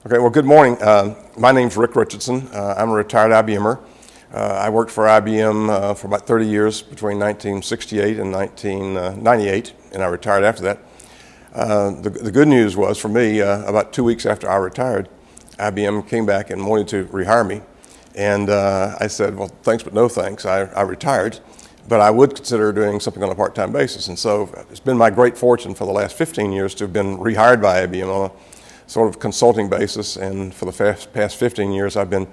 Okay, well, good morning. My name's Rick Richardson. I'm a retired IBMer. I worked for IBM for about 30 years between 1968 and 1998, and I retired after that. The good news was for me, about 2 weeks after I retired, IBM came back and wanted to rehire me. And I said, well, thanks, but no thanks. I retired, but I would consider doing something on a part-time basis. And so it's been my great fortune for the last 15 years to have been rehired by IBM on a sort of consulting basis. And for the past 15 years, I've been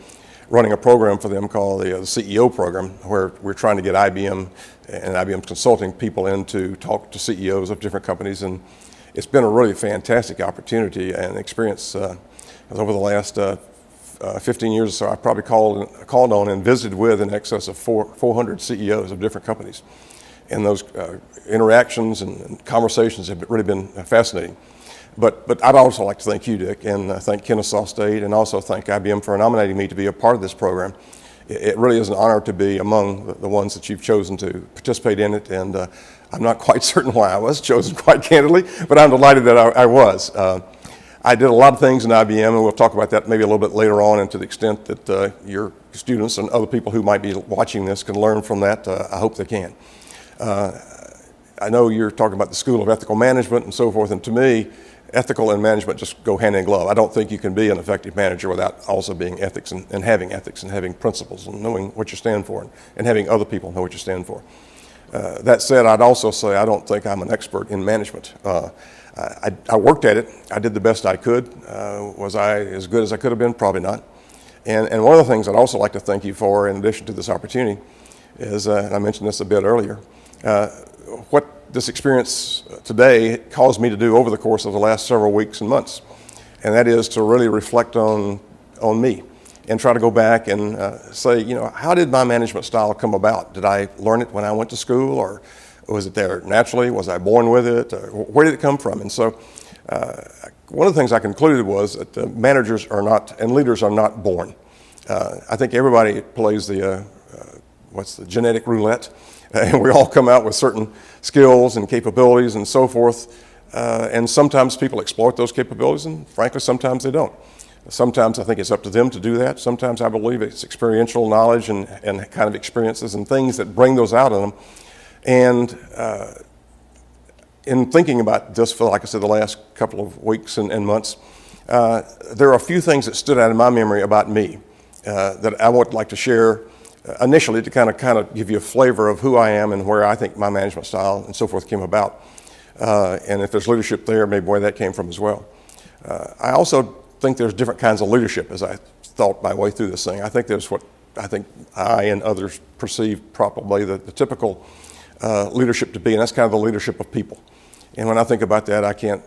running a program for them called the CEO program, where we're trying to get IBM and IBM's consulting people in to talk to CEOs of different companies. And it's been a really fantastic opportunity and experience. Over the last 15 years or so, I've probably called on and visited with in excess of 400 CEOs of different companies. And those interactions and conversations have really been fascinating. But I'd also like to thank you, Dick, and thank Kennesaw State, and also thank IBM for nominating me to be a part of this program. It really is an honor to be among the ones that you've chosen to participate in it, and I'm not quite certain why I was chosen, quite candidly, but I'm delighted that I was. I did a lot of things in IBM, and we'll talk about that maybe a little bit later on, and to the extent that your students and other people who might be watching this can learn from that, I hope they can. I know you're talking about the School of Ethical Management and so forth, and to me, ethical and management just go hand in glove. I don't think you can be an effective manager without also being ethics and having principles and knowing what you stand for and having other people know what you stand for. That said, I'd also say I don't think I'm an expert in management. I worked at it. I did the best I could. Was I as good as I could have been? Probably not. And one of the things I'd also like to thank you for, in addition to this opportunity, is, and I mentioned this a bit earlier, what this experience today caused me to do over the course of the last several weeks and months, and that is to really reflect on me and try to go back and say, you know, how did my management style come about? Did I learn it when I went to school, or was it there naturally? Was I born with it? Or where did it come from? And so one of the things I concluded was that managers are not, and leaders are not born. I think everybody plays the genetic roulette, and we all come out with certain skills and capabilities and so forth. And sometimes people exploit those capabilities, and frankly, sometimes they don't. Sometimes I think it's up to them to do that. Sometimes I believe it's experiential knowledge and kind of experiences and things that bring those out of them. And in thinking about this for, like I said, the last couple of weeks and months, there are a few things that stood out in my memory about me that I would like to share initially to kind of give you a flavor of who I am and where I think my management style and so forth came about. And if there's leadership there, maybe where that came from as well. I also think there's different kinds of leadership as I thought my way through this thing. I think there's what I think I and others perceive probably the typical leadership to be, and that's kind of the leadership of people. And when I think about that, I can't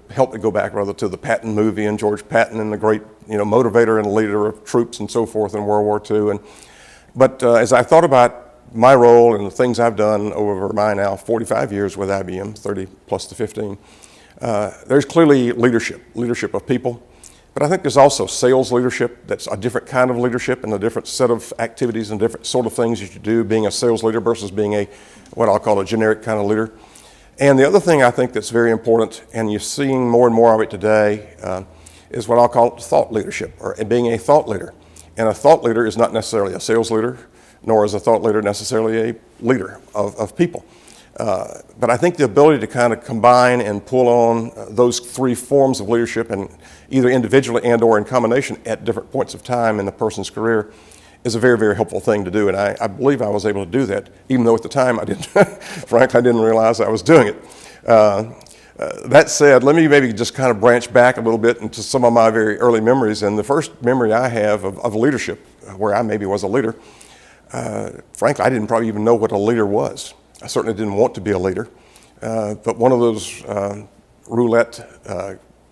help but go back rather to the Patton movie and George Patton and the great motivator and leader of troops and so forth in World War II. But as I thought about my role and the things I've done over my now 45 years with IBM, 30 plus to 15, there's clearly leadership of people. But I think there's also sales leadership. That's a different kind of leadership and a different set of activities and different sort of things that you do, being a sales leader versus being what I'll call a generic kind of leader. And the other thing I think that's very important, and you're seeing more and more of it today, is what I'll call thought leadership, or being a thought leader. And a thought leader is not necessarily a sales leader, nor is a thought leader necessarily a leader of people. But I think the ability to kind of combine and pull on those three forms of leadership, and either individually and or in combination at different points of time in the person's career, is a very, very helpful thing to do. And I believe I was able to do that, even though at the time I didn't, frankly, I didn't realize I was doing it. That said, let me maybe just kind of branch back a little bit into some of my very early memories. And the first memory I have of leadership, where I maybe was a leader, frankly, I didn't probably even know what a leader was. I certainly didn't want to be a leader. But one of those roulette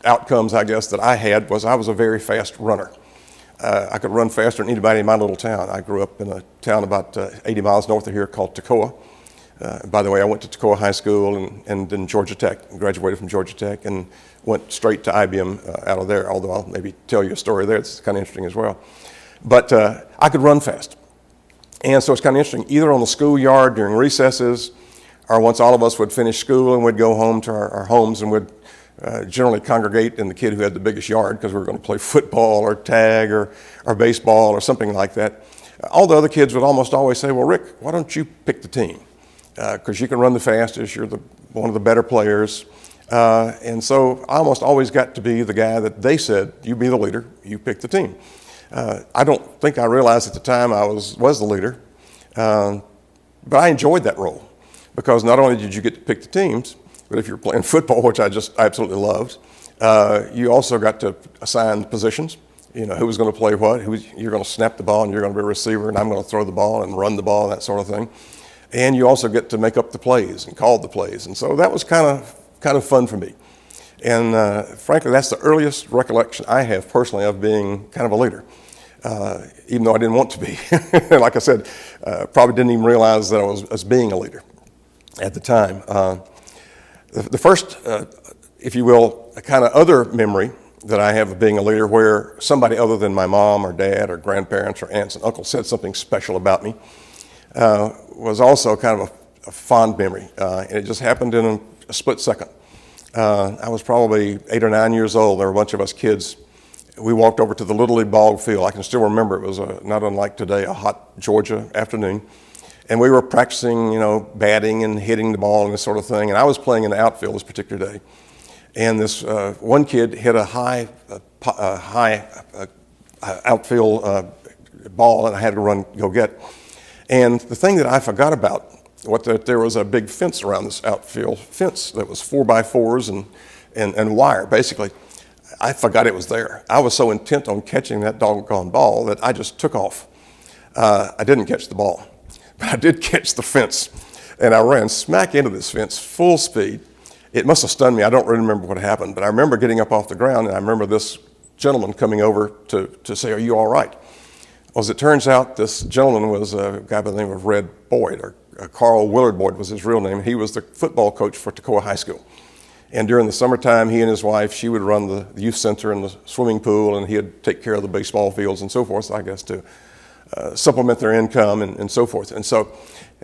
outcomes, I guess, that I had was I was a very fast runner. I could run faster than anybody in my little town. I grew up in a town about 80 miles north of here called Toccoa. By the way, I went to Toccoa High School and then Georgia Tech, graduated from Georgia Tech, and went straight to IBM out of there, although I'll maybe tell you a story there. It's kind of interesting as well. But I could run fast. And so it's kind of interesting, either on the schoolyard during recesses, or once all of us would finish school and we'd go home to our homes and we'd generally congregate in the kid who had the biggest yard because we were going to play football or tag or baseball or something like that. All the other kids would almost always say, well, Rick, why don't you pick the team? Because you can run the fastest, you're one of the better players. And so I almost always got to be the guy that they said, you be the leader, you pick the team. I don't think I realized at the time I was the leader, but I enjoyed that role because not only did you get to pick the teams, but if you're playing football, which I just absolutely loved, you also got to assign the positions. You know, who was going to play what, you're going to snap the ball and you're going to be a receiver and I'm going to throw the ball and run the ball, that sort of thing. And you also get to make up the plays and call the plays. And so that was kind of fun for me. And frankly, that's the earliest recollection I have personally of being kind of a leader, even though I didn't want to be. Like I said, probably didn't even realize that I was being a leader at the time. The first, if you will, kind of other memory that I have of being a leader where somebody other than my mom or dad or grandparents or aunts and uncles said something special about me was also kind of a fond memory. And it just happened in a split second. I was probably 8 or 9 years old. There were a bunch of us kids. We walked over to the Little League ball field. I can still remember it was not unlike today, a hot Georgia afternoon. And we were practicing, batting and hitting the ball and this sort of thing. And I was playing in the outfield this particular day. And this one kid hit a high outfield ball, and I had to go get. And the thing that I forgot about that there was a big fence around this outfield fence that was 4x4s and wire, basically. I forgot it was there. I was so intent on catching that doggone ball that I just took off. I didn't catch the ball, but I did catch the fence. And I ran smack into this fence, full speed. It must have stunned me. I don't really remember what happened, but I remember getting up off the ground, and I remember this gentleman coming over to say, are you all right? Well, as it turns out, this gentleman was a guy by the name of Red Boyd, or Carl Willard Boyd was his real name. He was the football coach for Toccoa High School. And during the summertime, he and his wife, she would run the youth center and the swimming pool, and he'd take care of the baseball fields and so forth, I guess, to supplement their income and so forth. And so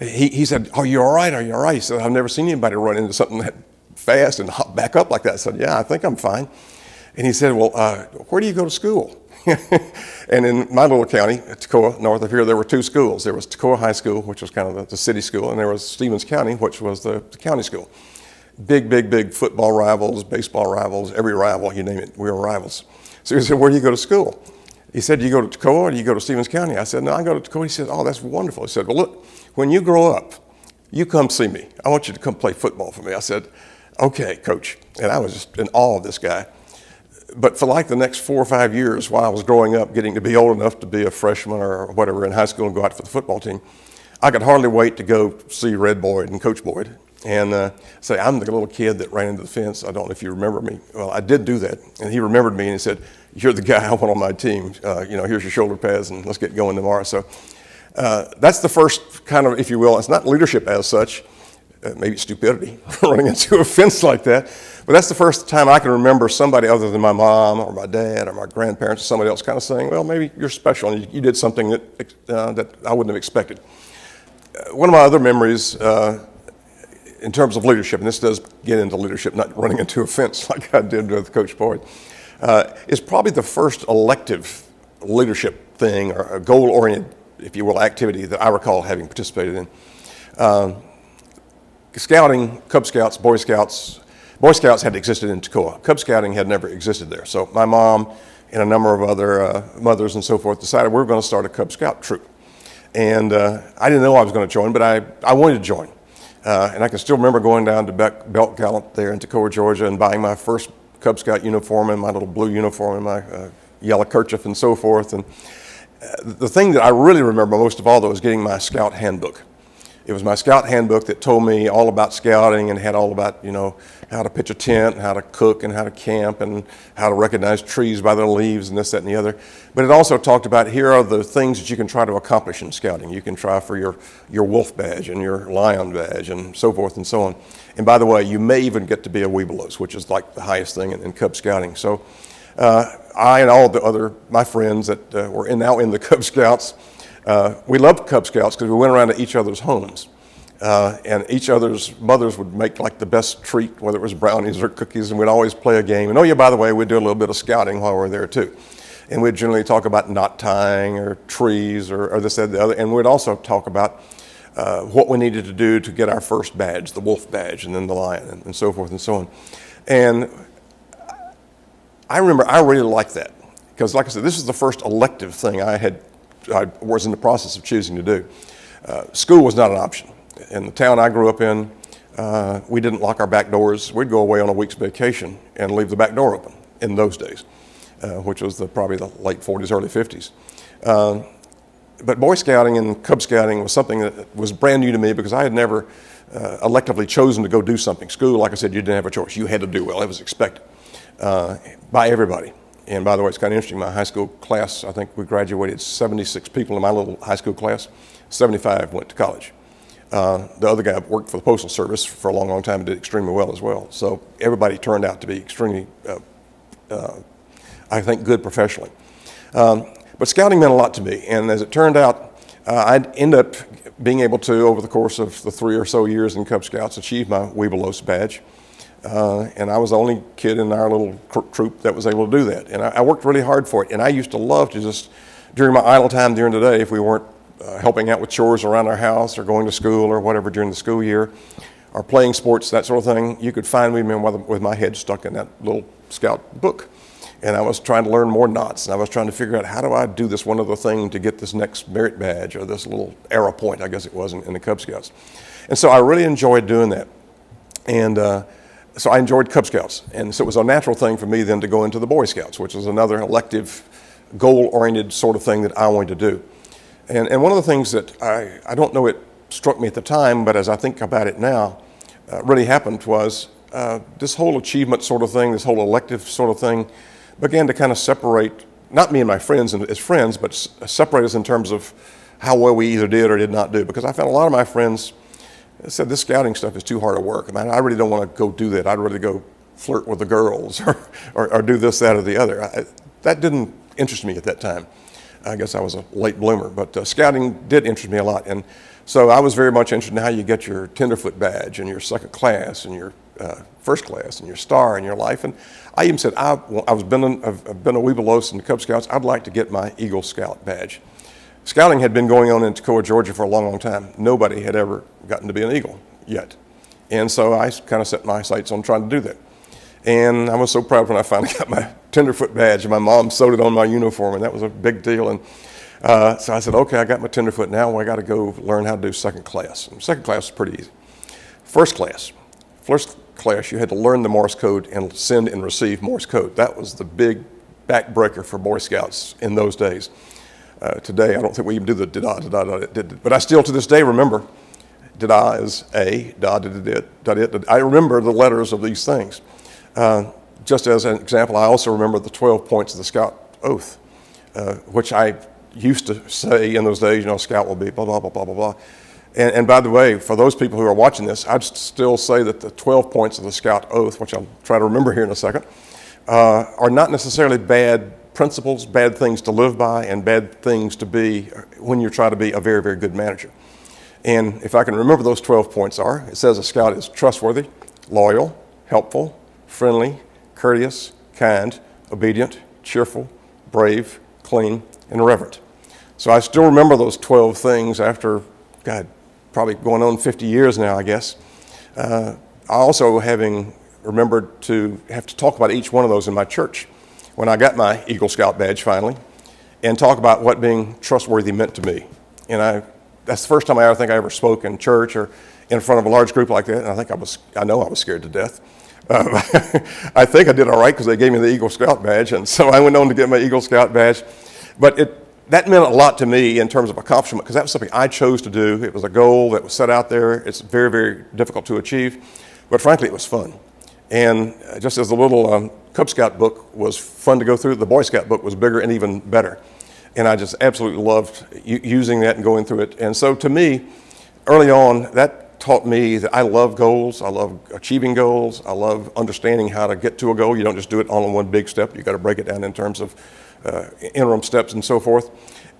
he said, are you all right? Are you all right? He said, I've never seen anybody run into something that fast and hop back up like that. I said, yeah, I think I'm fine. And he said, well, where do you go to school? And in my little county, Toccoa, north of here, there were 2 schools. There was Toccoa High School, which was kind of the city school, and there was Stevens County, which was the county school. Big football rivals, baseball rivals, every rival, you name it, we were rivals. So he said, where do you go to school? He said, do you go to Toccoa or do you go to Stevens County? I said, no, I go to Toccoa. He said, oh, that's wonderful. He said, well, look, when you grow up, you come see me. I want you to come play football for me. I said, okay, coach. And I was just in awe of this guy. But for like the next 4 or 5 years while I was growing up, getting to be old enough to be a freshman or whatever in high school and go out for the football team, I could hardly wait to go see Red Boyd and Coach Boyd and say, I'm the little kid that ran into the fence. I don't know if you remember me. Well, I did do that. And he remembered me and he said, you're the guy I want on my team. Here's your shoulder pads and let's get going tomorrow. So that's the first kind of, if you will, it's not leadership as such. Maybe stupidity, running into a fence like that. But that's the first time I can remember somebody other than my mom or my dad or my grandparents or somebody else kind of saying, well, maybe you're special and you did something that I wouldn't have expected. One of my other memories in terms of leadership, and this does get into leadership, not running into a fence like I did with Coach Boyd, is probably the first elective leadership thing or a goal-oriented, if you will, activity that I recall having participated in. Scouting, Cub Scouts, Boy Scouts had existed in Toccoa. Cub Scouting had never existed there. So my mom and a number of other mothers and so forth decided we were going to start a Cub Scout troop. And I didn't know I was going to join, but I wanted to join. And I can still remember going down to Belt Gallant there in Toccoa, Georgia, and buying my first Cub Scout uniform and my little blue uniform and my yellow kerchief and so forth. And the thing that I really remember most of all, though, was getting my Scout handbook. It was my Scout handbook that told me all about scouting and had all about, how to pitch a tent, and how to cook, and how to camp, and how to recognize trees by their leaves, and this, that, and the other. But it also talked about here are the things that you can try to accomplish in scouting. You can try for your wolf badge and your lion badge and so forth and so on. And by the way, you may even get to be a Webelos, which is like the highest thing in Cub Scouting. So I and all the my friends that were now in the Cub Scouts, we loved Cub Scouts because we went around to each other's homes. And each other's mothers would make like the best treat, whether it was brownies or cookies, and we'd always play a game. And oh yeah, by the way, we'd do a little bit of scouting while we were there too. And we'd generally talk about knot tying or trees or this, that, the other. And we'd also talk about what we needed to do to get our first badge, the wolf badge, and then the lion, and so forth and so on. And I remember I really liked that because, like I said, this is the first elective thing I was in the process of choosing to do. School was not an option. In the town I grew up in, we didn't lock our back doors. We'd go away on a week's vacation and leave the back door open in those days, which was probably the late 40s, early 50s. But Boy Scouting and Cub Scouting was something that was brand new to me because I had never electively chosen to go do something. School, like I said, you didn't have a choice. You had to do well. It was expected by everybody. And by the way, it's kind of interesting. My high school class, I think we graduated 76 people in my little high school class. 75 went to college. The other guy worked for the Postal Service for a long, long time and did extremely well as well. So everybody turned out to be extremely, I think, good professionally. But scouting meant a lot to me. And as it turned out, I'd end up being able to, over the course of the 3 or so years in Cub Scouts, achieve my Webelos badge. And I was the only kid in our little troop that was able to do that. And I worked really hard for it. And I used to love to just, during my idle time during the day, if we weren't helping out with chores around our house or going to school or whatever during the school year, or playing sports, that sort of thing, you could find me with my head stuck in that little scout book. And I was trying to learn more knots, and I was trying to figure out how do I do this one other thing to get this next merit badge or this little arrow point, I guess it was, in the Cub Scouts. And so I really enjoyed doing that. And so I enjoyed Cub Scouts. And so it was a natural thing for me then to go into the Boy Scouts, which was another elective, goal-oriented sort of thing that I wanted to do. And one of the things that I don't know, it struck me at the time, but as I think about it now, really happened was this whole achievement sort of thing, this whole elective sort of thing, began to kind of separate, not me and my friends as friends, but separate us in terms of how well we either did or did not do. Because I found a lot of my friends said, this scouting stuff is too hard to work. I mean, I really don't want to go do that. I'd rather go flirt with the girls or do this, that, or the other. That didn't interest me at that time. I guess I was a late bloomer, but scouting did interest me a lot. And so I was very much interested in how you get your tenderfoot badge and your second class and your first class and your star in your life. And I even said, I've been a Webelos in the Cub Scouts. I'd like to get my Eagle Scout badge. Scouting had been going on in Toccoa, Georgia for a long, long time. Nobody had ever gotten to be an Eagle yet. And so I kind of set my sights on trying to do that. And I was so proud when I finally got my tenderfoot badge, and my mom sewed it on my uniform, and that was a big deal. And so I said, okay, I got my tenderfoot now. Well, I got to go learn how to do second class. And second class was pretty easy. First class, you had to learn the Morse code and send and receive Morse code. That was the big backbreaker for Boy Scouts in those days. Today, I don't think we even do the da da da da, but I still to this day remember da is a, da da da da da. I remember the letters of these things. Just as an example, I also remember the 12 points of the Scout Oath, which I used to say in those days, Scout will be blah, blah, blah, blah, blah, blah. And by the way, for those people who are watching this, I'd still say that the 12 points of the Scout Oath, which I'll try to remember here in a second, are not necessarily bad principles, bad things to live by, and bad things to be when you try to be a very, very good manager. And if I can remember, those 12 points are, it says a scout is trustworthy, loyal, helpful, friendly, courteous, kind, obedient, cheerful, brave, clean, and reverent. So I still remember those 12 things after, probably going on 50 years now, I guess. Also having remembered to have to talk about each one of those in my church when I got my Eagle Scout badge finally, and talk about what being trustworthy meant to me. And that's the first time I think I ever spoke in church or in front of a large group like that, and I know I was scared to death. I think I did all right because they gave me the Eagle Scout badge, and so I went on to get my Eagle Scout badge. But that meant a lot to me in terms of accomplishment because that was something I chose to do. It was a goal that was set out there. It's very, very difficult to achieve, but frankly, it was fun. And just as the little Cub Scout book was fun to go through, the Boy Scout book was bigger and even better. And I just absolutely loved using that and going through it. And so to me, early on, that taught me that I love goals. I love achieving goals. I love understanding how to get to a goal. You don't just do it all in one big step. You got to break it down in terms of interim steps and so forth.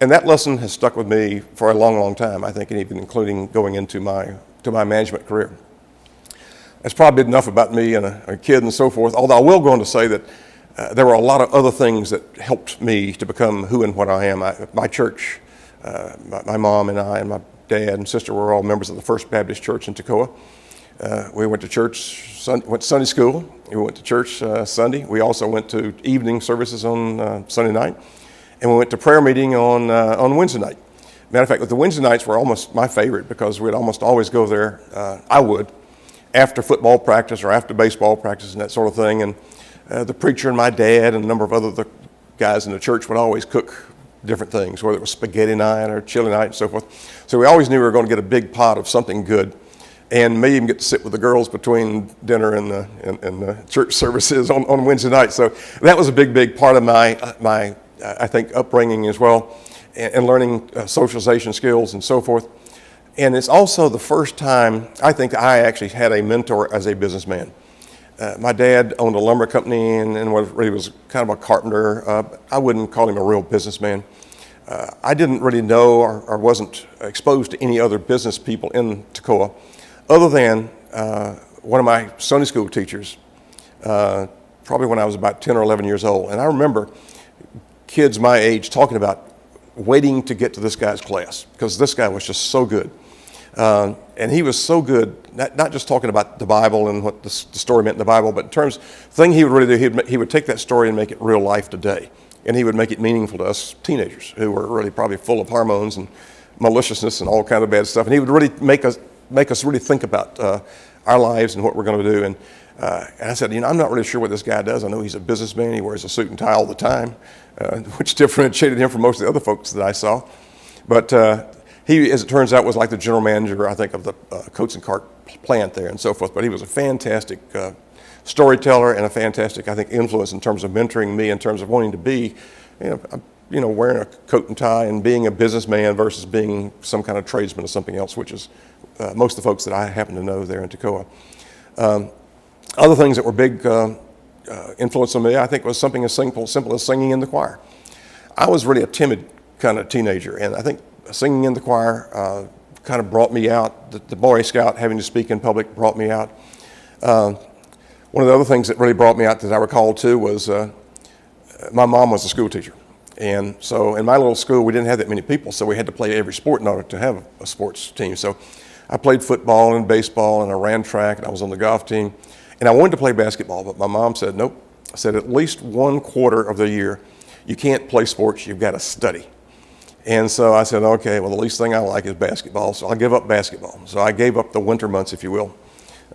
And that lesson has stuck with me for a long, long time, I think, and even including going into my management career. That's probably enough about me and a kid and so forth, although I will go on to say that there were a lot of other things that helped me to become who and what I am. My church, my mom and I and my dad and sister were all members of the First Baptist Church in Toccoa. We went to church, went to Sunday school. We went to church Sunday. We also went to evening services on Sunday night. And we went to prayer meeting on Wednesday night. Matter of fact, the Wednesday nights were almost my favorite because we'd almost always go there, I would, after football practice or after baseball practice and that sort of thing. And the preacher and my dad and a number of other guys in the church would always cook different things, whether it was spaghetti night or chili night and so forth. So we always knew we were going to get a big pot of something good. And may even get to sit with the girls between dinner and the church services on Wednesday night. So that was a big part of my I think, upbringing as well, and learning socialization skills and so forth. And it's also the first time I think I actually had a mentor as a businessman. My dad owned a lumber company and really was kind of a carpenter. I wouldn't call him a real businessman. I didn't really know or wasn't exposed to any other business people in Toccoa, other than one of my Sunday school teachers, probably when I was about 10 or 11 years old. And I remember kids my age talking about waiting to get to this guy's class because this guy was just so good. And he was so good, not just talking about the Bible and what the story meant in the Bible, but in terms, the thing he would really do, he would take that story and make it real life today. And he would make it meaningful to us teenagers who were really probably full of hormones and maliciousness and all kind of bad stuff. And he would really make us really think about our lives and what we're going to do. And I said, I'm not really sure what this guy does. I know he's a businessman. He wears a suit and tie all the time, which differentiated him from most of the other folks that I saw. But he, as it turns out, was like the general manager, I think, of the Coats and Cart plant there and so forth. But he was a fantastic storyteller and a fantastic, I think, influence in terms of mentoring me, in terms of wanting to be, wearing a coat and tie and being a businessman versus being some kind of tradesman or something else, which is most of the folks that I happen to know there in Toccoa. Other things that were big influence on me, I think, was something as simple as singing in the choir. I was really a timid kind of teenager, and I think singing in the choir kind of brought me out. The Boy Scout, having to speak in public, brought me out. One of the other things that really brought me out that I recall too was my mom was a school teacher. And so in my little school, we didn't have that many people, so we had to play every sport in order to have a sports team. So I played football and baseball, and I ran track, and I was on the golf team. And I wanted to play basketball, but my mom said, nope. I said, at least 1/4 of the year, you can't play sports, you've got to study. And so I said, okay, well, the least thing I like is basketball, so I'll give up basketball. So I gave up the winter months, if you will,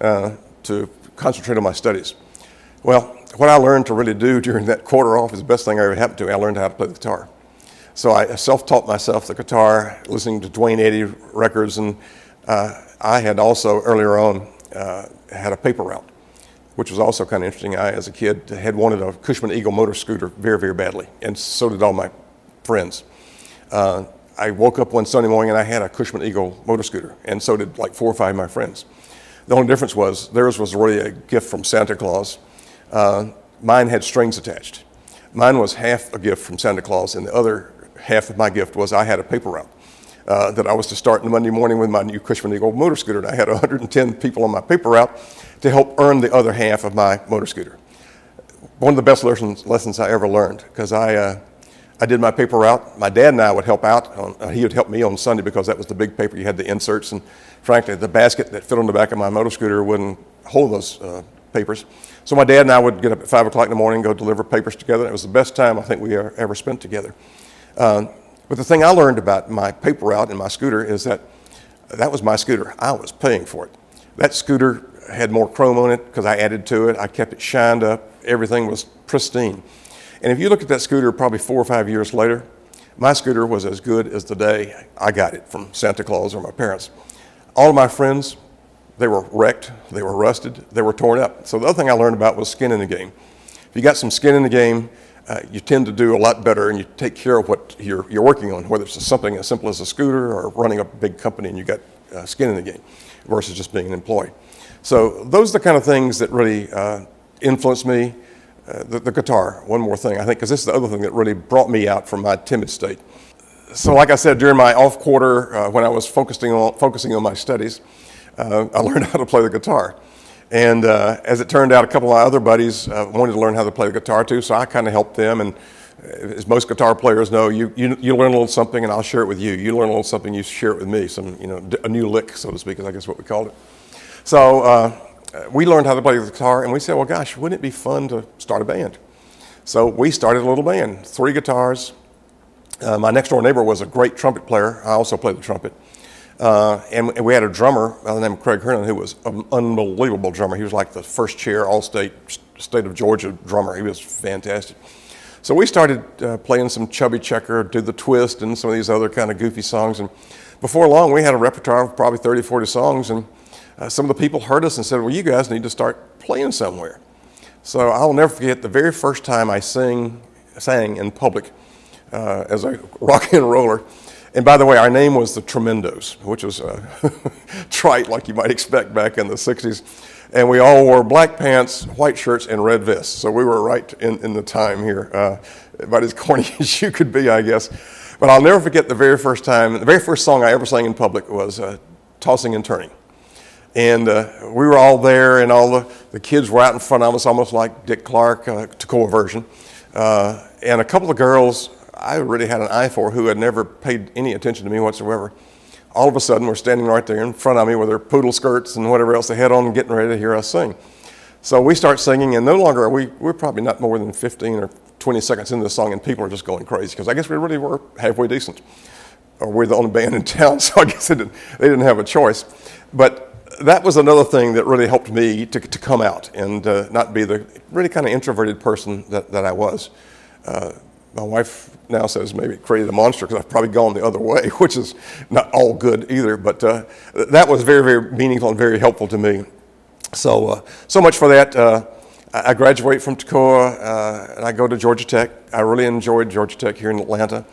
to concentrate on my studies. Well, what I learned to really do during that quarter off is the best thing that ever happened to me. I learned how to play the guitar. So I self-taught myself the guitar, listening to Duane Eddy records, and I had also earlier on had a paper route, which was also kind of interesting. I, as a kid, had wanted a Cushman Eagle motor scooter very, very badly, and so did all my friends. I woke up one Sunday morning and I had a Cushman Eagle motor scooter, and so did like 4 or 5 of my friends. The only difference was theirs was really a gift from Santa Claus. Mine had strings attached. Mine was half a gift from Santa Claus, and the other half of my gift was I had a paper route that I was to start on Monday morning with my new Cushman Eagle motor scooter. And I had 110 people on my paper route to help earn the other half of my motor scooter. One of the best lessons I ever learned, because I did my paper route. My dad and I would help out. He would help me on Sunday because that was the big paper. You had the inserts, and frankly, the basket that fit on the back of my motor scooter wouldn't hold those papers. So my dad and I would get up at 5 o'clock in the morning, go deliver papers together. It was the best time I think we ever spent together. But the thing I learned about my paper route and my scooter is that was my scooter. I was paying for it. That scooter had more chrome on it because I added to it. I kept it shined up. Everything was pristine. And if you look at that scooter probably 4 or 5 years later, my scooter was as good as the day I got it from Santa Claus or my parents. All of my friends, they were wrecked, they were rusted, they were torn up. So the other thing I learned about was skin in the game. If you got some skin in the game, you tend to do a lot better, and you take care of what you're working on, whether it's something as simple as a scooter or running a big company and you got skin in the game versus just being an employee. So those are the kind of things that really influenced me. The guitar, one more thing, I think, because this is the other thing that really brought me out from my timid state. So like I said, during my off quarter, when I was focusing on my studies, I learned how to play the guitar. And as it turned out, a couple of my other buddies wanted to learn how to play the guitar too, so I kind of helped them. And as most guitar players know, you learn a little something and I'll share it with you. You learn a little something, you share it with me. A new lick, so to speak, is I guess what we called it. So we learned how to play the guitar, and we said, well, gosh, wouldn't it be fun to start a band? So we started a little band, 3 guitars. My next door neighbor was a great trumpet player. I also played the trumpet. And we had a drummer by the name of Craig Hernan, who was an unbelievable drummer. He was like the first chair All-State, state of Georgia drummer. He was fantastic. So we started playing some Chubby Checker, Do the Twist, and some of these other kind of goofy songs. And before long, we had a repertoire of probably 30, 40 songs. And some of the people heard us and said, well, you guys need to start playing somewhere. So I'll never forget the very first time I sang in public as a rock and roller. And by the way, our name was the Tremendos, which was trite like you might expect back in the 60s. And we all wore black pants, white shirts, and red vests. So we were right in the time here, about as corny as you could be, I guess. But I'll never forget the very first song I ever sang in public was Tossing and Turning. And we were all there, and all the kids were out in front of us, almost like Dick Clark, Toccoa version. And a couple of girls I really had an eye for, who had never paid any attention to me whatsoever, all of a sudden were standing right there in front of me with their poodle skirts and whatever else they had on, getting ready to hear us sing. So we start singing, and no longer we're probably not more than 15 or 20 seconds into the song, and people are just going crazy, because I guess we really were halfway decent. Or we're the only band in town, so I guess they didn't have a choice. But that was another thing that really helped me to come out and not be the really kind of introverted person that I was. My wife now says maybe it created a monster, because I've probably gone the other way, which is not all good either. But that was very, very meaningful and very helpful to me. So much for that. I graduate from Toccoa and I go to Georgia Tech. I really enjoyed Georgia Tech here in Atlanta.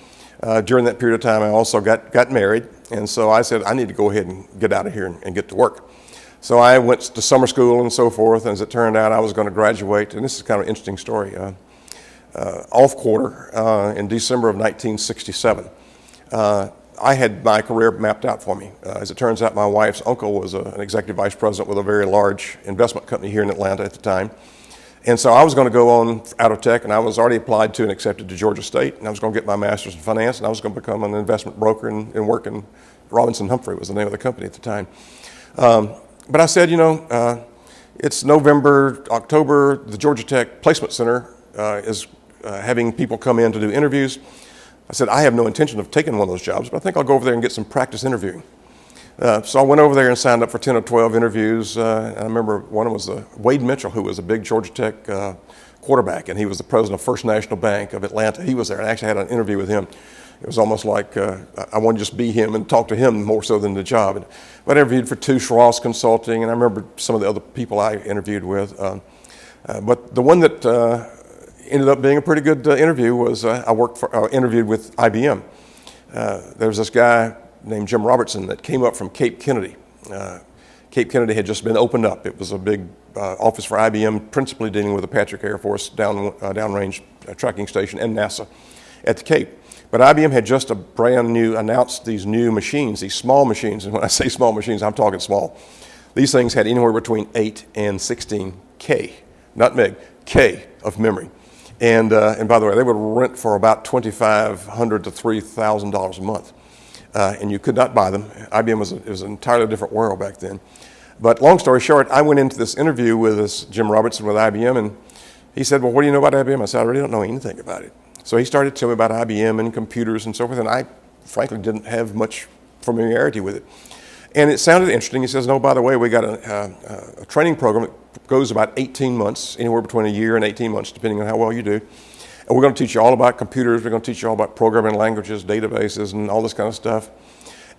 During that period of time, I also got married. And so I said, I need to go ahead and get out of here and get to work. So I went to summer school and so forth. And as it turned out, I was going to graduate. And this is kind of an interesting story. Off quarter in December of 1967. I had my career mapped out for me. As it turns out, my wife's uncle was an executive vice president with a very large investment company here in Atlanta at the time. And so I was going to go on out of Tech, and I was already applied to and accepted to Georgia State, and I was going to get my master's in finance, and I was going to become an investment broker and work in Robinson Humphrey was the name of the company at the time. But I said, it's November, October, the Georgia Tech Placement Center is having people come in to do interviews. I said, I have no intention of taking one of those jobs, but I think I'll go over there and get some practice interviewing. So I went over there and signed up for 10 or 12 interviews. And I remember one was Wade Mitchell, who was a big Georgia Tech quarterback, and he was the president of First National Bank of Atlanta. He was there. I actually had an interview with him. It was almost like I wanted to just be him and talk to him more so than the job. But I interviewed for Touche Ross Consulting, and I remember some of the other people I interviewed with. But the one that ended up being a pretty good interview was I interviewed with IBM. There was this guy named Jim Robertson that came up from Cape Kennedy. Cape Kennedy had just been opened up. It was a big office for IBM, principally dealing with the Patrick Air Force downrange tracking station and NASA at the Cape. But IBM had just announced these new machines, these small machines. And when I say small machines, I'm talking small. These things had anywhere between 8 and 16 K, not meg, K of memory. And by the way, they would rent for about $2,500 to $3,000 a month. And you could not buy them. IBM was an entirely different world back then. But long story short, I went into this interview with this Jim Robertson with IBM, and he said, well, what do you know about IBM? I said, I really don't know anything about it. So he started telling me about IBM and computers and so forth, and I frankly didn't have much familiarity with it. And it sounded interesting. He says, no, by the way, we got a training program that goes about 18 months, anywhere between a year and 18 months, depending on how well you do. And we're going to teach you all about computers. We're going to teach you all about programming languages, databases, and all this kind of stuff.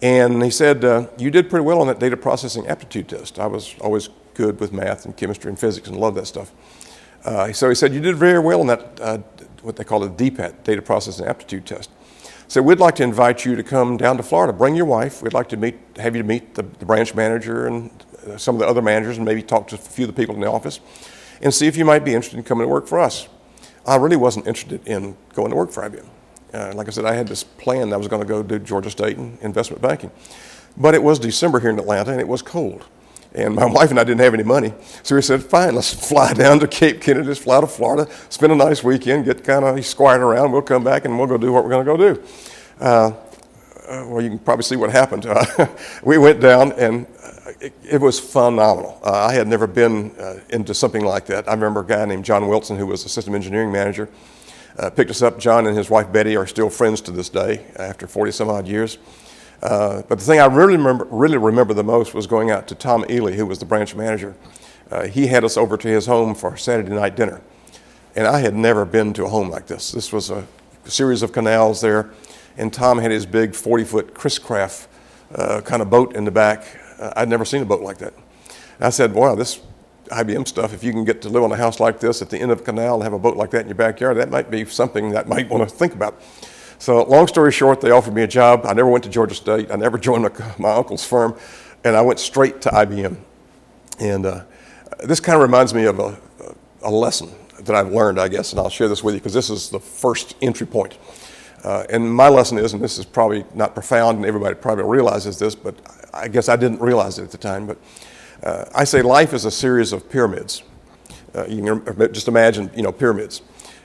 And he said, you did pretty well on that data processing aptitude test. I was always good with math and chemistry and physics and loved that stuff. So he said, you did very well on that, what they call a DPAT, data processing aptitude test. said, we'd like to invite you to come down to Florida. Bring your wife. We'd like to have you meet the branch manager and some of the other managers and maybe talk to a few of the people in the office and see if you might be interested in coming to work for us. I really wasn't interested in going to work for IBM. Like I said, I had this plan that I was going to go do Georgia State and investment banking. But it was December here in Atlanta, and it was cold. And my wife and I didn't have any money. So we said, fine, let's fly down to Cape Kennedy, just fly to Florida, spend a nice weekend, get kind of squired around. We'll come back and we'll go do what we're going to go do. Well, you can probably see what happened. We went down, and it was phenomenal. I had never been into something like that. I remember a guy named John Wilson, who was a system engineering manager, picked us up. John and his wife Betty are still friends to this day after 40 some odd years. But the thing I really remember the most was going out to Tom Ely, who was the branch manager. He had us over to his home for Saturday night dinner. And I had never been to a home like this. This was a series of canals there. And Tom had his big 40-foot Chris Craft kind of boat in the back. I'd never seen a boat like that. And I said, wow, this IBM stuff, if you can get to live on a house like this at the end of the canal and have a boat like that in your backyard, that might be something that I might want to think about. So long story short, they offered me a job. I never went to Georgia State. I never joined my uncle's firm. And I went straight to IBM. And this kind of reminds me of a lesson that I've learned, I guess, and I'll share this with you because this is the first entry point. And my lesson is, and this is probably not profound and everybody probably realizes this, but I guess I didn't realize it at the time, but I say life is a series of pyramids. You can just imagine, pyramids.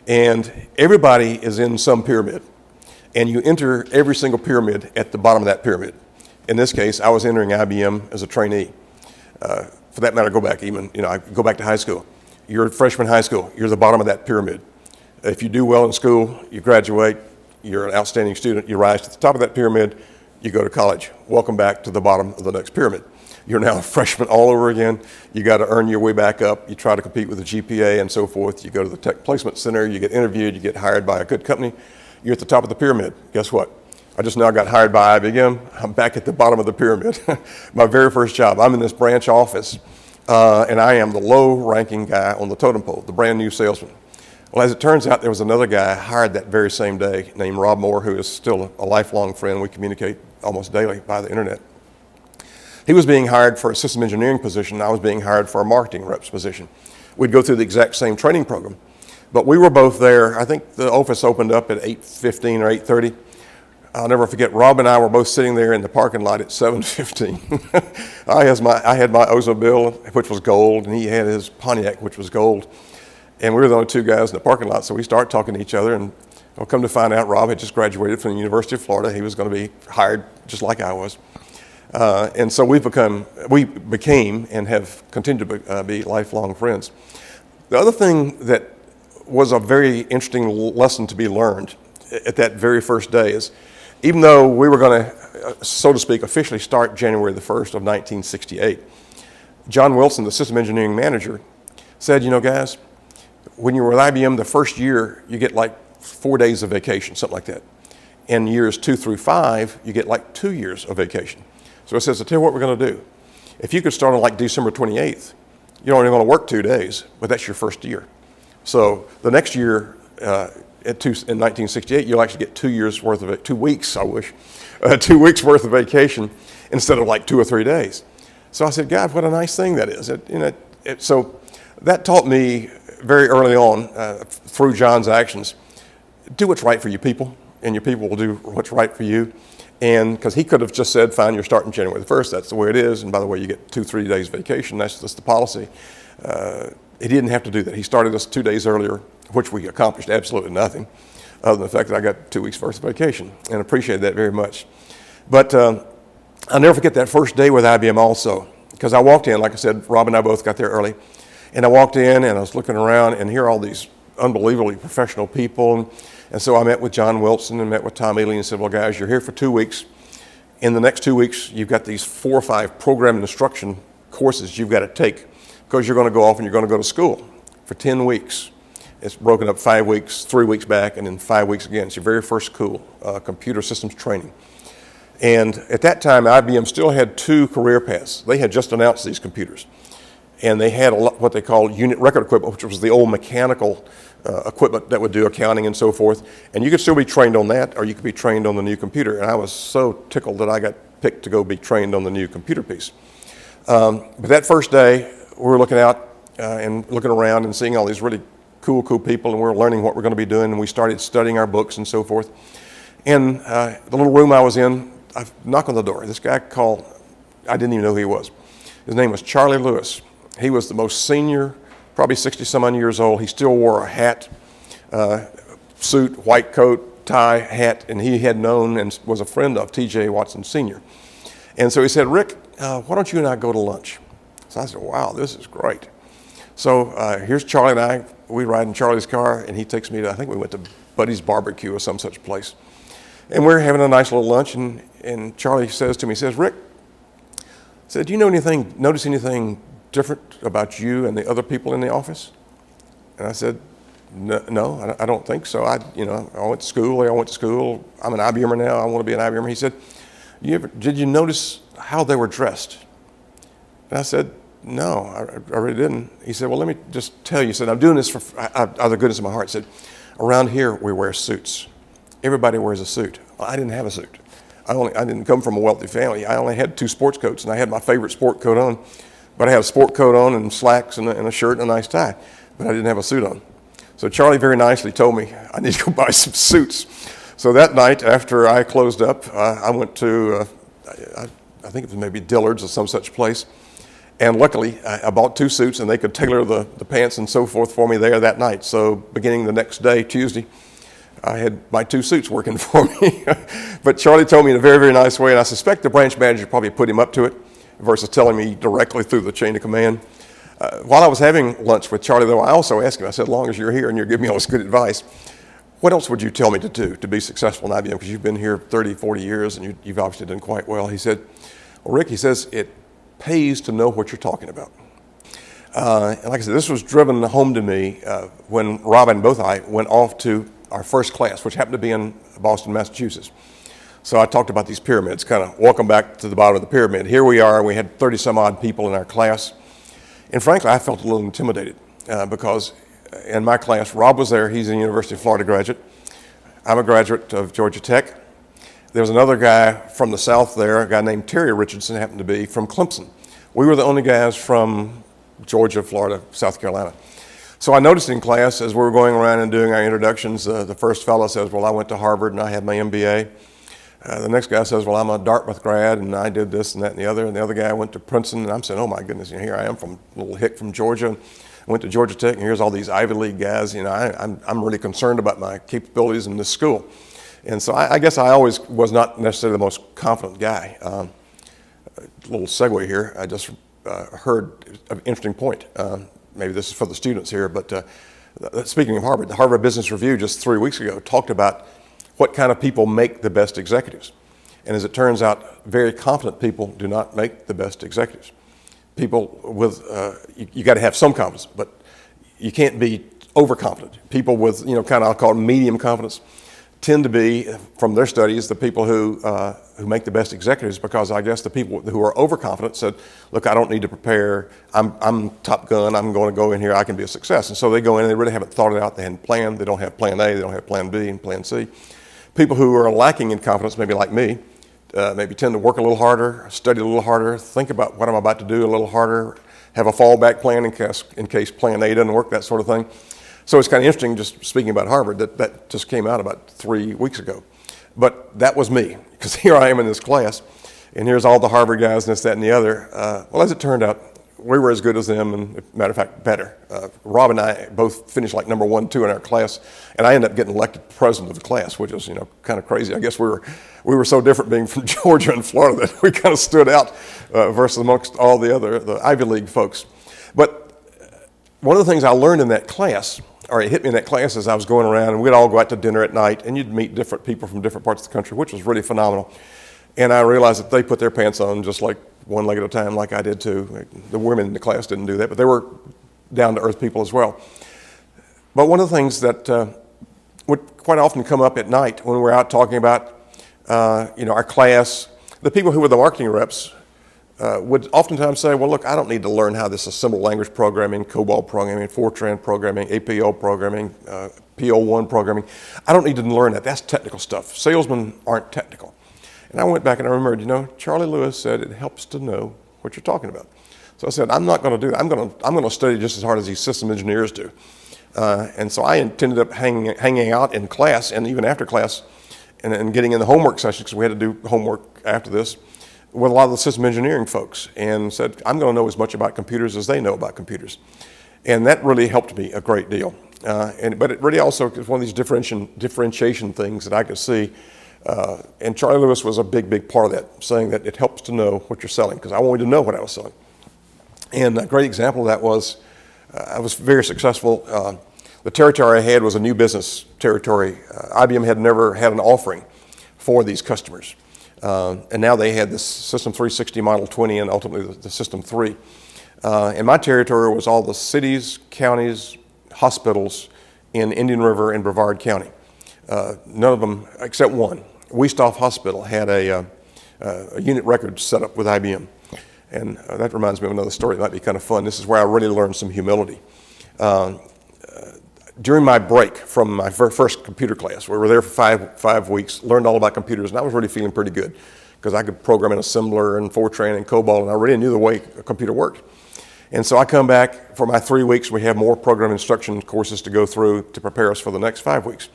And everybody is in some pyramid. And you enter every single pyramid at the bottom of that pyramid. In this case, I was entering IBM as a trainee. For that matter, I go back to high school. You're a freshman in high school. You're the bottom of that pyramid. If you do well in school, you graduate. You're an outstanding student. You rise to the top of that pyramid. You go to college. Welcome back to the bottom of the next pyramid. You're now a freshman all over again. You got to earn your way back up. You try to compete with the GPA and so forth. You go to the Tech Placement Center. You get interviewed. You get hired by a good company. You're at the top of the pyramid. Guess what? I just now got hired by IBM. I'm back at the bottom of the pyramid. My very first job. I'm in this branch office, and I am the low-ranking guy on the totem pole, the brand new salesman. Well, as it turns out, there was another guy hired that very same day named Rob Moore, who is still a lifelong friend. We communicate almost daily by the internet. He was being hired for a system engineering position. I was being hired for a marketing rep's position. We'd go through the exact same training program. But we were both there. I think the office opened up at 8:15 or 8:30. I'll never forget, Rob and I were both sitting there in the parking lot at 7:15. I had my Oldsmobile, which was gold, and he had his Pontiac, which was gold. And we were the only two guys in the parking lot, so we started talking to each other. And come to find out, Rob had just graduated from the University of Florida. He was going to be hired just like I was. And so we became and have continued to be lifelong friends. The other thing that was a very interesting lesson to be learned at that very first day is, even though we were going to, so to speak, officially start January the 1st of 1968, John Wilson, the system engineering manager, said, guys, when you were with IBM the first year, you get like 4 days of vacation, something like that. In years 2 through 5, you get like 2 years of vacation. So it says, I'll tell you what we're going to do. If you could start on like December 28th, you're only going to work 2 days, but that's your first year. So the next year, in 1968, you'll actually get 2 years worth of 2 weeks, 2 weeks worth of vacation instead of like 2 or 3 days. So I said, God, what a nice thing that is. So that taught me very early on, through John's actions, do what's right for your people, and your people will do what's right for you. And because he could have just said, fine, you're starting January the 1st, that's the way it is, and by the way, you get 2-3 days vacation, that's just the policy. He didn't have to do that. He started us 2 days earlier, which we accomplished absolutely nothing, other than the fact that I got 2 weeks worth of vacation, and appreciated that very much. But I'll never forget that first day with IBM also, because I walked in, like I said, Rob and I both got there early, and I walked in and I was looking around and here are all these unbelievably professional people. And so I met with John Wilson and met with Tom Ely and said, well, guys, you're here for 2 weeks. In the next 2 weeks, you've got these 4 or 5 program instruction courses you've got to take because you're going to go off and you're going to go to school for 10 weeks. It's broken up 5 weeks, 3 weeks back, and then 5 weeks again. It's your very first school, computer systems training. And at that time, IBM still had 2 career paths. They had just announced these computers. and they had what they called unit record equipment, which was the old mechanical equipment that would do accounting and so forth. And you could still be trained on that, or you could be trained on the new computer. And I was so tickled that I got picked to go be trained on the new computer piece. But that first day, we were looking out and looking around and seeing all these really cool people, and we were learning what we're going to be doing, and we started studying our books and so forth. In the little room I was in, I knocked on the door. This guy called, I didn't even know who he was. His name was Charlie Lewis. He was the most senior, probably 60-some-odd years old. He still wore a hat, suit, white coat, tie, hat, and he had known and was a friend of T.J. Watson Sr. And so he said, Rick, why don't you and I go to lunch? So I said, wow, this is great. So here's Charlie and I. We ride in Charlie's car, and he takes me to, I think we went to Buddy's Barbecue or some such place. And we're having a nice little lunch, and Charlie says to me, he says, Rick, do you notice anything different about you and the other people in the office? And I said, no, I don't think so. I went to school. I'm an IBMer now. I want to be an IBMer. He said, did you notice how they were dressed? And I said, no, I really didn't. He said, well, let me just tell you. He said, I'm doing this out of the goodness of my heart. He said, around here we wear suits. Everybody wears a suit. Well, I didn't have a suit. I didn't come from a wealthy family. I only had 2 sports coats, and I had my favorite sport coat on. But I had a sport coat on and slacks and a shirt and a nice tie. But I didn't have a suit on. So Charlie very nicely told me I need to go buy some suits. So that night, after I closed up, I went to, I think it was maybe Dillard's or some such place. And luckily, I bought 2 suits, and they could tailor the pants and so forth for me there that night. So beginning the next day, Tuesday, I had my 2 suits working for me. But Charlie told me in a very, very nice way, and I suspect the branch manager probably put him up to it versus telling me directly through the chain of command. While I was having lunch with Charlie, though, I also asked him, I said, as long as you're here and you're giving me all this good advice, what else would you tell me to do to be successful in IBM? Because you've been here 30, 40 years, and you've obviously done quite well. He said, well, Rick, he says, it pays to know what you're talking about. And like I said, this was driven home to me when Rob and both I went off to our first class, which happened to be in Boston, Massachusetts. So I talked about these pyramids, kind of welcome back to the bottom of the pyramid. Here we are, we had 30-some-odd people in our class. And frankly, I felt a little intimidated because in my class, Rob was there. He's a University of Florida graduate. I'm a graduate of Georgia Tech. There was another guy from the South there, a guy named Terry Richardson, happened to be from Clemson. We were the only guys from Georgia, Florida, South Carolina. So I noticed in class as we were going around and doing our introductions, the first fellow says, well, I went to Harvard and I had my MBA. The next guy says, well, I'm a Dartmouth grad and I did this and that and the other. And the other guy went to Princeton, and I'm saying, oh my goodness, here I am from little hick from Georgia. I went to Georgia Tech, and here's all these Ivy League guys. I'm really concerned about my capabilities in this school. And so I guess I always was not necessarily the most confident guy. A little segue here. I just heard an interesting point. Maybe this is for the students here, but speaking of Harvard, the Harvard Business Review just 3 weeks ago talked about what kind of people make the best executives. And as it turns out, very confident people do not make the best executives. People with, you got to have some confidence, but you can't be overconfident. People with, kind of, I'll call it medium confidence, tend to be, from their studies, the people who make the best executives, because I guess the people who are overconfident said, look, I don't need to prepare. I'm Top Gun. I'm going to go in here. I can be a success. And so they go in and they really haven't thought it out. They hadn't planned. They don't have plan A. They don't have plan B and plan C. People who are lacking in confidence, maybe like me, maybe tend to work a little harder, study a little harder, think about what I'm about to do a little harder, have a fallback plan in case plan A doesn't work, that sort of thing. So it's kind of interesting, just speaking about Harvard, that just came out about 3 weeks ago. But that was me, because here I am in this class, and here's all the Harvard guys and this, that, and the other. Well, as it turned out, we were as good as them, and matter of fact, better. Rob and I both finished like number 1, 2 in our class, and I ended up getting elected president of the class, which is, kind of crazy. I guess we were so different being from Georgia and Florida that we kind of stood out versus amongst all the Ivy League folks. But one of the things I learned in that class, or it hit me in that class as I was going around, and we'd all go out to dinner at night, and you'd meet different people from different parts of the country, which was really phenomenal. And I realized that they put their pants on just like one leg at a time, like I did too. The women in the class didn't do that, but they were down-to-earth people as well. But one of the things that would quite often come up at night when we're out talking about, our class, the people who were the marketing reps would oftentimes say, well, look, I don't need to learn how this assembled language programming, COBOL programming, Fortran programming, APO programming, PO1 programming. I don't need to learn that. That's technical stuff. Salesmen aren't technical. And I went back and I remembered, Charlie Lewis said it helps to know what you're talking about. So I said, I'm not going to do that. I'm going to study just as hard as these system engineers do. And so I ended up hanging out in class and even after class and getting in the homework sessions, because we had to do homework after this, with a lot of the system engineering folks, and said, I'm going to know as much about computers as they know about computers. And that really helped me a great deal. But it really also is one of these differentiation things that I could see. And Charlie Lewis was a big, big part of that, saying that it helps to know what you're selling, because I wanted to know what I was selling. And a great example of that was, I was very successful. The territory I had was a new business territory. IBM had never had an offering for these customers. And now they had this System 360 Model 20 and ultimately the System 3. And my territory was all the cities, counties, hospitals in Indian River and Brevard County. None of them, except one. Wiestoff Hospital had a unit record set up with IBM. And that reminds me of another story that might be kind of fun. This is where I really learned some humility. During my break from my first computer class, we were there for five weeks, learned all about computers, and I was really feeling pretty good because I could program in assembler and Fortran and COBOL, and I really knew the way a computer worked. And so I come back for my 3 weeks. We have more program instruction courses to go through to prepare us for the next 5 weeks.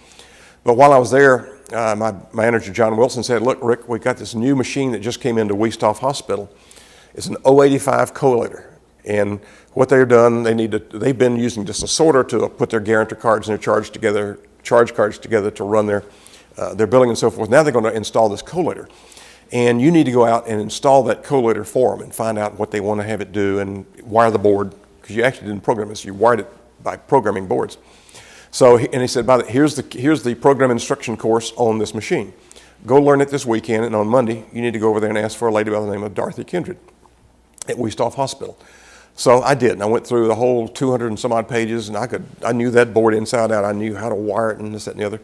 But while I was there, my manager, John Wilson, said, look, Rick, we got this new machine that just came into Wiestoff Hospital. It's an 085 collator. And what they've done, they've been using just a sorter to put their guarantor cards and their charge cards together to run their billing and so forth. Now they're going to install this collator. And you need to go out and install that collator for them and find out what they want to have it do and wire the board, because you actually didn't program this, you wired it by programming boards. So, and he said, here's the program instruction course on this machine. Go learn it this weekend, and on Monday, you need to go over there and ask for a lady by the name of Dorothy Kindred at Wiestoff Hospital. So I did, and I went through the whole 200 and some odd pages, and I knew that board inside out. I knew how to wire it and this, that, and the other.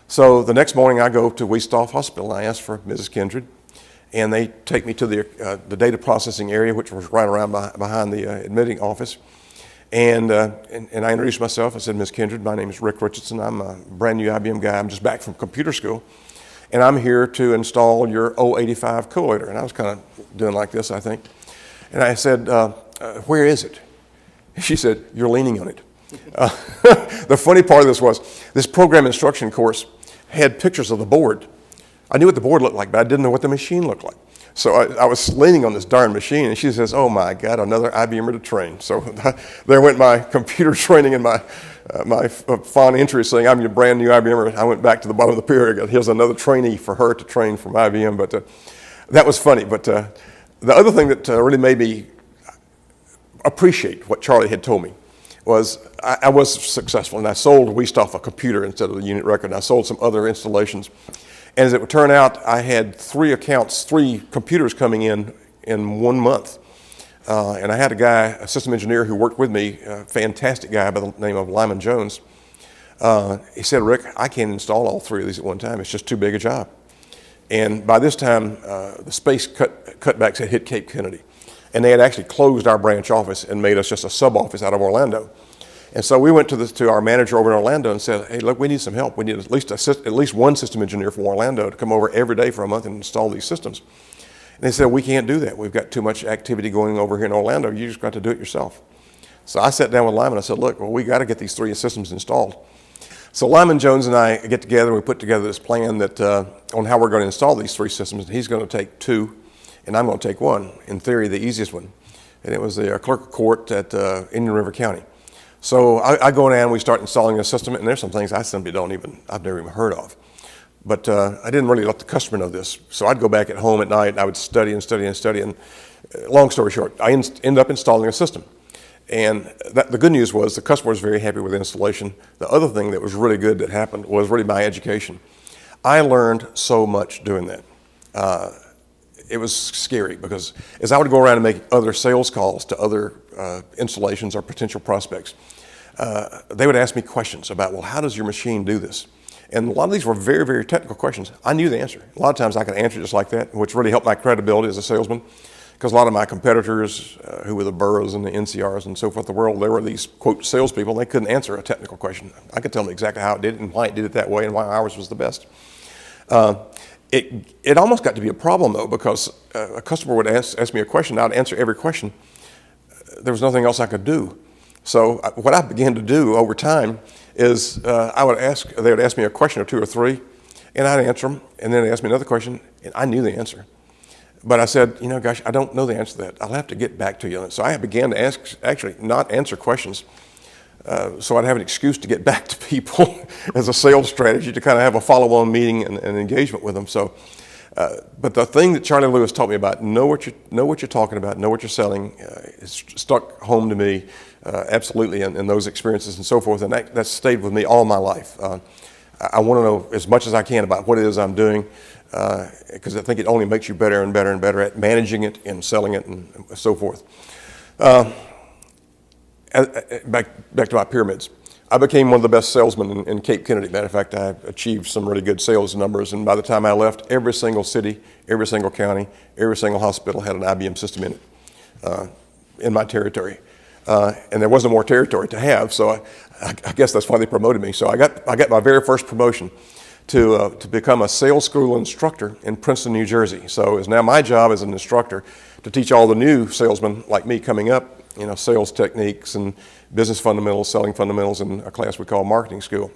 So the next morning, I go to Wiestoff Hospital, and I ask for Mrs. Kindred, and they take me to the data processing area, which was right around behind the admitting office. And I introduced myself. I said, Ms. Kindred, my name is Rick Richardson. I'm a brand new IBM guy. I'm just back from computer school, and I'm here to install your 085 collator. And I was kind of doing like this, I think. And I said, where is it? She said, you're leaning on it. The funny part of this was, this program instruction course had pictures of the board. I knew what the board looked like, but I didn't know what the machine looked like. So I was leaning on this darn machine, and she says, oh my God, another IBMer to train. So there went my computer training and my fond entry saying, I'm your brand new IBMer. I went back to the bottom of the pyramid. Here's another trainee for her to train from IBM. But that was funny. But the other thing that really made me appreciate what Charlie had told me was I was successful, and I sold Wiestoff a computer instead of the unit record, and I sold some other installations. And as it would turn out, I had 3 computers coming in 1 month. And I had a system engineer who worked with me, a fantastic guy by the name of Lyman Jones. He said, Rick, I can't install all 3 of these at one time. It's just too big a job. And by this time, the space cutbacks had hit Cape Kennedy. And they had actually closed our branch office and made us just a sub-office out of Orlando. And so we went to our manager over in Orlando and said, hey, look, we need some help. We need at least one system engineer from Orlando to come over every day for a month and install these systems. And they said, we can't do that. We've got too much activity going over here in Orlando. You just got to do it yourself. So I sat down with Lyman. I said, look, well, we got to get these 3 systems installed. So Lyman Jones and I get together, and we put together this plan that on how we're going to install these 3 systems. And he's going to take 2, and I'm going to take 1, in theory, the easiest one. And it was the clerk of court at Indian River County. So I go in and we start installing a system, and there's some things I've never even heard of. But I didn't really let the customer know this. So I'd go back at home at night, and I would study, and long story short, I ended up installing a system. And the good news was the customer was very happy with the installation. The other thing that was really good that happened was really my education. I learned so much doing that. It was scary because as I would go around and make other sales calls to other installations or potential prospects, they would ask me questions about, well, how does your machine do this? And a lot of these were very, very technical questions. I knew the answer. A lot of times I could answer just like that, which really helped my credibility as a salesman, because a lot of my competitors, who were the Burroughs and the NCRs and so forth, the world, they were these, quote, salespeople. They couldn't answer a technical question. I could tell them exactly how it did it and why it did it that way and why ours was the best. It almost got to be a problem, though, because a customer would ask me a question, I'd answer every question. There was nothing else I could do. So what I began to do over time is they would ask me a question or two or three, and I'd answer them, and then they'd ask me another question, and I knew the answer. But I said, gosh, I don't know the answer to that. I'll have to get back to you. So I began to actually not answer questions, so I'd have an excuse to get back to people as a sales strategy to kind of have a follow-on meeting and engagement with them. So, but the thing that Charlie Lewis taught me about, know what you're talking about, know what you're selling, is stuck home to me absolutely in those experiences and so forth, and that stayed with me all my life. I want to know as much as I can about what it is I'm doing, because I think it only makes you better and better and better at managing it and selling it and so forth. Back to my pyramids. I became one of the best salesmen in Cape Kennedy. Matter of fact, I achieved some really good sales numbers, and by the time I left, every single city, every single county, every single hospital had an IBM system in it, in my territory. And there wasn't more territory to have, so I guess that's why they promoted me. So I got my very first promotion to become a sales school instructor in Princeton, New Jersey. So it's now my job as an instructor to teach all the new salesmen like me coming up, sales techniques and business fundamentals, selling fundamentals in a class we call marketing school.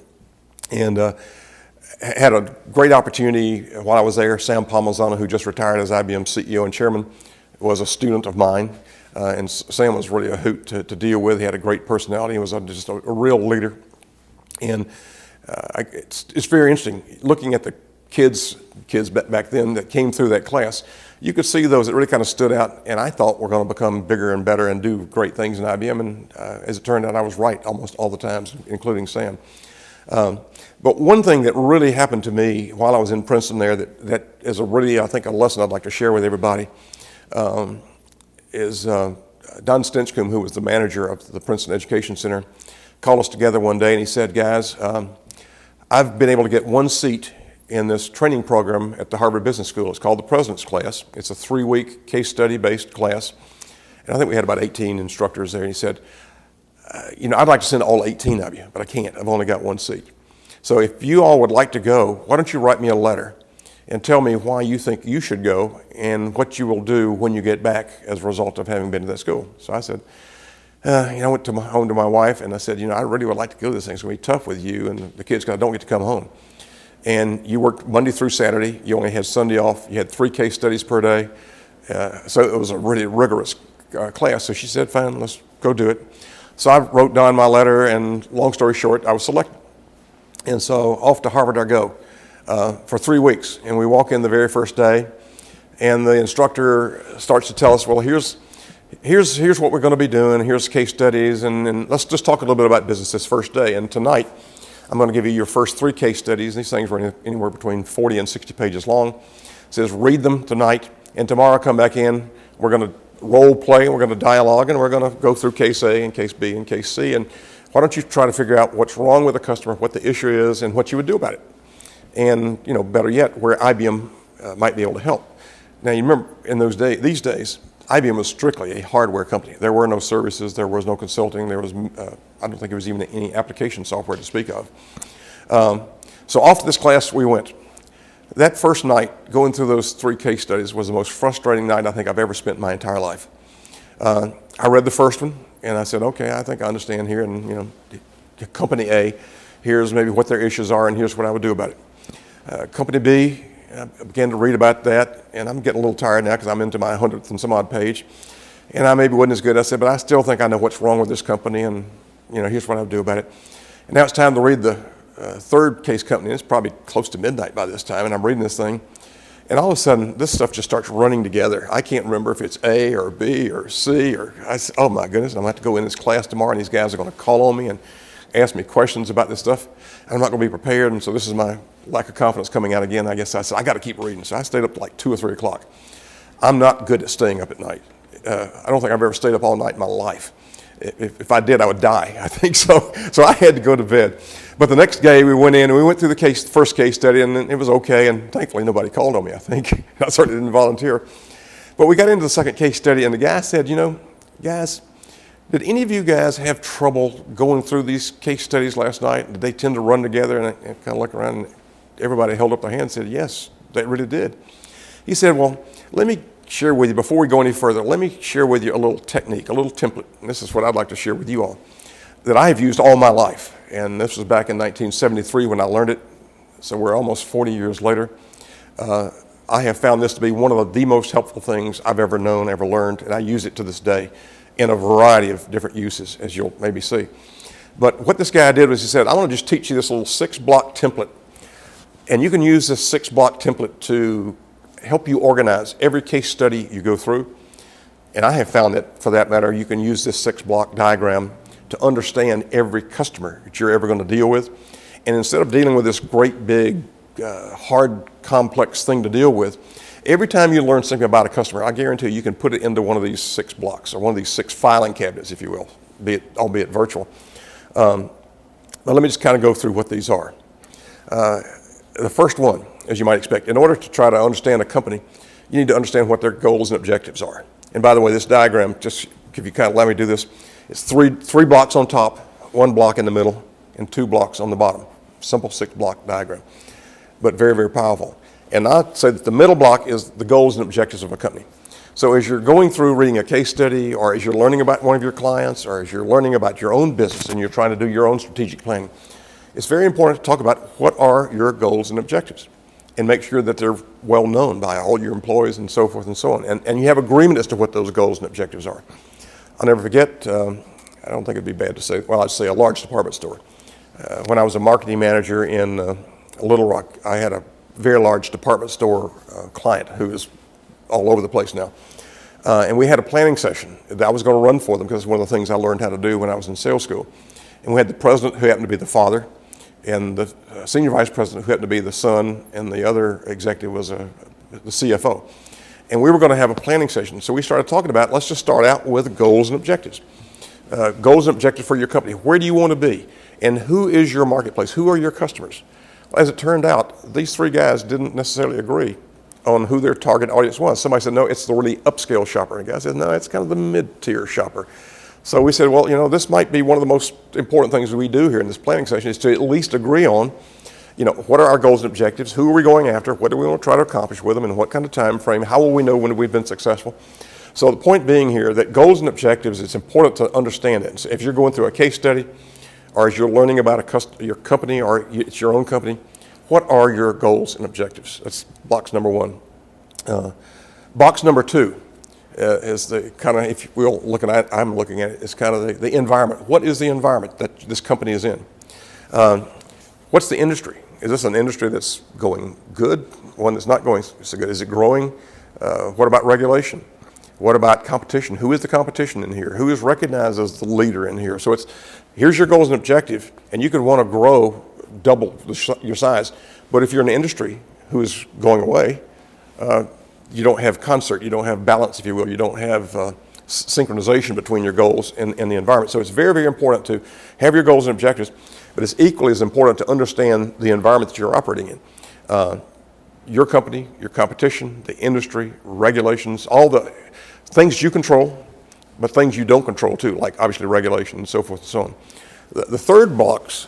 And had a great opportunity while I was there. Sam Palmisano, who just retired as IBM CEO and chairman, was a student of mine. And Sam was really a hoot to deal with. He had a great personality. He was just a real leader. And it's very interesting looking at the kids back then that came through that class. You could see those that really kind of stood out, and I thought were going to become bigger and better and do great things in IBM. And as it turned out, I was right almost all the times, including Sam. But one thing that really happened to me while I was in Princeton there that is I think, a lesson I'd like to share with everybody, is Don Stinchcomb, who was the manager of the Princeton Education Center, called us together one day and he said, guys, I've been able to get one seat in this training program at the Harvard Business School. It's called the President's Class. It's a 3-week case study based class. And I think we had about 18 instructors there. And he said, I'd like to send all 18 of you, but I can't. I've only got one seat. So if you all would like to go, why don't you write me a letter and tell me why you think you should go and what you will do when you get back as a result of having been to that school. So I said, I went home to my wife and I said, I really would like to go to this thing. It's going to be tough with you and the kids because I don't get to come home. And you worked Monday through Saturday. You only had Sunday off. You had 3 case studies per day. So it was a really rigorous class. So she said, fine, let's go do it. So I wrote down my letter, and long story short, I was selected. And so off to Harvard I go for 3 weeks. And we walk in the very first day, and the instructor starts to tell us, well, here's what we're going to be doing. Here's case studies, and let's just talk a little bit about business this first day. And tonight, I'm going to give you your first 3 case studies. These things were anywhere between 40 and 60 pages long. It says read them tonight, and tomorrow come back in. We're going to role play, and we're going to dialogue, and we're going to go through case A and case B and case C. And why don't you try to figure out what's wrong with the customer, what the issue is, and what you would do about it. And better yet, where IBM might be able to help. Now you remember in these days, IBM was strictly a hardware company. There were no services, there was no consulting, there was, I don't think there was even any application software to speak of. So off to this class we went. That first night, going through those 3 case studies was the most frustrating night I think I've ever spent in my entire life. I read the first one, and I said, okay, I think I understand here, and Company A, here's maybe what their issues are, and here's what I would do about it. Company B, I began to read about that, and I'm getting a little tired now because I'm into my 100th and some odd page. And I maybe wasn't as good. I said, but I still think I know what's wrong with this company, and here's what I would do about it. And now it's time to read the 3rd case company. It's probably close to midnight by this time, and I'm reading this thing. And all of a sudden, this stuff just starts running together. I can't remember if it's A or B or C I said, oh my goodness, I'm going to have to go in this class tomorrow, and these guys are going to call on me and ask me questions about this stuff. And I'm not going to be prepared, and so this is my lack of confidence coming out again. I guess I said, I got to keep reading. So I stayed up like 2 or 3 o'clock. I'm not good at staying up at night. I don't think I've ever stayed up all night in my life. If I did, I would die, I think so. So I had to go to bed. But the next day we went in and we went through the first case study, and it was okay, and thankfully nobody called on me, I think. I certainly didn't volunteer. But we got into the second case study, and the guy said, you know, guys, did any of you guys have trouble going through these case studies last night? Did they tend to run together? And I kind of looked around, and everybody held up their hand and said, yes, they really did. He said, well, let me share with you, before we go any further, let me share with you a little technique, a little template. And this is what I'd like to share with you all, that I have used all my life. And this was back in 1973 when I learned it. So we're almost 40 years later. I have found this to be one of the most helpful things I've ever known, ever learned, and I use it to this day in a variety of different uses, as you'll maybe see. But what this guy did was he said, I want to just teach you this little 6-block template. And you can use this 6-block template to help you organize every case study you go through. And I have found that, for that matter, you can use this 6-block diagram to understand every customer that you're ever going to deal with. And instead of dealing with this great big, hard, complex thing to deal with, every time you learn something about a customer, I guarantee you can put it into one of these 6 blocks, or one of these 6 filing cabinets, if you will, albeit virtual. But let me just kind of go through what these are. The first one, as you might expect, in order to try to understand a company, you need to understand what their goals and objectives are. And by the way, this diagram, just if you kind of let me do this, it's three blocks on top, 1 block in the middle, and 2 blocks on the bottom. Simple 6-block diagram, but very, very powerful. And I'd say that the middle block is the goals and objectives of a company. So as you're going through reading a case study, or as you're learning about one of your clients, or as you're learning about your own business and you're trying to do your own strategic planning, it's very important to talk about what are your goals and objectives, and make sure that they're well known by all your employees and so forth and so on. And you have agreement as to what those goals and objectives are. I'll never forget, I don't think it'd be bad to say, well, I'd say a large department store. When I was a marketing manager in Little Rock, I had a very large department store client who is all over the place now. And we had a planning session that I was going to run for them, because it's one of the things I learned how to do when I was in sales school. And we had the president, who happened to be the father, and the senior vice president, who happened to be the son, and the other executive was the CFO. And we were going to have a planning session. So we started talking about, let's just start out with goals and objectives. Goals and objectives for your company. Where do you want to be? And who is your marketplace? Who are your customers? Well, as it turned out, these 3 guys didn't necessarily agree on who their target audience was. Somebody said, no, it's the really upscale shopper. And the guy said, no, it's kind of the mid-tier shopper. So we said, well, you know, this might be one of the most important things we do here in this planning session, is to at least agree on, you know, what are our goals and objectives? Who are we going after? What do we want to try to accomplish with them? And what kind of time frame? How will we know when we've been successful? So the point being here that goals and objectives, it's important to understand it. So if you're going through a case study, or as you're learning about your company, or it's your own company, what are your goals and objectives? That's box number 1. Box number 2 is the kind of, if we're looking at, I'm looking at it, it's kind of the environment. What is the environment that this company is in? What's the industry? Is this an industry that's going good? One that's not going so good? Is it growing? What about regulation? What about competition? Who is the competition in here? Who is recognized as the leader in here? So here's your goals and objective, and you could want to grow, double your size. But if you're in an industry who is going away, you don't have concert, you don't have balance, if you will. You don't have synchronization between your goals and the environment. So it's very, very important to have your goals and objectives, but it's equally as important to understand the environment that you're operating in. Your company, your competition, the industry, regulations, all the things you control, but things you don't control too, like obviously regulation and so forth and so on. The third box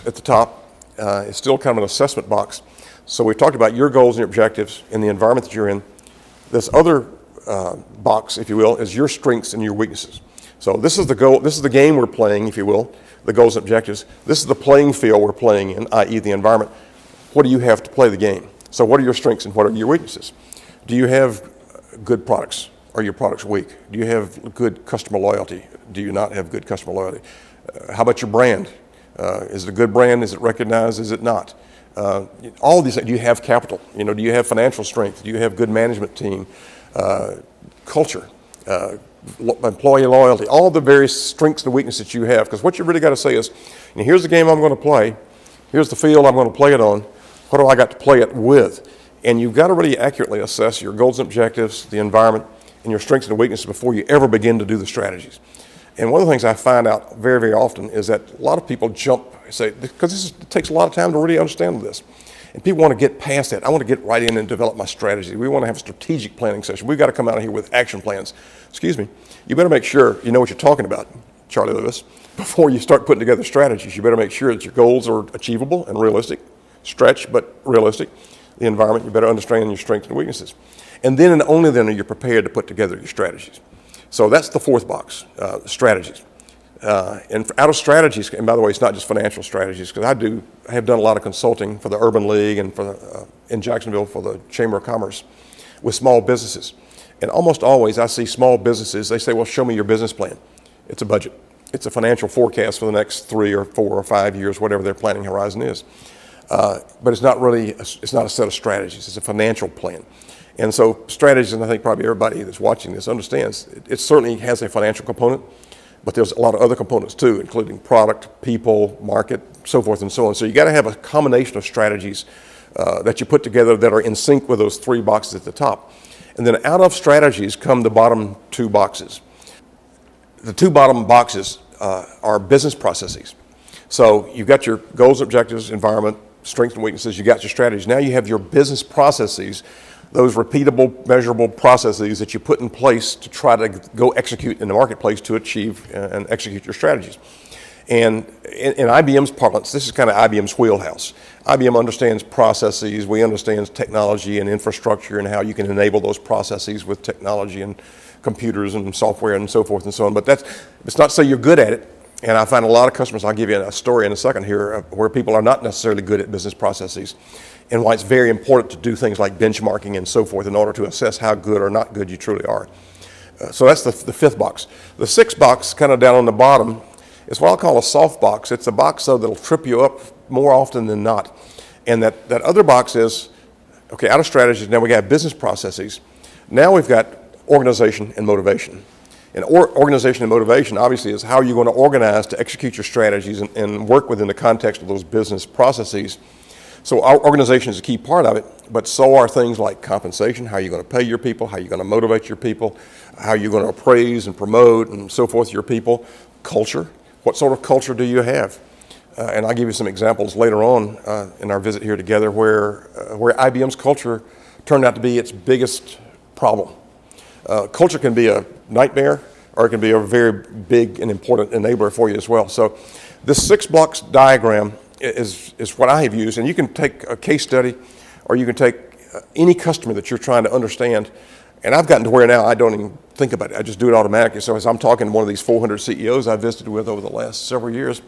at the top is still kind of an assessment box. So we've talked about your goals and your objectives and the environment that you're in. This other box, if you will, is your strengths and your weaknesses. So this is the goal. This is the game we're playing, if you will, the goals and objectives. This is the playing field we're playing in, i.e. the environment. What do you have to play the game? So what are your strengths and what are your weaknesses? Do you have good products? Are your products weak? Do you have good customer loyalty? Do you not have good customer loyalty? How about your brand? Is it a good brand? Is it recognized? Is it not? All of these things. Do you have capital? Do you have financial strength? Do you have good management team? Culture, employee loyalty, all the various strengths and weaknesses that you have. Because what you really got to say is, here's the game I'm going to play. Here's the field I'm going to play it on. What do I got to play it with? And you've got to really accurately assess your goals and objectives, the environment, and your strengths and weaknesses before you ever begin to do the strategies. And one of the things I find out very, very often is that a lot of people jump, say, because it takes a lot of time to really understand this. And people want to get past that. I want to get right in and develop my strategy. We want to have a strategic planning session. We've got to come out of here with action plans. Excuse me. You better make sure you know what you're talking about, Charlie Lewis. Before you start putting together strategies, you better make sure that your goals are achievable and realistic, stretch but realistic. The environment, you better understand your strengths and weaknesses. And then and only then are you prepared to put together your strategies. So that's the fourth box, strategies. And out of strategies, and by the way, it's not just financial strategies, because I have done a lot of consulting for the Urban League and in Jacksonville for the Chamber of Commerce with small businesses. And almost always I see small businesses, they say, well, show me your business plan. It's a budget. It's a financial forecast for the next 3 or 4 or 5 years, whatever their planning horizon is. But it's not a set of strategies, it's a financial plan. And so strategies, and I think probably everybody that's watching this understands, it certainly has a financial component, but there's a lot of other components too, including product, people, market, so forth and so on. So you got to have a combination of strategies that you put together that are in sync with those 3 boxes at the top. And then out of strategies come the bottom 2 boxes. The 2 bottom boxes are business processes. So you've got your goals, objectives, environment, strengths and weaknesses, you got your strategies. Now you have your business processes, those repeatable, measurable processes that you put in place to try to go execute in the marketplace to achieve and execute your strategies. And in IBM's parlance, this is kind of IBM's wheelhouse. IBM understands processes, we understand technology and infrastructure and how you can enable those processes with technology and computers and software and so forth and so on. But it's not to say you're good at it. And I find a lot of customers, I'll give you a story in a second here, where people are not necessarily good at business processes, and why it's very important to do things like benchmarking and so forth in order to assess how good or not good you truly are. So that's the 5th box. The 6th box, kind of down on the bottom, is what I'll call a soft box. It's a box that'll trip you up more often than not. And that other box is, okay, out of strategies, now we got business processes. Now we've got organization and motivation. And organization and motivation obviously is how you're going to organize to execute your strategies and work within the context of those business processes. So our organization is a key part of it, but so are things like compensation, how you're going to pay your people, how you're going to motivate your people, how you're going to appraise and promote and so forth your people. Culture, what sort of culture do you have? And I'll give you some examples later on in our visit here together where IBM's culture turned out to be its biggest problem. Culture can be a nightmare, or it can be a very big and important enabler for you as well. So this 6-box diagram is what I have used, and you can take a case study, or you can take any customer that you're trying to understand. And I've gotten to where now I don't even think about it. I just do it automatically. So as I'm talking to one of these 400 CEOs I've visited with over the last several years,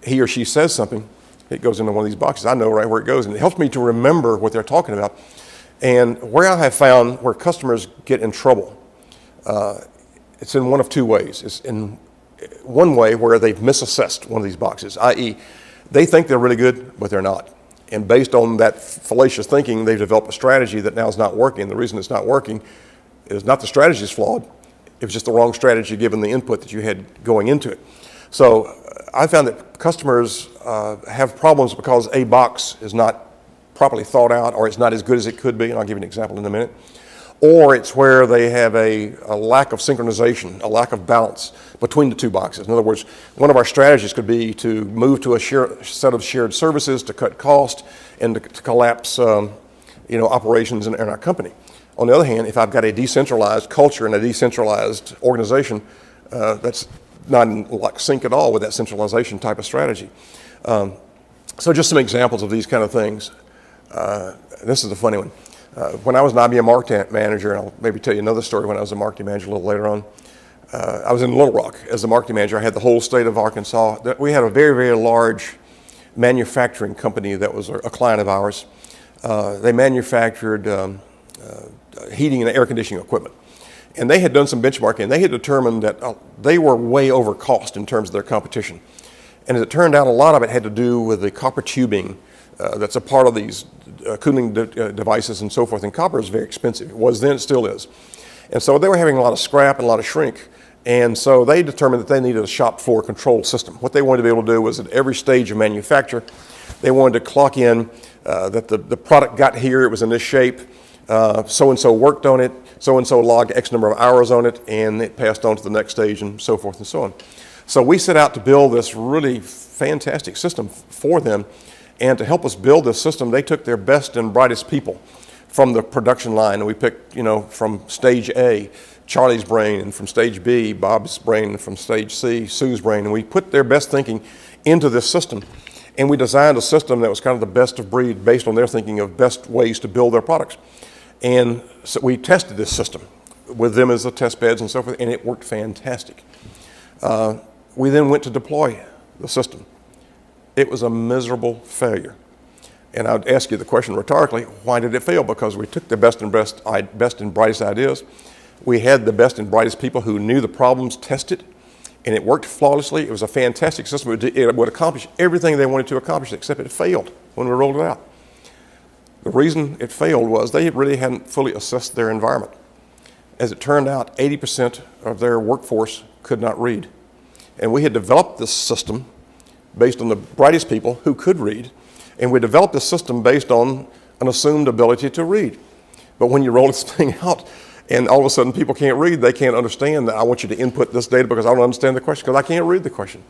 he or she says something, it goes into one of these boxes. I know right where it goes, and it helps me to remember what they're talking about. And where I have found where customers get in trouble, it's in one of 2 ways. It's in one way where they've misassessed one of these boxes, i.e., they think they're really good, but they're not. And based on that fallacious thinking, they've developed a strategy that now is not working. The reason it's not working is not the strategy is flawed. It was just the wrong strategy given the input that you had going into it. So I found that customers have problems because a box is not properly thought out, or it's not as good as it could be, and I'll give you an example in a minute. Or it's where they have a lack of synchronization, a lack of balance between the 2 boxes. In other words, one of our strategies could be to move to a set of shared services to cut cost and to collapse operations in our company. On the other hand, if I've got a decentralized culture and a decentralized organization, that's not in sync at all with that centralization type of strategy. So just some examples of these kind of things. This is a funny one. When I was an IBM marketing manager, and I'll maybe tell you another story when I was a marketing manager a little later on, I was in Little Rock as the marketing manager. I had the whole state of Arkansas. We had a very, very large manufacturing company that was a client of ours. They manufactured heating and air conditioning equipment. And they had done some benchmarking, and they had determined that they were way over cost in terms of their competition. And as it turned out, a lot of it had to do with the copper tubing that's a part of these cooling devices and so forth. And copper is very expensive. It was then, it still is. And so they were having a lot of scrap and a lot of shrink. And so they determined that they needed a shop floor control system. What they wanted to be able to do was at every stage of manufacture, they wanted to clock in that the product got here, it was in this shape, so-and-so worked on it, so-and-so logged X number of hours on it, and it passed on to the next stage and so forth and so on. So we set out to build this really fantastic system for them. And to help us build this system, they took their best and brightest people from the production line. And we picked, from stage A, Charlie's brain, and from stage B, Bob's brain, and from stage C, Sue's brain. And we put their best thinking into this system. And we designed a system that was kind of the best of breed based on their thinking of best ways to build their products. And so we tested this system with them as the test beds and so forth, and it worked fantastic. We then went to deploy the system. It was a miserable failure. And I'd ask you the question rhetorically, why did it fail? Because we took the best and brightest ideas. We had the best and brightest people who knew the problems tested, and it worked flawlessly. It was a fantastic system. It would accomplish everything they wanted to accomplish, except it failed when we rolled it out. The reason it failed was they really hadn't fully assessed their environment. As it turned out, 80% of their workforce could not read. And we had developed this system based on the brightest people who could read, and we developed this system based on an assumed ability to read. But when you roll this thing out, and all of a sudden people can't read, they can't understand that I want you to input this data because I don't understand the question, because I can't read the question.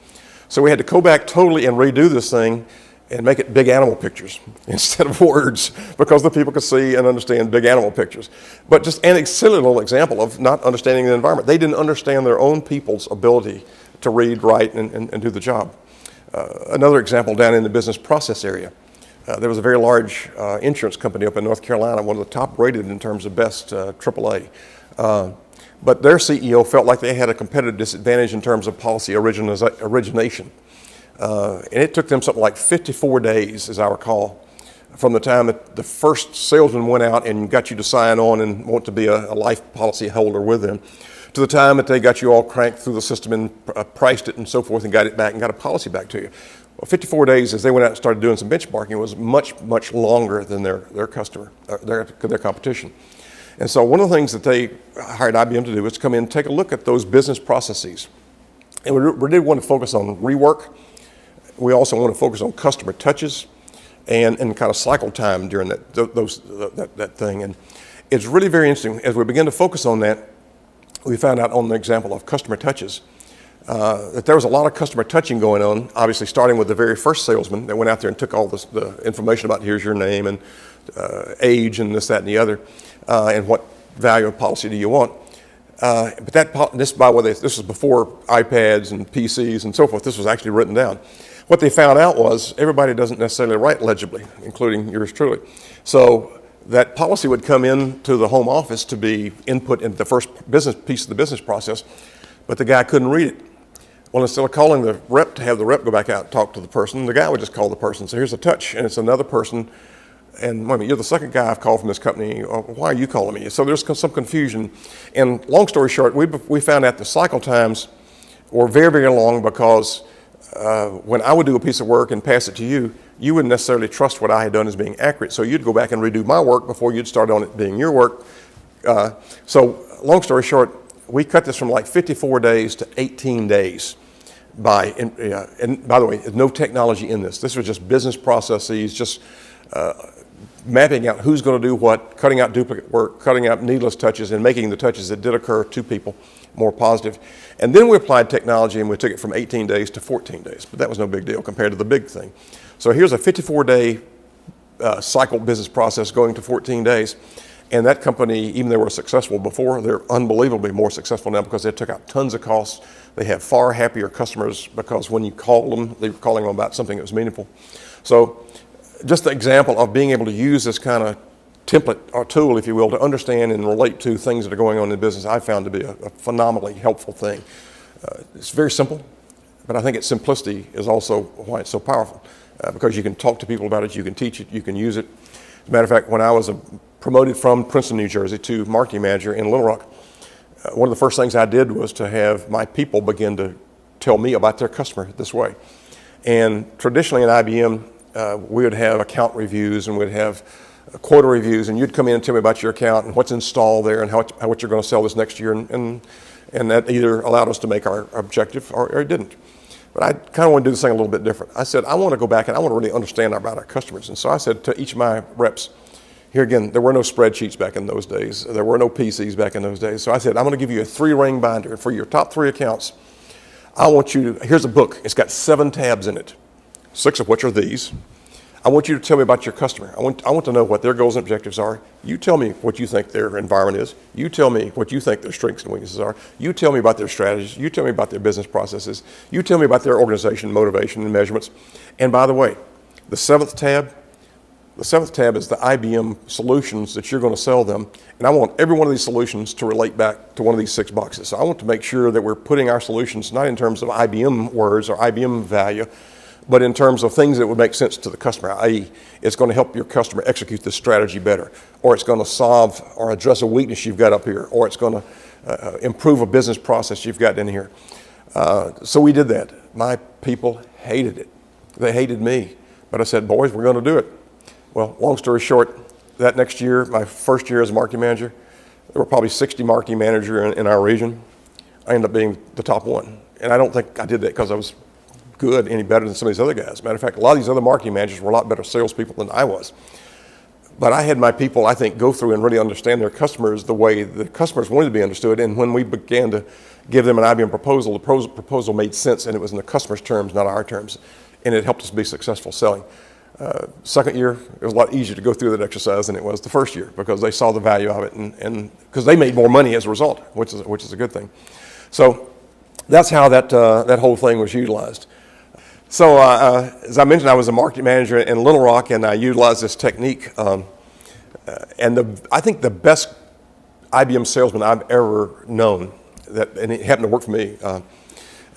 So we had to go back totally and redo this thing and make it big animal pictures instead of words, because the people could see and understand big animal pictures. But just an silly little example of not understanding the environment. They didn't understand their own people's ability to read, write, and do the job. Another example down in the business process area. There was a very large insurance company up in North Carolina, one of the top rated in terms of best AAA. But their CEO felt like they had a competitive disadvantage in terms of policy origination. And it took them something like 54 days, as I recall, from the time that the first salesman went out and got you to sign on and want to be a life policy holder with them, to the time that they got you all cranked through the system and priced it and so forth and got it back and got a policy back to you. Well, 54 days as they went out and started doing some benchmarking was much, much longer than their competition. And so one of the things that they hired IBM to do was to come in and take a look at those business processes. And we did want to focus on rework. We also want to focus on customer touches and kind of cycle time during that thing. And it's really very interesting. As we begin to focus on that, we found out on the example of customer touches that there was a lot of customer touching going on, obviously starting with the very first salesman that went out there and took all the information about here's your name and age and this, that, and the other, and what value of policy do you want. But this, by the way, this was before iPads and PCs and so forth. This was actually written down. What they found out was everybody doesn't necessarily write legibly, including yours truly. So that policy would come into the home office to be input into the first business piece of the business process, but the guy couldn't read it. Well, instead of calling the rep to have the rep go back out and talk to the person, the guy would just call the person. So here's a touch, and it's another person. And wait a minute, you're the second guy I've called from this company. Why are you calling me? So there's some confusion. And long story short, we found out the cycle times were very, very long because when I would do a piece of work and pass it to you, you wouldn't necessarily trust what I had done as being accurate. So you'd go back and redo my work before you'd start on it being your work. So long story short, we cut this from like 54 days to 18 days. And by the way, no technology in this. This was just business processes, just mapping out who's going to do what, cutting out duplicate work, cutting out needless touches, and making the touches that did occur to people more positive. And then we applied technology and we took it from 18 days to 14 days. But that was no big deal compared to the big thing. So here's a 54-day cycle business process going to 14 days. And that company, even though they were successful before, they're unbelievably more successful now because they took out tons of costs. They have far happier customers because when you call them, they were calling them about something that was meaningful. So just the example of being able to use this kind of template or tool, if you will, to understand and relate to things that are going on in business, I found to be a phenomenally helpful thing. It's very simple, but I think its simplicity is also why it's so powerful because you can talk to people about it, you can teach it, you can use it. As a matter of fact, when I was promoted from Princeton, New Jersey to marketing manager in Little Rock, one of the first things I did was to have my people begin to tell me about their customer this way. And traditionally in IBM, we would have account reviews and we'd have quota reviews, and you'd come in and tell me about your account and what's installed there and what you're going to sell this next year, and that either allowed us to make our objective or it didn't. But I kind of want to do this thing a little bit different. I said, I want to go back and I want to really understand about our customers. And so I said to each of my reps, here again, there were no spreadsheets back in those days. There were no PCs back in those days. So I said, I'm going to give you a 3-ring binder. For your top 3 accounts, I want you to, here's a book. It's got 7 tabs in it, 6 of which are these. I want you to tell me about your customer. I want to know what their goals and objectives are. You tell me what you think their environment is. You tell me what you think their strengths and weaknesses are. You tell me about their strategies. You tell me about their business processes. You tell me about their organization, motivation, and measurements. And by the way, the seventh tab is the IBM solutions that you're going to sell them. And I want every one of these solutions to relate back to one of these 6 boxes. So I want to make sure that we're putting our solutions not in terms of IBM words or IBM value, but in terms of things that would make sense to the customer, i.e. it's going to help your customer execute this strategy better, or it's going to solve or address a weakness you've got up here, or it's going to improve a business process you've got in here. So we did that. My people hated it. They hated me. But I said, boys, we're going to do it. Well, long story short, that next year, my first year as marketing manager, there were probably 60 marketing managers in our region. I ended up being the top one. And I don't think I did that because I was good any better than some of these other guys. Matter of fact, a lot of these other marketing managers were a lot better salespeople than I was. But I had my people, I think, go through and really understand their customers the way the customers wanted to be understood. And when we began to give them an IBM proposal, the proposal made sense, and it was in the customer's terms, not our terms. And it helped us be successful selling. Second year, it was a lot easier to go through that exercise than it was the first year because they saw the value of it and because they made more money as a result, which is a good thing. So that's how that whole thing was utilized. So as I mentioned, I was a marketing manager in Little Rock, and I utilized this technique. I think the best IBM salesman I've ever known, and it happened to work for me,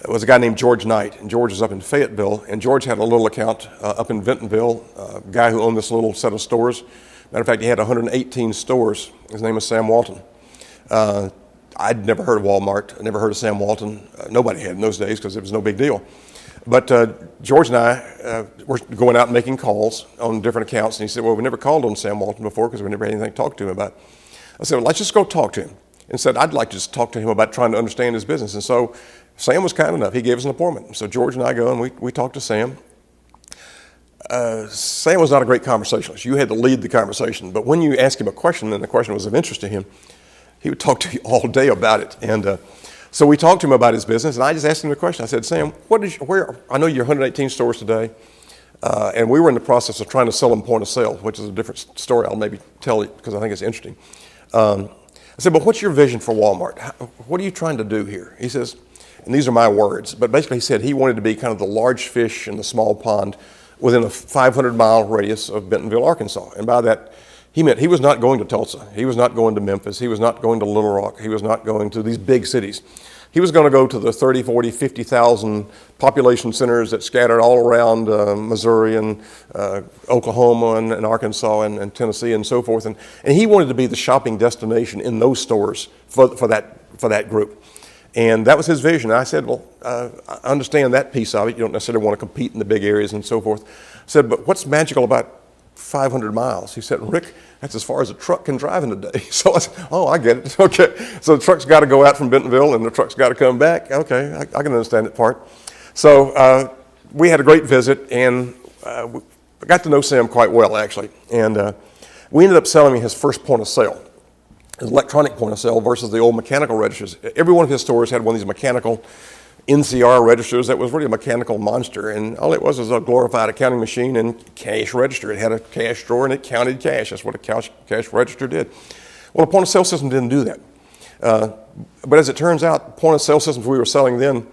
was a guy named George Knight. And George was up in Fayetteville, and George had a little account up in Bentonville, a guy who owned this little set of stores. Matter of fact, he had 118 stores. His name was Sam Walton. I'd never heard of Walmart. I never heard of Sam Walton. Nobody had in those days because it was no big deal. But George and I were going out and making calls on different accounts, and he said, well, we never called on Sam Walton before because we never had anything to talk to him about. I said, well, let's just go talk to him. And said, I'd like to just talk to him about trying to understand his business. And so Sam was kind enough. He gave us an appointment. So George and I go, and we talked to Sam. Sam was not a great conversationalist. You had to lead the conversation. But when you asked him a question, and the question was of interest to him, he would talk to you all day about it. And so we talked to him about his business, and I just asked him the question. I said, Sam, I know you're 118 stores today, and we were in the process of trying to sell them point of sale, which is a different story. I'll maybe tell you because I think it's interesting. I said, but what's your vision for Walmart? What are you trying to do here? He says, and these are my words, but basically he said he wanted to be kind of the large fish in the small pond within a 500-mile radius of Bentonville, Arkansas. And by that, he meant he was not going to Tulsa. He was not going to Memphis. He was not going to Little Rock. He was not going to these big cities. He was going to go to the 30, 40, 50,000 population centers that scattered all around Missouri and Oklahoma and Arkansas and Tennessee and so forth. And he wanted to be the shopping destination in those stores for that group. And that was his vision. And I said, well, I understand that piece of it. You don't necessarily want to compete in the big areas and so forth. I said, but what's magical about 500 miles? He said, Rick, that's as far as a truck can drive in a day. So I said, oh, I get it. Okay. So the truck's got to go out from Bentonville and the truck's got to come back. Okay, I can understand that part. So we had a great visit, and we got to know Sam quite well, actually. And we ended up selling him his first point of sale, his electronic point of sale versus the old mechanical registers. Every one of his stores had one of these mechanical NCR registers that was really a mechanical monster, and all it was a glorified accounting machine and cash register. It had a cash drawer and it counted cash. That's what a cash register did. Well, a point of sale system didn't do that. But as it turns out, point of sale systems we were selling then,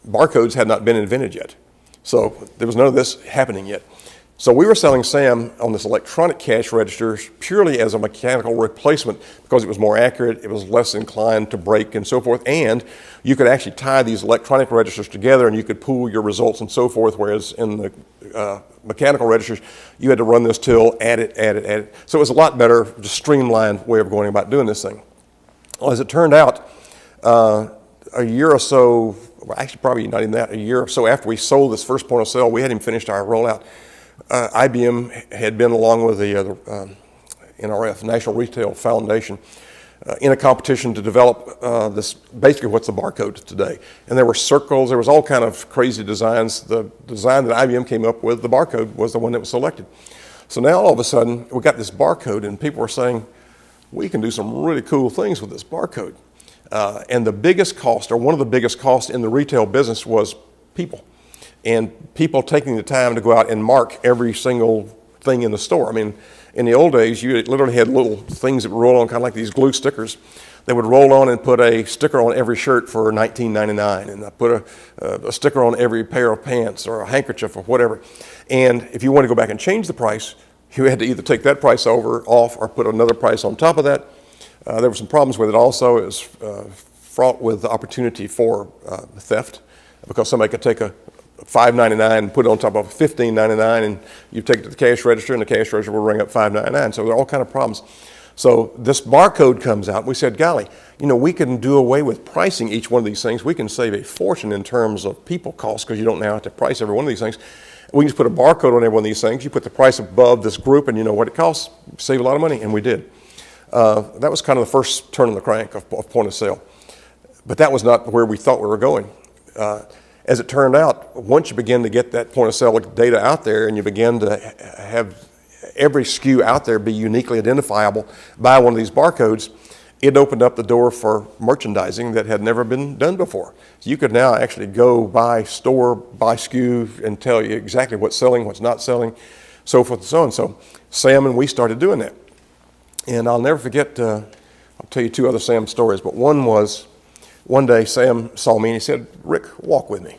barcodes had not been invented yet. So there was none of this happening yet. So we were selling Sam on this electronic cash register purely as a mechanical replacement because it was more accurate, it was less inclined to break and so forth, and you could actually tie these electronic registers together and you could pool your results and so forth, whereas in the mechanical registers, you had to run this till, add it. So it was a lot better, just streamlined way of going about doing this thing. Well, as it turned out, a year or so, well, actually probably not even that, a year or so after we sold this first point of sale, we had him finished our rollout. IBM had been along with the NRF, National Retail Foundation, in a competition to develop this, basically what's the barcode today. And there were circles, there was all kind of crazy designs. The design that IBM came up with, the barcode, was the one that was selected. So now all of a sudden, we got this barcode and people were saying, we can do some really cool things with this barcode. And the biggest cost, or one of the biggest costs in the retail business was people. and people taking the time to go out and mark every single thing in the store. I mean, in the old days, you literally had little things that would roll on, kind of like these glue stickers. They would roll on and put a sticker on every shirt for $19.99, and put a sticker on every pair of pants or a handkerchief or whatever. And if you want to go back and change the price, you had to either take that price off or put another price on top of that. There were some problems with it also. It was fraught with the opportunity for theft, because somebody could take a $5.99 and put it on top of $15.99, and you take it to the cash register, and the cash register will ring up $5.99. So there are all kind of problems. So this barcode comes out. We said, golly, we can do away with pricing each one of these things. We can save a fortune in terms of people costs, because you don't now have to price every one of these things. We can just put a barcode on every one of these things. You put the price above this group, and you know what it costs. Save a lot of money, and we did. That was kind of the first turn on the crank of point of sale. But that was not where we thought we were going. As it turned out, once you begin to get that point of sale data out there, and you begin to have every SKU out there be uniquely identifiable by one of these barcodes, it opened up the door for merchandising that had never been done before. So you could now actually go by store, by SKU, and tell you exactly what's selling, what's not selling, so forth and so on. So Sam and we started doing that. And I'll never forget, I'll tell you two other Sam stories, but one was, one day Sam saw me and he said, Rick, walk with me.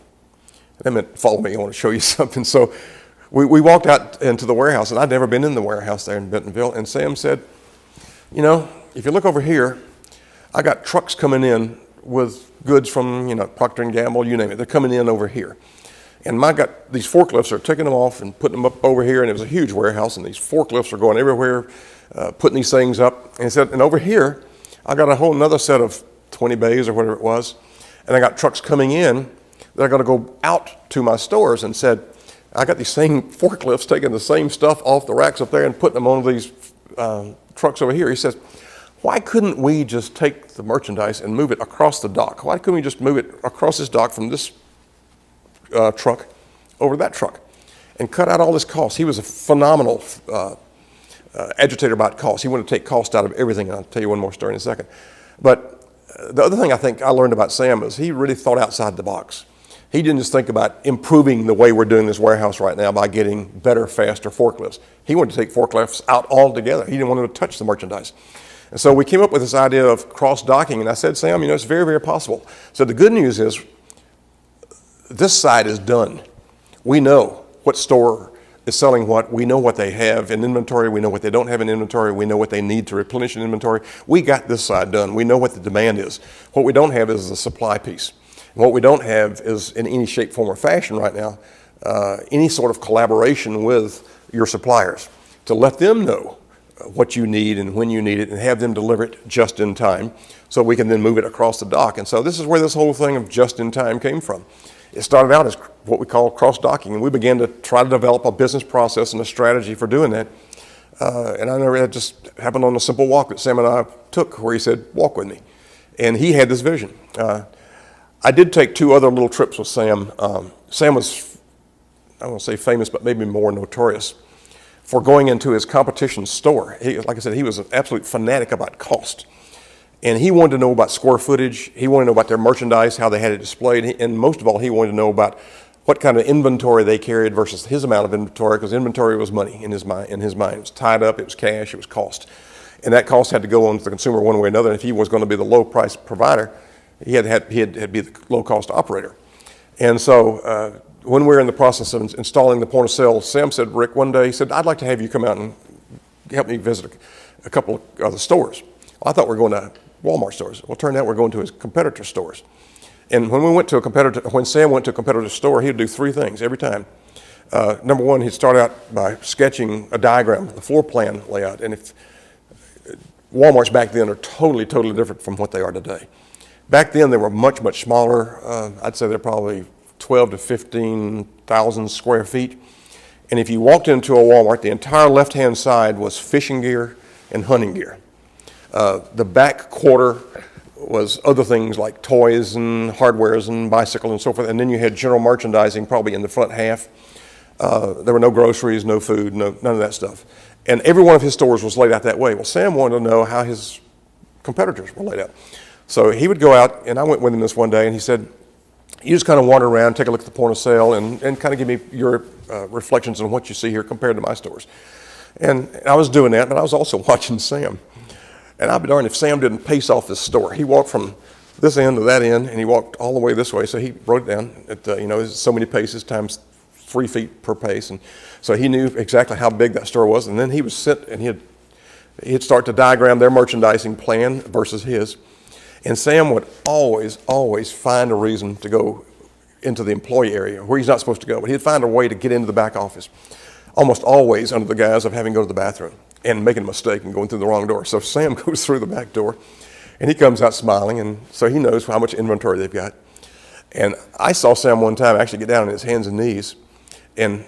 That meant follow me, I want to show you something. So we walked out into the warehouse, and I'd never been in the warehouse there in Bentonville, and Sam said, if you look over here, I got trucks coming in with goods from, Procter & Gamble, you name it. They're coming in over here. And I got these forklifts are taking them off and putting them up over here, and it was a huge warehouse, and these forklifts are going everywhere, putting these things up. And he said, and over here, I got a whole nother set of 20 bays or whatever it was, and I got trucks coming in that are going to go out to my stores. And said, I got these same forklifts taking the same stuff off the racks up there and putting them on these trucks over here. He says, why couldn't we just take the merchandise and move it across the dock? Why couldn't we just move it across this dock from this truck over to that truck and cut out all this cost? He was a phenomenal agitator about cost. He wanted to take cost out of everything. I'll tell you one more story in a second. But the other thing I think I learned about Sam is he really thought outside the box. He didn't just think about improving the way we're doing this warehouse right now by getting better, faster forklifts. He wanted to take forklifts out altogether. He didn't want to touch the merchandise. And so we came up with this idea of cross-docking, and I said, Sam, it's very, very possible. So the good news is this side is done. We know what store is selling what. We know what they have in inventory. We know what they don't have in inventory. We know what they need to replenish in inventory. We got this side done. We know what the demand is. What we don't have is the supply piece. And what we don't have is, in any shape, form, or fashion right now, any sort of collaboration with your suppliers to let them know what you need and when you need it, and have them deliver it just in time so we can then move it across the dock. And so this is where this whole thing of just in time came from. It started out as what we call cross-docking, and we began to try to develop a business process and a strategy for doing that. And I remember that just happened on a simple walk that Sam and I took, where he said, walk with me. And he had this vision. I did take two other little trips with Sam. Sam was, I won't say famous, but maybe more notorious for going into his competition store. Like I said, he was an absolute fanatic about cost. And he wanted to know about square footage. He wanted to know about their merchandise, how they had it displayed. And most of all, he wanted to know about what kind of inventory they carried versus his amount of inventory, because inventory was money in his mind. It was tied up, it was cash, it was cost. And that cost had to go on to the consumer one way or another. And if he was going to be the low price provider, he had to be the low cost operator. And so when we were in the process of installing the point of sale, Sam said, Rick, one day, he said, I'd like to have you come out and help me visit a couple of other stores. Well, I thought we were going to Walmart stores. Well, it turned out we're going to his competitor stores. And when Sam went to a competitor store, he would do three things every time. Number one, he'd start out by sketching a diagram, the floor plan layout. And if Walmarts back then are totally different from what they are today. Back then, they were much, much smaller. I'd say they're probably 12 to 15,000 square feet. And if you walked into a Walmart, the entire left-hand side was fishing gear and hunting gear. The back quarter was other things like toys and hardwares and bicycles and so forth. And then you had general merchandising probably in the front half. There were no groceries, no food, none of that stuff. And every one of his stores was laid out that way. Well, Sam wanted to know how his competitors were laid out. So he would go out, and I went with him this one day, and he said, you just kind of wander around, take a look at the point of sale, and kind of give me your reflections on what you see here compared to my stores. And I was doing that, but I was also watching Sam. And I'd be darned if Sam didn't pace off this store. He walked from this end to that end, and he walked all the way this way. So he wrote it down at, so many paces times 3 feet per pace. And so he knew exactly how big that store was. And then he would sit and he'd start to diagram their merchandising plan versus his. And Sam would always find a reason to go into the employee area where he's not supposed to go. But he'd find a way to get into the back office, almost always under the guise of having to go to the bathroom and making a mistake and going through the wrong door. So Sam goes through the back door, and he comes out smiling, and so he knows how much inventory they've got. And I saw Sam one time actually get down on his hands and knees, and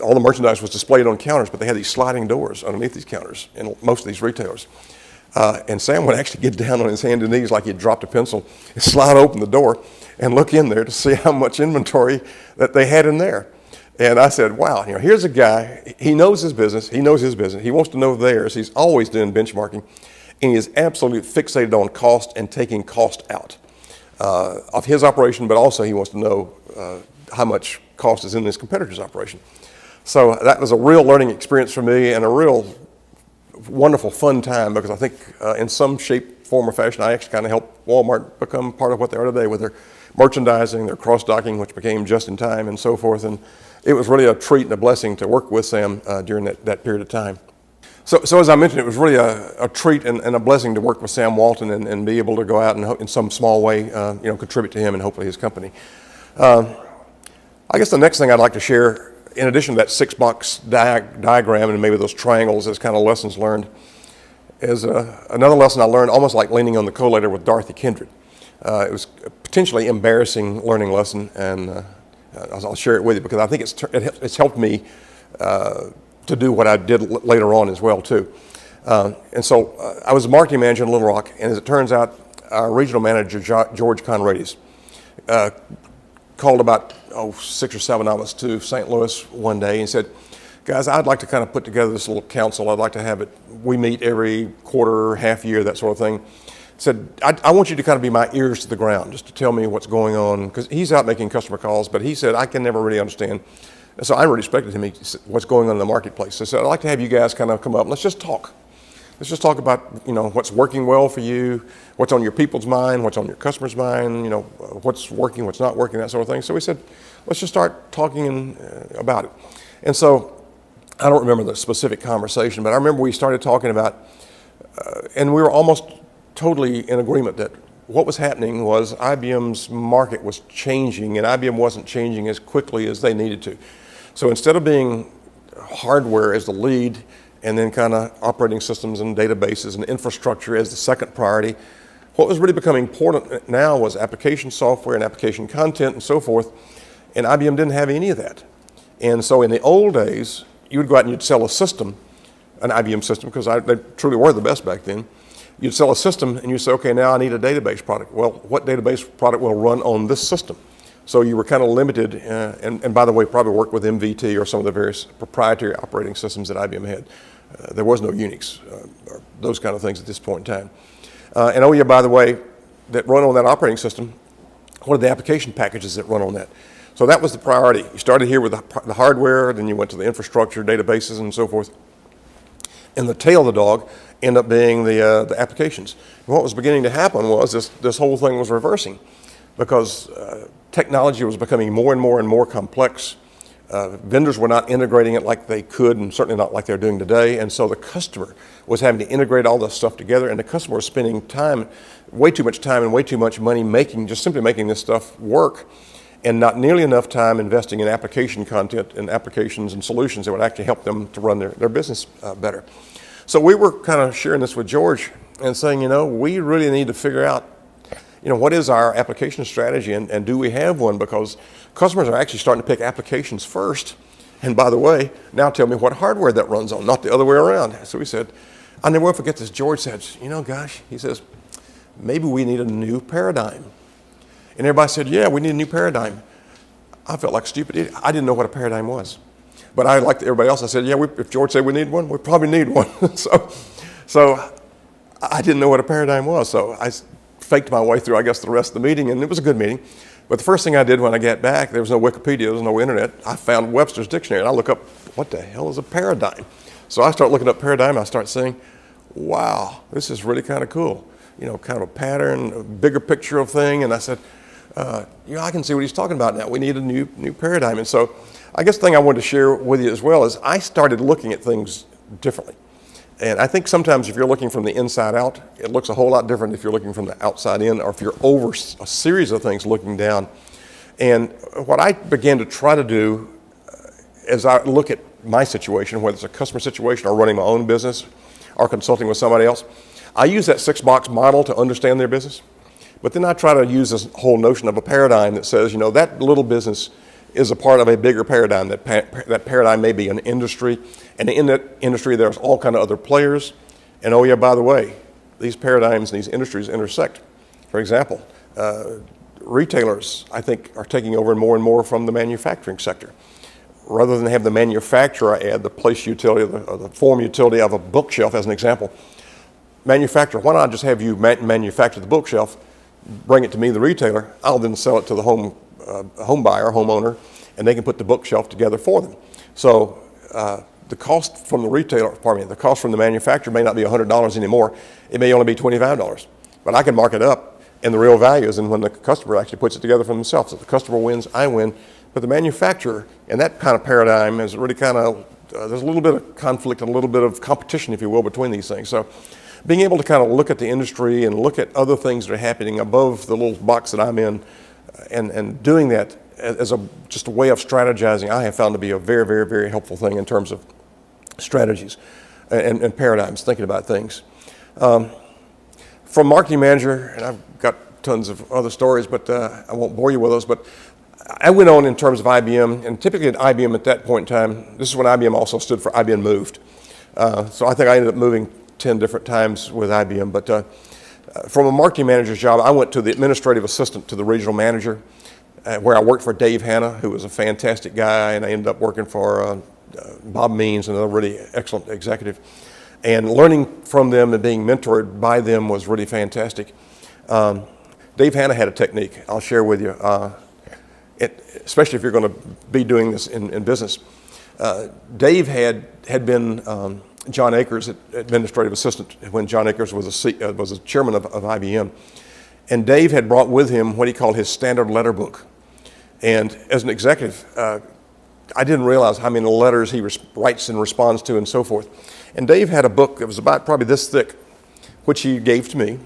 all the merchandise was displayed on counters, but they had these sliding doors underneath these counters in most of these retailers. And Sam would actually get down on his hands and knees like he'd dropped a pencil and slide open the door and look in there to see how much inventory that they had in there. And I said, wow, here's a guy, he knows his business, he wants to know theirs, he's always doing benchmarking, and he is absolutely fixated on cost and taking cost out of his operation, but also he wants to know how much cost is in his competitor's operation. So that was a real learning experience for me and a real wonderful, fun time, because I think in some shape, form, or fashion, I actually kind of helped Walmart become part of what they are today with their merchandising, their cross-docking, which became just in time, and so forth. And it was really a treat and a blessing to work with Sam during that period of time. So as I mentioned, it was really a treat and a blessing to work with Sam Walton and be able to go out and in some small way, contribute to him and hopefully his company. I guess the next thing I'd like to share, in addition to that 6-box diagram and maybe those triangles as kind of lessons learned, is another lesson I learned almost like leaning on the collator with Dorothy Kindred. It was a potentially embarrassing learning lesson, and I'll share it with you because I think it's helped me to do what I did later on as well too. And so I was a marketing manager in Little Rock, and as it turns out, our regional manager, George Conrades, called about 6 or 7 of us to St. Louis one day and said, guys, I'd like to kind of put together this little council. I'd like to have it, we meet every quarter, half year, that sort of thing. Said, I want you to kind of be my ears to the ground, just to tell me what's going on, because he's out making customer calls, but he said, I can never really understand. And so I really respected him. He said, what's going on in the marketplace. So I said, I'd like to have you guys kind of come up and let's just talk. Let's just talk about, what's working well for you, what's on your people's mind, what's on your customers' mind, what's working, what's not working, that sort of thing. So we said, let's just start talking about it. And so I don't remember the specific conversation, but I remember we started talking about, and we were almost totally in agreement that what was happening was IBM's market was changing, and IBM wasn't changing as quickly as they needed to. So instead of being hardware as the lead, and then kind of operating systems and databases and infrastructure as the second priority, what was really becoming important now was application software and application content and so forth, and IBM didn't have any of that. And so in the old days, you would go out and you'd sell a system, an IBM system, because they truly were the best back then. You'd sell a system and you say, okay, now I need a database product. Well, what database product will run on this system? So you were kind of limited, and by the way, probably worked with MVT or some of the various proprietary operating systems that IBM had. There was no Unix, or those kind of things at this point in time. And oh yeah, by the way, that run on that operating system, what are the application packages that run on that? So that was the priority. You started here with the hardware, then you went to the infrastructure, databases, and so forth. And the tail of the dog ended up being the applications. And what was beginning to happen was this whole thing was reversing, because technology was becoming more and more complex. Vendors were not integrating it like they could, and certainly not like they're doing today. And so the customer was having to integrate all this stuff together, and the customer was spending way too much time and way too much money just simply making this stuff work, and not nearly enough time investing in application content and applications and solutions that would actually help them to run their business better. So we were kind of sharing this with George and saying, we really need to figure out, what is our application strategy, and do we have one? Because customers are actually starting to pick applications first. And by the way, now tell me what hardware that runs on, not the other way around. So we said, I'll never forget this. George said, gosh, he says, maybe we need a new paradigm. And everybody said, yeah, we need a new paradigm. I felt like a stupid idiot. I didn't know what a paradigm was. But I, like everybody else, I said, yeah, if George said we need one, we probably need one. So I didn't know what a paradigm was. So I faked my way through, I guess, the rest of the meeting, and it was a good meeting. But the first thing I did when I got back, there was no Wikipedia, there was no internet. I found Webster's Dictionary, and I look up, what the hell is a paradigm? So I start looking up paradigm, and I start saying, wow, this is really kind of cool. You know, kind of a pattern, a bigger picture of thing. And I said, you know, I can see what he's talking about now. We need a new paradigm. And so I guess the thing I wanted to share with you as well is I started looking at things differently. And I think sometimes if you're looking from the inside out, it looks a whole lot different if you're looking from the outside in, or if you're over a series of things looking down. And what I began to try to do as I look at my situation, whether it's a customer situation or running my own business or consulting with somebody else, I use that 6-box model to understand their business. But then I try to use this whole notion of a paradigm that says, you know, that little business is a part of a bigger paradigm. That paradigm may be an industry, and in that industry there's all kind of other players. And oh yeah, by the way, these paradigms and these industries intersect. For example, retailers, I think, are taking over more and more from the manufacturing sector. Rather than have the manufacturer add the place utility or the form utility of a bookshelf as an example, manufacturer, why not just have you manufacture the bookshelf, bring it to me, the retailer, I'll then sell it to the home buyer, homeowner, and they can put the bookshelf together for them. So the cost from the retailer, the cost from the manufacturer may not be $100 anymore. It may only be $25, but I can mark it up, and the real value is in when the customer actually puts it together for themselves. So the customer wins, I win, but the manufacturer, and that kind of paradigm is really kind of, there's a little bit of conflict and a little bit of competition, if you will, between these things. So being able to kind of look at the industry and look at other things that are happening above the little box that I'm in, and doing that as just a way of strategizing, I have found to be a very, very, very helpful thing in terms of strategies and paradigms, thinking about things. From marketing manager, and I've got tons of other stories, but I won't bore you with those, but I went on in terms of IBM, and typically at IBM at that point in time, this is when IBM also stood for IBM Moved. So I think I ended up moving 10 different times with IBM, but from a marketing manager's job, I went to the administrative assistant to the regional manager, where I worked for Dave Hanna, who was a fantastic guy, and I ended up working for Bob Means, another really excellent executive. And learning from them and being mentored by them was really fantastic. Dave Hanna had a technique I'll share with you, especially if you're going to be doing this in business. Dave had been John Akers' administrative assistant when John Akers was a chairman of IBM. And Dave had brought with him what he called his standard letter book. And as an executive, I didn't realize how many letters he writes and responds to and so forth. And Dave had a book that was about probably this thick, which he gave to me.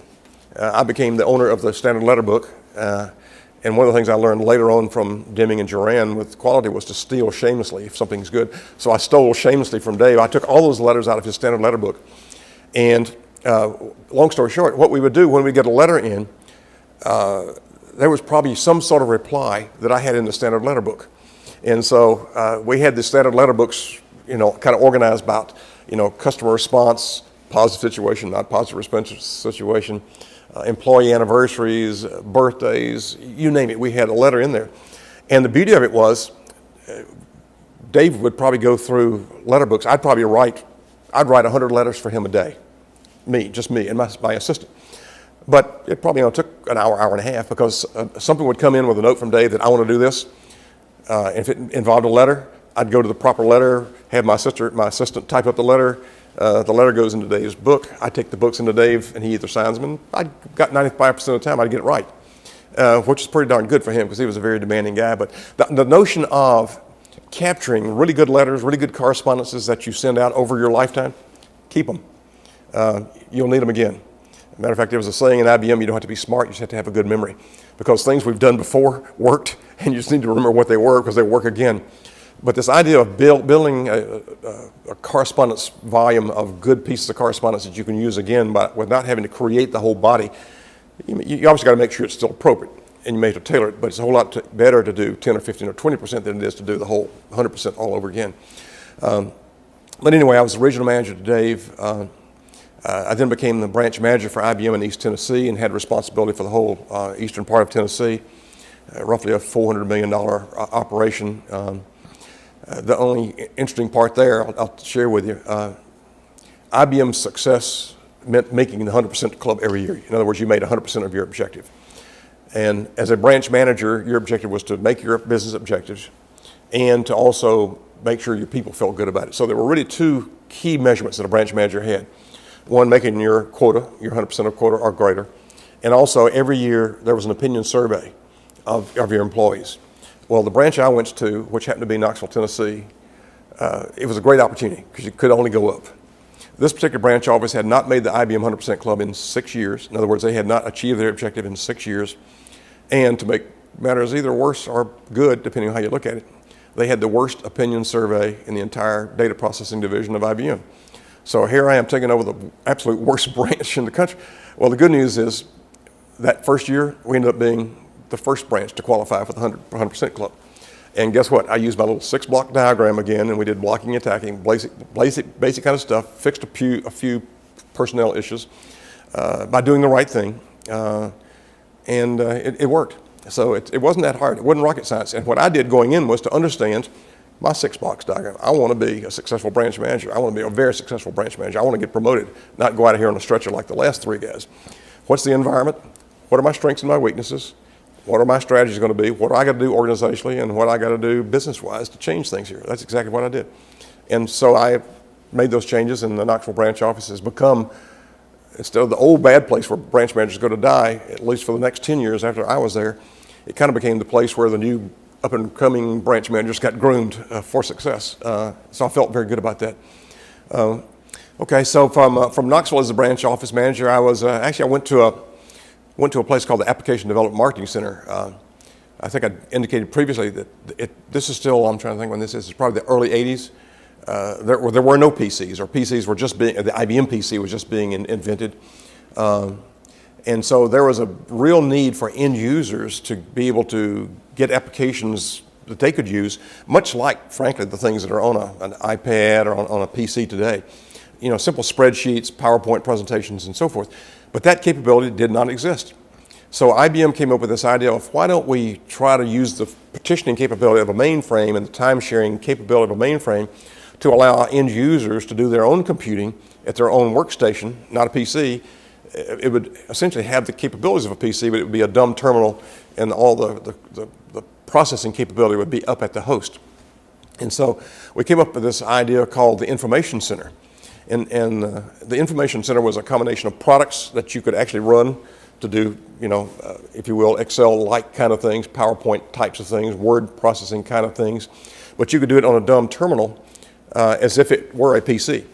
I became the owner of the standard letter book. And one of the things I learned later on from Deming and Joran with quality was to steal shamelessly if something's good. So I stole shamelessly from Dave. I took all those letters out of his standard letter book. And long story short, what we would do when we get a letter in, there was probably some sort of reply that I had in the standard letter book. And so we had the standard letter books, you know, kind of organized about, you know, customer response, positive situation, not positive response situation, employee anniversaries, birthdays, you name it. We had a letter in there. And the beauty of it was, Dave would probably go through letter books. I'd write 100 letters for him a day. Just me and my assistant. But it probably took an hour, hour and a half, because something would come in with a note from Dave that I want to do this. If it involved a letter, I'd go to the proper letter, have my assistant type up the letter. The letter goes into Dave's book. I take the books into Dave, and he either signs them, and I got 95% of the time I'd get it right, which is pretty darn good for him because he was a very demanding guy. But the notion of capturing really good letters, really good correspondences that you send out over your lifetime, keep them. You'll need them again. Matter of fact, there was a saying in IBM, you don't have to be smart, you just have to have a good memory. Because things we've done before worked, and you just need to remember what they were because they work again. But this idea of building a correspondence volume of good pieces of correspondence that you can use again without having to create the whole body, you obviously got to make sure it's still appropriate, and you may have to tailor it, but it's a whole lot better to do 10 or 15 or 20% than it is to do the whole 100% all over again. But anyway, I was the regional manager to Dave. I then became the branch manager for IBM in East Tennessee and had responsibility for the whole eastern part of Tennessee, roughly a $400 million operation. The only interesting part there, I'll share with you, IBM's success meant making the 100% club every year. In other words, you made 100% of your objective. And as a branch manager, your objective was to make your business objectives and to also make sure your people felt good about it. So there were really two key measurements that a branch manager had. One, making your quota, your 100% of quota or greater. And also every year there was an opinion survey of your employees. Well, the branch I went to, which happened to be Knoxville, Tennessee, it was a great opportunity because you could only go up. This particular branch office had not made the IBM 100% Club in 6 years. In other words, they had not achieved their objective in 6 years. And to make matters either worse or good, depending on how you look at it, they had the worst opinion survey in the entire data processing division of IBM. So here I am taking over the absolute worst branch in the country. Well, the good news is that first year, we ended up being the first branch to qualify for the 100% Club. And guess what? I used my little 6-block diagram again, and we did blocking and attacking, basic kind of stuff, fixed a few personnel issues by doing the right thing, and it worked. So it wasn't that hard. It wasn't rocket science. And what I did going in was to understand my 6-box diagram. I want to be a successful branch manager. I want to be a very successful branch manager. I want to get promoted, not go out of here on a stretcher like the last 3 guys. What's the environment? What are my strengths and my weaknesses? What are my strategies going to be? What do I got to do organizationally, and what I got to do business-wise to change things here? That's exactly what I did. And so I made those changes, and the Knoxville branch office has become, instead of the old bad place where branch managers go to die, at least for the next 10 years after I was there, it kind of became the place where the new up-and-coming branch managers got groomed for success. So I felt very good about that. Okay, so from Knoxville as a branch office manager, I was I went to a place called the Application Development Marketing Center. I think I indicated previously that this is still, I'm trying to think when this is, it's probably the early 80s. There were no PCs, or PCs were just being, the IBM PC was just being invented. And so there was a real need for end users to be able to get applications that they could use, much like, frankly, the things that are on an iPad or on a PC today. You know, simple spreadsheets, PowerPoint presentations, and so forth. But that capability did not exist. So IBM came up with this idea of why don't we try to use the partitioning capability of a mainframe and the time-sharing capability of a mainframe to allow end users to do their own computing at their own workstation, not a PC. It would essentially have the capabilities of a PC, but it would be a dumb terminal, and all the processing capability would be up at the host. And so we came up with this idea called the Information Center. And the Information Center was a combination of products that you could actually run to do, if you will, Excel-like kind of things, PowerPoint types of things, word processing kind of things. But you could do it on a dumb terminal as if it were a PC.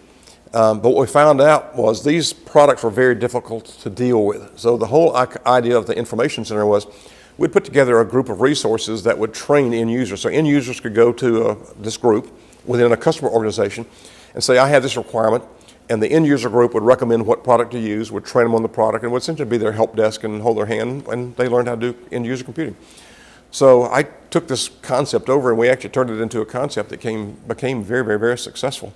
But what we found out was these products were very difficult to deal with. So the whole idea of the Information Center was we'd put together a group of resources that would train end users. So end users could go to this group within a customer organization and say, I have this requirement, and the end user group would recommend what product to use, would train them on the product, and would essentially be their help desk and hold their hand, and they learned how to do end user computing. So I took this concept over, and we actually turned it into a concept that became very, very, very successful.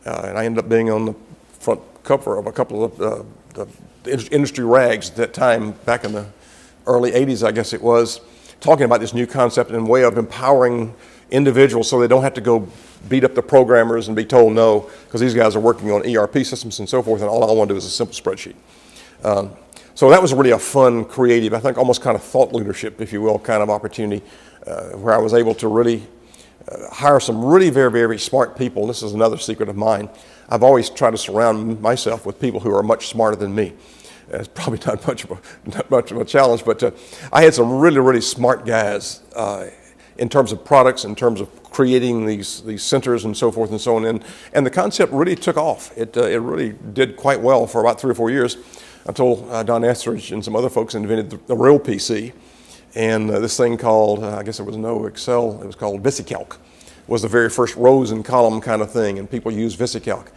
And I ended up being on the front cover of a couple of the industry rags at that time, back in the early 80s, I guess it was, talking about this new concept and way of empowering individuals so they don't have to go beat up the programmers and be told no, because these guys are working on ERP systems and so forth, and all I want to do is a simple spreadsheet. So that was really a fun, creative, I think almost kind of thought leadership, if you will, kind of opportunity where I was able to really hire some really very, very smart people. This is another secret of mine. I've always tried to surround myself with people who are much smarter than me. It's probably not much of a challenge, but I had some really, really smart guys in terms of products, in terms of creating these centers and so forth and so on. And the concept really took off. It really did quite well for about 3 or 4 years until Don Etheridge and some other folks invented the real PC. And this thing called, I guess there was no Excel, it was called VisiCalc, was the very first rows and column kind of thing, and people used VisiCalc.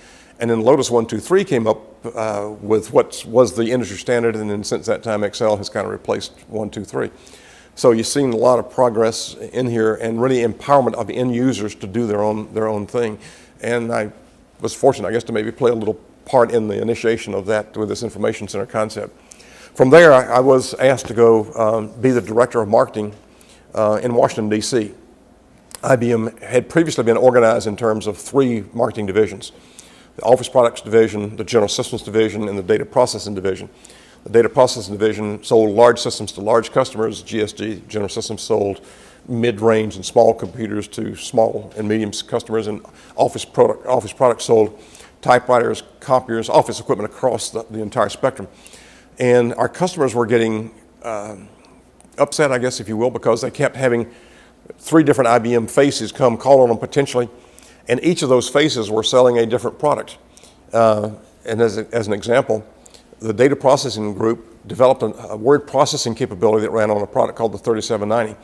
And then Lotus 1-2-3 came up with what was the industry standard, and then since that time Excel has kind of replaced 1-2-3. So you've seen a lot of progress in here, and really empowerment of end users to do their own thing. And I was fortunate, I guess, to maybe play a little part in the initiation of that with this Information Center concept. From there, I was asked to go be the director of marketing in Washington, D.C. IBM had previously been organized in terms of 3 marketing divisions: the Office Products Division, the General Systems Division, and the Data Processing Division. The data processing division sold large systems to large customers. GSG, General Systems, sold mid-range and small computers to small and medium customers, and office products sold typewriters, copiers, office equipment across the entire spectrum. And our customers were getting upset, I guess, if you will, because they kept having 3 different IBM faces come call on them potentially, and each of those faces were selling a different product. And as an example, the data processing group developed a word processing capability that ran on a product called the 3790.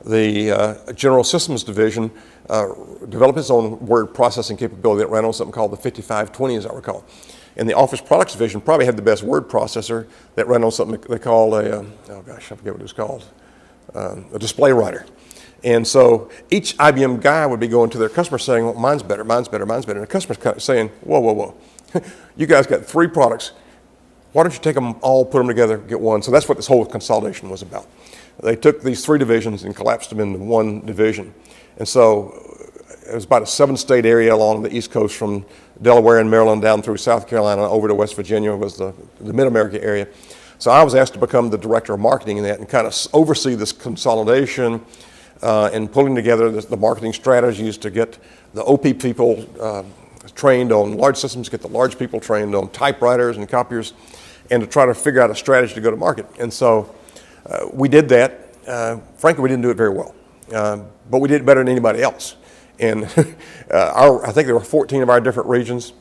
The General Systems division developed its own word processing capability that ran on something called the 5520, as I recall. And the Office Products division probably had the best word processor that ran on something they call I forget what it was called, a display writer. And so each IBM guy would be going to their customer saying, well, mine's better, mine's better, mine's better. And the customer's kind of saying, whoa, whoa, whoa. You guys got 3 products. Why don't you take them all, put them together, get one? So that's what this whole consolidation was about. They took these 3 divisions and collapsed them into one division. And so it was about a 7-state area along the East Coast, from Delaware and Maryland down through South Carolina over to West Virginia was the Mid-America area. So I was asked to become the director of marketing in that and kind of oversee this consolidation and pulling together the marketing strategies to get the OP people trained on large systems, get the large people trained on typewriters and copiers, and to try to figure out a strategy to go to market. And so we did that. Frankly, we didn't do it very well, but we did it better than anybody else. And I think there were 14 of our different regions.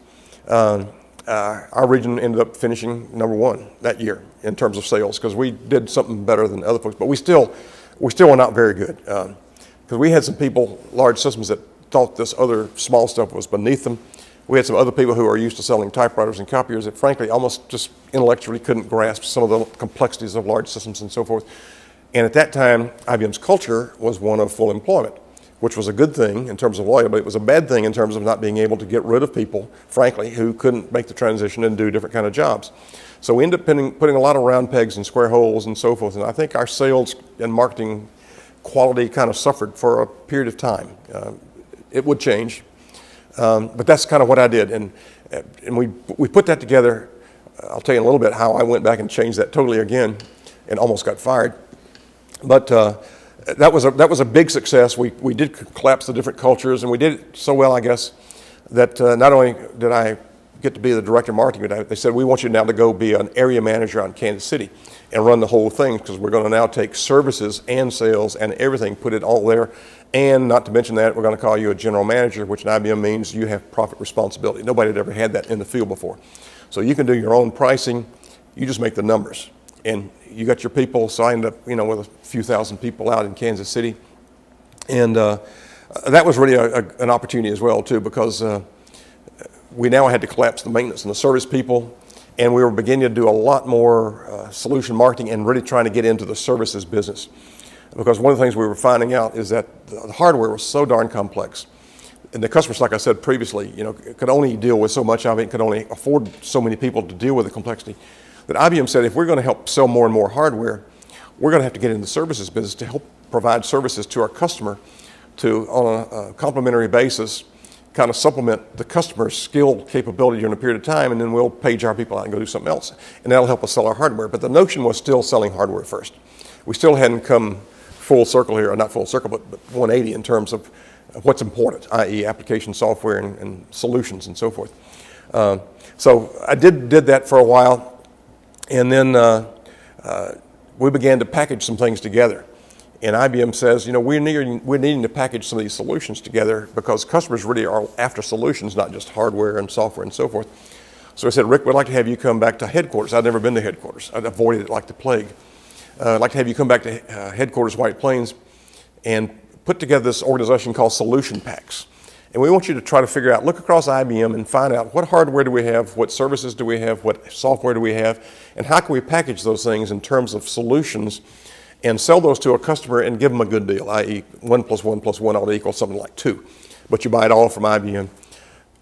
Our region ended up finishing #1 that year in terms of sales, because we did something better than other folks. But we still were not very good, because we had some people, large systems, that thought this other small stuff was beneath them. We had some other people who are used to selling typewriters and copiers that frankly almost just intellectually couldn't grasp some of the complexities of large systems and so forth. And at that time, IBM's culture was one of full employment, which was a good thing in terms of loyalty, but it was a bad thing in terms of not being able to get rid of people, frankly, who couldn't make the transition and do different kind of jobs. So we ended up putting a lot of round pegs in square holes and so forth. And I think our sales and marketing quality kind of suffered for a period of time. It would change. But that's kind of what I did, and we put that together. I'll tell you in a little bit how I went back and changed that totally again, and almost got fired. But that was a big success. We did collapse the different cultures, and we did it so well, I guess, that not only did I get to be the director of marketing, but they said, we want you now to go be an area manager on Kansas City and run the whole thing, because we're going to now take services and sales and everything, put it all there. And not to mention that, we're going to call you a general manager, which in IBM means you have profit responsibility. Nobody had ever had that in the field before. So you can do your own pricing, you just make the numbers. And you got your people, so I ended up with a few thousand people out in Kansas City. And that was really an opportunity as well too, because we now had to collapse the maintenance and the service people, and we were beginning to do a lot more solution marketing and really trying to get into the services business. Because one of the things we were finding out is that the hardware was so darn complex. And the customers, like I said previously, could only deal with so much of it, could only afford so many people to deal with the complexity, that IBM said, if we're going to help sell more and more hardware, we're going to have to get into the services business to help provide services to our customer to, on a complementary basis, kind of supplement the customer's skill capability during a period of time, and then we'll page our people out and go do something else. And that'll help us sell our hardware. But the notion was still selling hardware first. We still hadn't come full circle here, or not full circle, but 180 in terms of what's important, i.e. application software and solutions and so forth. So I did that for a while, and then we began to package some things together. And IBM says, we're needing to package some of these solutions together, because customers really are after solutions, not just hardware and software and so forth. So I said, Rick, we'd like to have you come back to headquarters. I'd never been to headquarters. I'd avoided it like the plague. I'd like to have you come back to headquarters, White Plains, and put together this organization called Solution Packs. And we want you to try to figure out, look across IBM and find out what hardware do we have, what services do we have, what software do we have, and how can we package those things in terms of solutions and sell those to a customer and give them a good deal, i.e. 1 + 1 + 1 ought to equal something like 2. But you buy it all from IBM.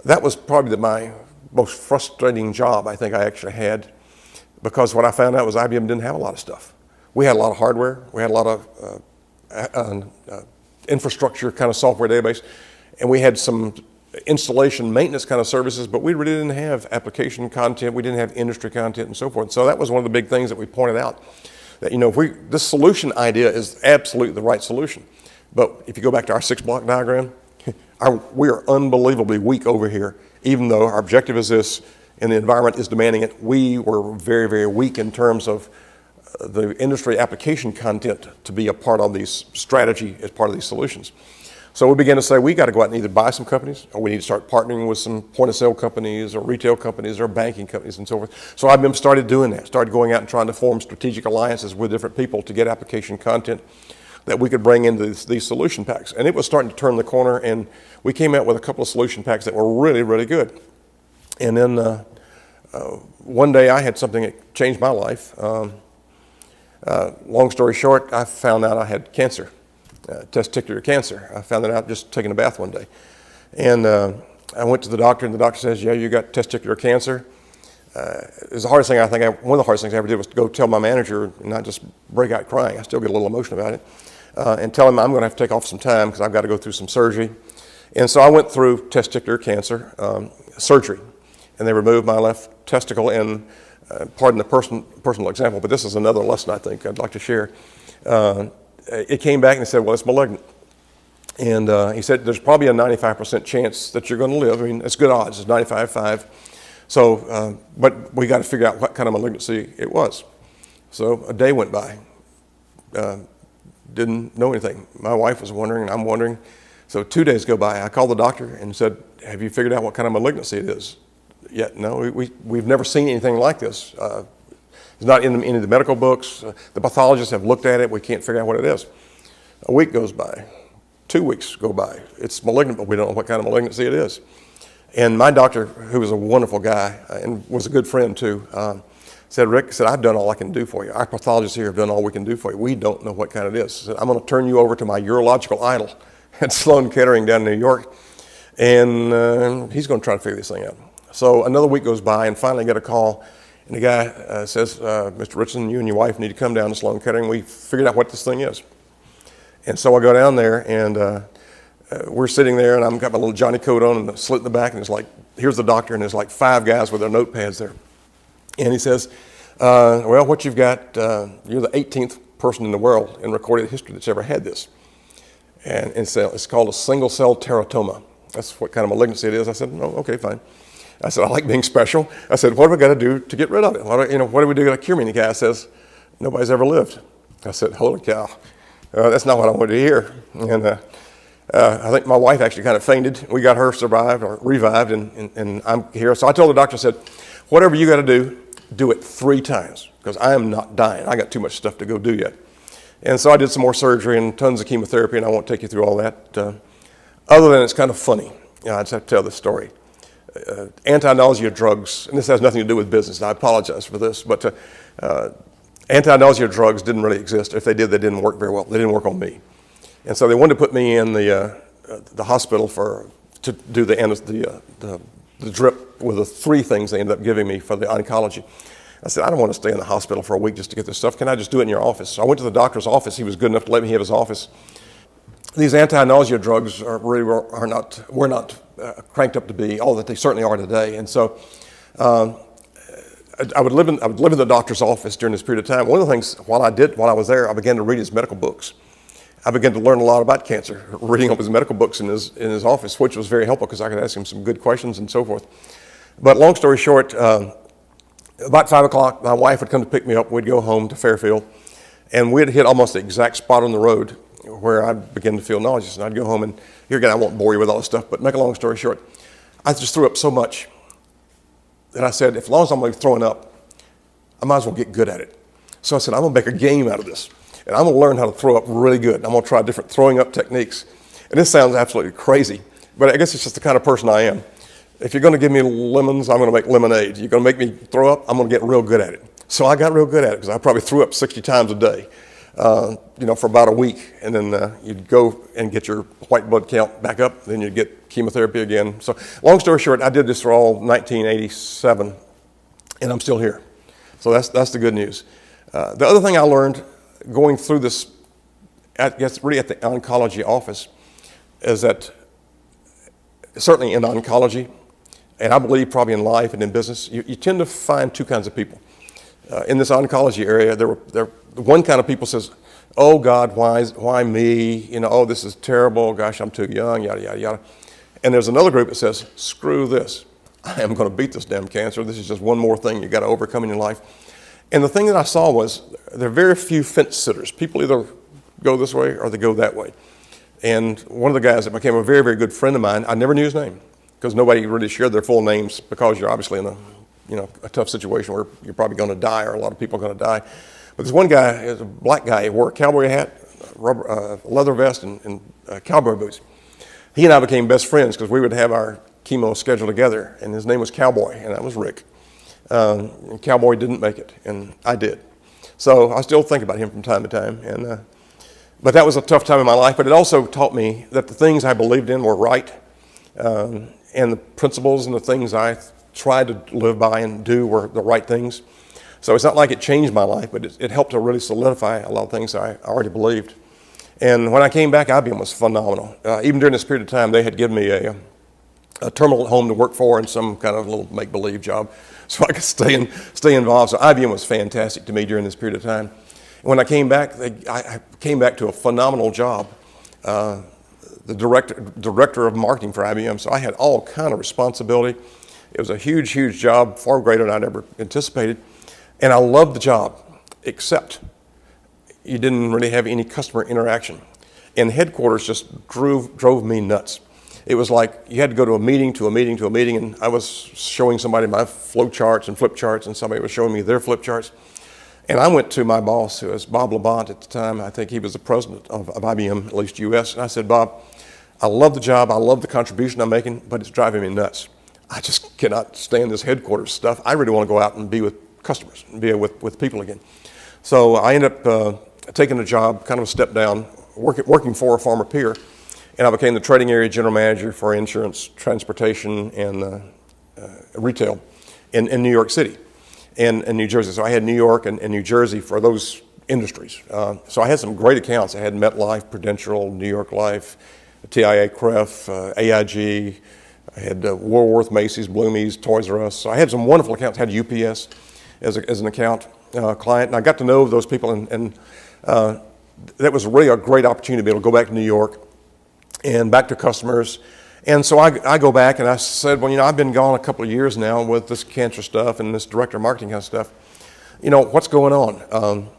That was probably my most frustrating job I think I actually had, because what I found out was IBM didn't have a lot of stuff. We had a lot of hardware, we had a lot of infrastructure kind of software database, and we had some installation, maintenance kind of services, but we really didn't have application content, we didn't have industry content and so forth. So that was one of the big things that we pointed out, that, if this solution idea is absolutely the right solution. But if you go back to our 6-block diagram, we are unbelievably weak over here, even though our objective is this and the environment is demanding it. We were very, very weak in terms of the industry application content to be a part of these strategy as part of these solutions. So we began to say, we got to go out and either buy some companies, or we need to start partnering with some point-of-sale companies or retail companies or banking companies and so forth. So IBM started doing that, started going out and trying to form strategic alliances with different people to get application content that we could bring into these solution packs. And it was starting to turn the corner, and we came out with a couple of solution packs that were really, really good. And then one day I had something that changed my life. Long story short, I found out I had cancer. Testicular cancer. I found that out just taking a bath one day. And I went to the doctor, and the doctor says, yeah, you got testicular cancer. It was the hardest thing one of the hardest things I ever did was to go tell my manager and not just break out crying. I still get a little emotional about it. And tell him I'm going to have to take off some time because I've got to go through some surgery. And so I went through testicular cancer surgery, and they removed my left testicle. And pardon the personal example, but this is another lesson I think I'd like to share. It came back and they said, well, it's malignant. And he said, there's probably a 95% chance that you're going to live. I mean, it's good odds. It's 95.5. So, but we got to figure out what kind of malignancy it was. So a day went by. Didn't know anything. My wife was wondering, and I'm wondering. So 2 days go by. I called the doctor and said, have you figured out what kind of malignancy it is? Yet, no, we've never seen anything like this. It's not in any of the medical books. The pathologists have looked at it. We can't figure out what it is. A week goes by. 2 weeks go by. It's malignant, but we don't know what kind of malignancy it is. And my doctor, who was a wonderful guy and was a good friend too, said, Rick, I've done all I can do for you. Our pathologists here have done all we can do for you. We don't know what kind it is. He said, I'm going to turn you over to my urological idol at Sloan Kettering down in New York, and he's going to try to figure this thing out. So another week goes by, and finally I get a call. And the guy says, Mr. Richardson, you and your wife need to come down to Sloan Kettering. We figured out what this thing is. And so I go down there, and we're sitting there, and I've got my little Johnny coat on and the slit in the back, and it's like, here's the doctor, and there's like 5 guys with their notepads there. And he says, well, what you've got, you're the 18th person in the world in recorded history that's ever had this. And it's called a single-cell teratoma. That's what kind of malignancy it is. I said, oh, okay, fine. I said, I like being special. I said, what do we got to do to get rid of it? What do we do to cure me? And the guy says, nobody's ever lived. I said, holy cow, that's not what I wanted to hear. And I think my wife actually kind of fainted. We got her revived, and I'm here. So I told the doctor, I said, whatever you got to do it 3 times, because I am not dying. I got too much stuff to go do yet. And so I did some more surgery and tons of chemotherapy, and I won't take you through all that. Other than it's kind of funny. I just have to tell this story. Anti-nausea drugs, and this has nothing to do with business, and I apologize for this, but anti-nausea drugs didn't really exist. If they did, they didn't work very well. They didn't work on me. And so they wanted to put me in the hospital to do the drip with the 3 things they ended up giving me for the oncology. I said, I don't want to stay in the hospital for a week just to get this stuff. Can I just do it in your office? So I went to the doctor's office. He was good enough to let me have his office. These anti-nausea drugs were not cranked up to be all that they certainly are today. And so I would live in the doctor's office during this period of time. One of the things while I was there, I began to read his medical books. I began to learn a lot about cancer, reading up his medical books in his office, which was very helpful because I could ask him some good questions and so forth. But long story short, about 5 o'clock, my wife would come to pick me up. We'd go home to Fairfield, and we'd hit almost the exact spot on the road where I began to feel nauseous. And I'd go home, and here again, I won't bore you with all this stuff, but make a long story short, I just threw up so much that I said, as long as I'm going to be throwing up, I might as well get good at it. So I said, I'm going to make a game out of this, and I'm going to learn how to throw up really good. I'm going to try different throwing up techniques. And this sounds absolutely crazy, but I guess it's just the kind of person I am. If you're going to give me lemons, I'm going to make lemonade. You're going to make me throw up, I'm going to get real good at it. So I got real good at it because I probably threw up 60 times a day, for about a week. And then you'd go and get your white blood count back up. Then you'd get chemotherapy again. So long story short, I did this for all 1987, and I'm still here. So that's the good news. The other thing I learned going through this, I guess really at the oncology office, is that certainly in oncology, and I believe probably in life and in business, you tend to find two kinds of people. In this oncology area, one kind of people says, "Oh God, why me? You know, oh, this is terrible. Gosh, I'm too young, yada, yada, yada." And there's another group that says, "Screw this. I am going to beat this damn cancer. This is just one more thing you got to overcome in your life." And the thing that I saw was there are very few fence sitters. People either go this way or they go that way. And one of the guys that became a very, very good friend of mine, I never knew his name because nobody really shared their full names because you're obviously in a tough situation where you're probably going to die, or a lot of people are going to die. But this one guy is a black guy. He wore a cowboy hat, rubber, leather vest, and cowboy boots. He and I became best friends because we would have our chemo scheduled together, and his name was Cowboy, and that was Rick. Cowboy didn't make it, and I did. So I still think about him from time to time. But that was a tough time in my life, but it also taught me that the things I believed in were right, and the principles and the things I tried to live by and do were the right things. So it's not like it changed my life, but it helped to really solidify a lot of things I already believed. And when I came back, IBM was phenomenal. Even during this period of time, they had given me a terminal at home to work for and some kind of little make-believe job so I could stay involved. So IBM was fantastic to me during this period of time. When I came back, I came back to a phenomenal job, the director of marketing for IBM. So I had all kind of responsibility. It was a huge, huge job, far greater than I'd ever anticipated. And I loved the job, except you didn't really have any customer interaction. And headquarters just drove me nuts. It was like you had to go to a meeting, and I was showing somebody my flow charts and flip charts, and somebody was showing me their flip charts. And I went to my boss, who was Bob Labonte at the time. I think he was the president of IBM, at least US. And I said, "Bob, I love the job. I love the contribution I'm making, but it's driving me nuts. I just cannot stand this headquarters stuff. I really want to go out and be with customers and be with people again." So I ended up taking a job, kind of a step down, working for a former peer. And I became the trading area general manager for insurance, transportation, and retail in New York City and New Jersey. So I had New York and New Jersey for those industries. So I had some great accounts. I had MetLife, Prudential, New York Life, TIA, CREF, AIG. I had Woolworth, Macy's, Bloomies, Toys R Us. So I had some wonderful accounts. I had UPS as an account client. And I got to know those people. And that was really a great opportunity to be able to go back to New York and back to customers. And so I go back and I said, "Well, I've been gone a couple of years now with this cancer stuff and this director of marketing kind of stuff. What's going on?"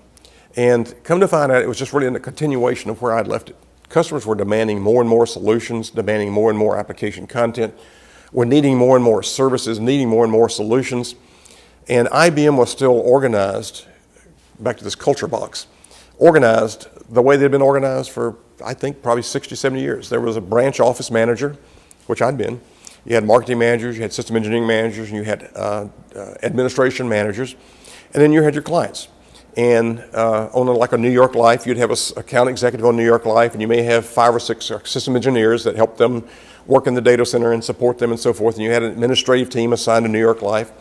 And come to find out, it was just really in a continuation of where I'd left it. Customers were demanding more and more solutions, demanding more and more application content, were needing more and more services, needing more and more solutions. And IBM was still organized, back to this culture box, organized the way they'd been organized for, I think, probably 60, 70 years. There was a branch office manager, which I'd been. You had marketing managers, you had system engineering managers, and you had administration managers, and then you had your clients. And on like a New York Life, you'd have an account executive on New York Life, and you may have 5 or 6 system engineers that help them work in the data center and support them and so forth. And you had an administrative team assigned to New York Life,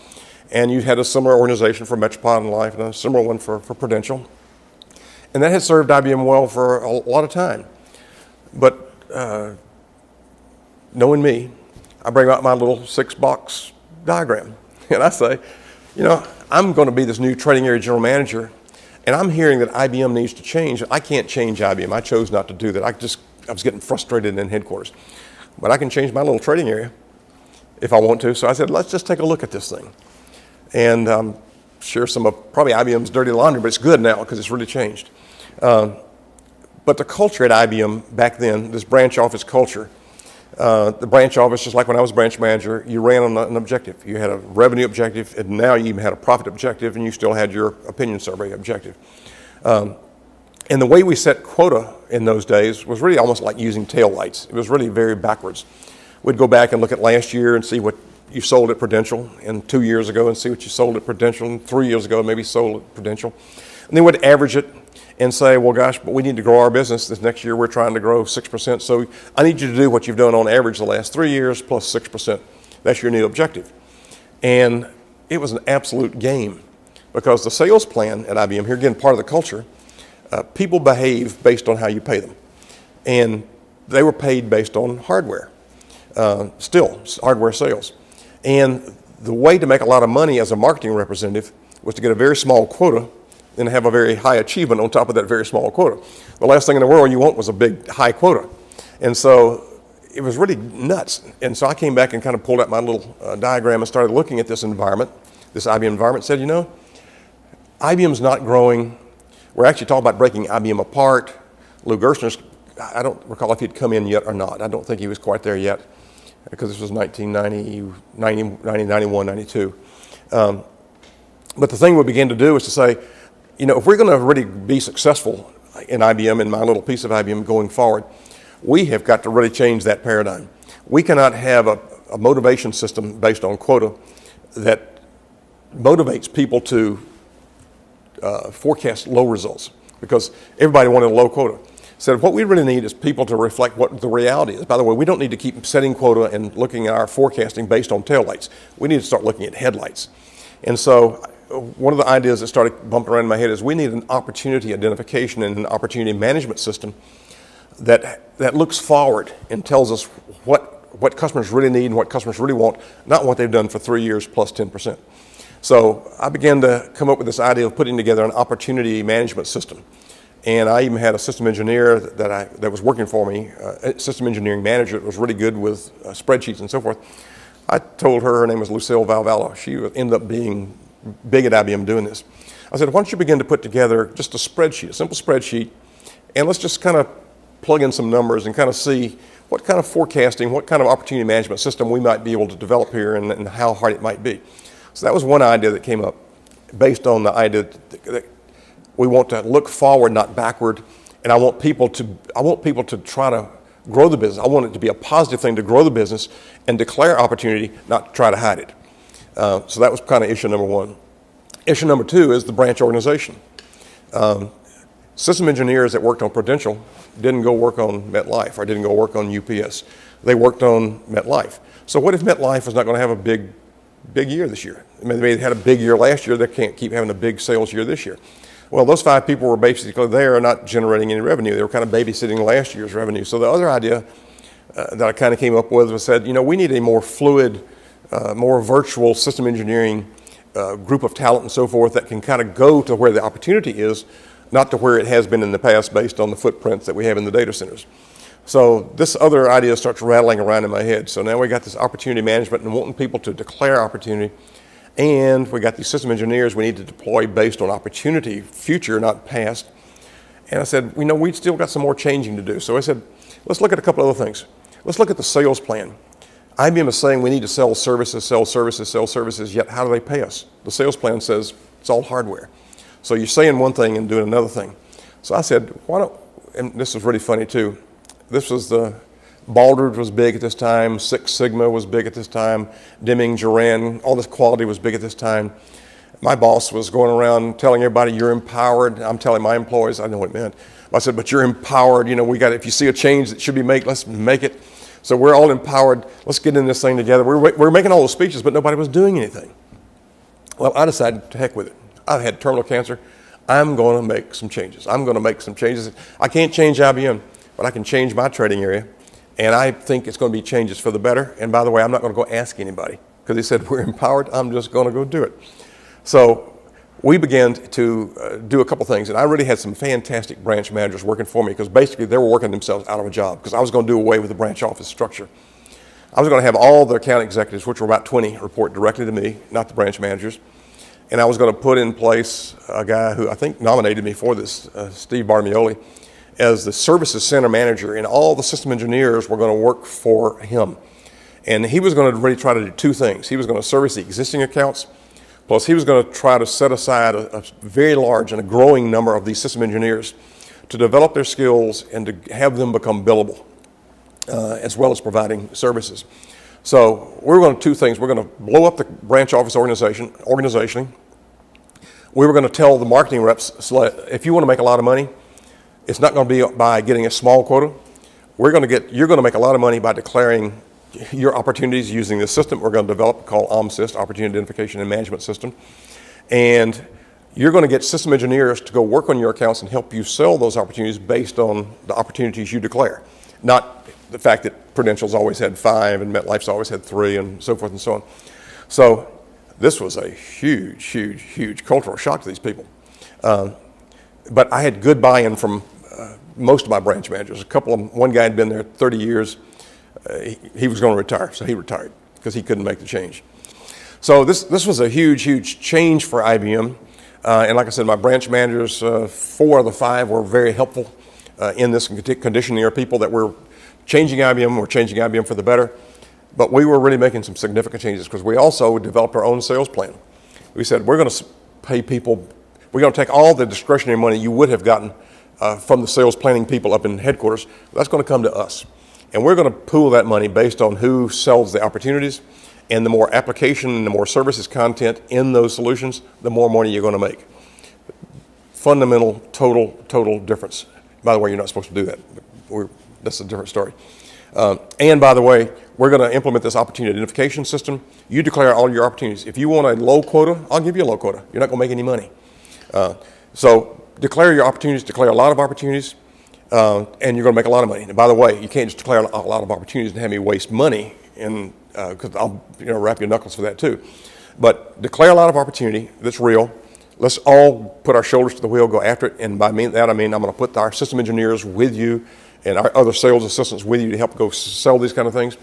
and you had a similar organization for Metropolitan Life and a similar one for Prudential. And that has served IBM well for a lot of time. But knowing me, I bring out my little 6-box diagram. And I say, I'm going to be this new trading area general manager, and I'm hearing that IBM needs to change. I can't change IBM. I chose not to do that. I was getting frustrated in headquarters. But I can change my little trading area if I want to. So I said, let's just take a look at this thing. And share some of probably IBM's dirty laundry, but it's good now because it's really changed. But the culture at IBM back then, this branch office culture, the branch office, just like when I was branch manager, you ran on an objective. You had a revenue objective, and now you even had a profit objective, and you still had your opinion survey objective. And the way we set quota in those days was really almost like using taillights. It was really very backwards. We'd go back and look at last year and see what you sold at Prudential, and 2 years ago and see what you sold at Prudential, and 3 years ago maybe sold at Prudential. And then we'd average it and say, well, gosh, but we need to grow our business. This next year we're trying to grow 6%. So I need you to do what you've done on average the last 3 years plus 6%. That's your new objective. And it was an absolute game because the sales plan at IBM, here again, part of the culture, people behave based on how you pay them. And they were paid based on hardware. still, hardware sales. And the way to make a lot of money as a marketing representative was to get a very small quota and have a very high achievement on top of that very small quota. The last thing in the world you want was a big, high quota. And so it was really nuts. And so I came back and kind of pulled out my little diagram and started looking at this environment, this IBM environment, said, you know, IBM's not growing. We're actually talking about breaking IBM apart. Lou Gerstner's, I don't recall if he'd come in yet or not. I don't think he was quite there yet because this was 1990, 91, 92. But the thing we began to do is to say, you know, if we're going to really be successful in IBM, in my little piece of IBM going forward, we have got to really change that paradigm. We cannot have a motivation system based on quota that motivates people to forecast low results because everybody wanted a low quota. So what we really need is people to reflect what the reality is. By the way, we don't need to keep setting quota and looking at our forecasting based on taillights. We need to start looking at headlights. And so one of the ideas that started bumping around in my head is we need an opportunity identification and an opportunity management system that looks forward and tells us what customers really need and what customers really want, not what they've done for 3 years plus 10%. So I began to come up with this idea of putting together an opportunity management system. And I even had a system engineer that was working for me, a system engineering manager that was really good with spreadsheets and so forth. I told her name was Lucille Valvallo. She ended up being big at IBM doing this. I said, why don't you begin to put together just a spreadsheet, a simple spreadsheet, and let's just kind of plug in some numbers and kind of see what kind of forecasting, what kind of opportunity management system we might be able to develop here and how hard it might be. So that was one idea that came up based on the idea that we want to look forward, not backward, and I want people to try to grow the business. I want it to be a positive thing to grow the business and declare opportunity, not try to hide it. So that was kind of issue number one. Issue number two is the branch organization. System engineers that worked on Prudential didn't go work on MetLife or didn't go work on UPS. They worked on MetLife. So what if MetLife is not going to have a big year this year? I mean, they had a big year last year. They can't keep having a big sales year this year. Well, those 5 people were basically there not generating any revenue. They were kind of babysitting last year's revenue. So the other idea that I kind of came up with was said, you know, we need a more fluid, more virtual system engineering group of talent and so forth that can kind of go to where the opportunity is, not to where it has been in the past based on the footprints that we have in the data centers. So this other idea starts rattling around in my head. So now we got this opportunity management and wanting people to declare opportunity. And we got these system engineers we need to deploy based on opportunity, future, not past. And I said, you know, we still got some more changing to do. So I said, let's look at a couple other things. Let's look at the sales plan. IBM is saying we need to sell services, yet how do they pay us? The sales plan says it's all hardware. So you're saying one thing and doing another thing. So I said, why don't, and this was really funny too, this was Baldrige was big at this time, Six Sigma was big at this time, Deming, Juran, all this quality was big at this time. My boss was going around telling everybody you're empowered. I'm telling my employees, I know what it meant. I said, but you're empowered, you know, if you see a change that should be made, let's make it. So we're all empowered, let's get in this thing together. We're making all those speeches, but nobody was doing anything. Well, I decided to heck with it. I've had terminal cancer. I'm going to make some changes. I'm going to make some changes. I can't change IBM, but I can change my trading area. And I think it's going to be changes for the better. And by the way, I'm not going to go ask anybody because they said we're empowered. I'm just going to go do it. So we began to do a couple things. And I really had some fantastic branch managers working for me because basically they were working themselves out of a job because I was going to do away with the branch office structure. I was going to have all the account executives, which were about 20, report directly to me, not the branch managers. And I was going to put in place a guy who I think nominated me for this, Steve Barmioli, as the services center manager, and all the system engineers were going to work for him. And he was going to really try to do 2 things. He was going to service the existing accounts, plus he was going to try to set aside a very large and a growing number of these system engineers to develop their skills and to have them become billable, as well as providing services. So we were going to do 2 things. We're going to blow up the branch office organizationally. We were going to tell the marketing reps, if you want to make a lot of money, it's not going to be by getting a small quota. You're going to make a lot of money by declaring your opportunities using the system we're going to develop called OMSYST, Opportunity Identification and Management System. And you're going to get system engineers to go work on your accounts and help you sell those opportunities based on the opportunities you declare. Not the fact that Prudential's always had 5, and MetLife's always had 3, and so forth and so on. So this was a huge, huge, huge cultural shock to these people. But I had good buy-in from most of my branch managers. One guy had been there 30 years. He was going to retire, so he retired because he couldn't make the change. So this was a huge, huge change for IBM. And like I said, my branch managers, 4 of the 5 were very helpful in this conditioning our people that we're changing IBM, we're changing IBM for the better. But we were really making some significant changes because we also developed our own sales plan. We said, we're going to pay people, we're going to take all the discretionary money you would have gotten from the sales planning people up in headquarters. That's going to come to us. And we're going to pool that money based on who sells the opportunities, and the more application and the more services content in those solutions, the more money you're going to make. Fundamental, total difference. By the way, you're not supposed to do that. That's a different story. And by the way, we're going to implement this opportunity identification system. You declare all your opportunities. If you want a low quota, I'll give you a low quota. You're not going to make any money. So declare your opportunities, declare a lot of opportunities, and you're going to make a lot of money. And by the way, you can't just declare a lot of opportunities and have me waste money, because I'll wrap your knuckles for that too. But declare a lot of opportunity that's real. Let's all put our shoulders to the wheel, go after it. And by that I mean I'm going to put our system engineers with you and our other sales assistants with you to help go sell these kind of things.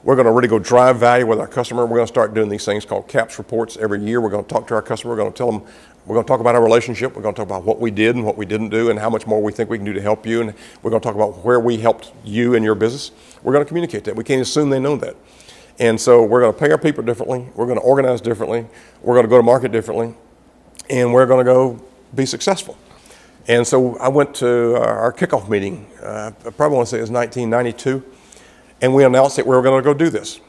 We're going to really go drive value with our customer. We're going to start doing these things called CAPS reports every year. We're going to talk to our customer. We're going to tell them, we're going to talk about our relationship. We're going to talk about what we did and what we didn't do and how much more we think we can do to help you. And we're going to talk about where we helped you in your business. We're going to communicate that. We can't assume they know that. And so we're going to pay our people differently. We're going to organize differently. We're going to go to market differently. And we're going to go be successful. And so I went to our kickoff meeting, I probably want to say it was 1992, and we announced that we were going to go do this.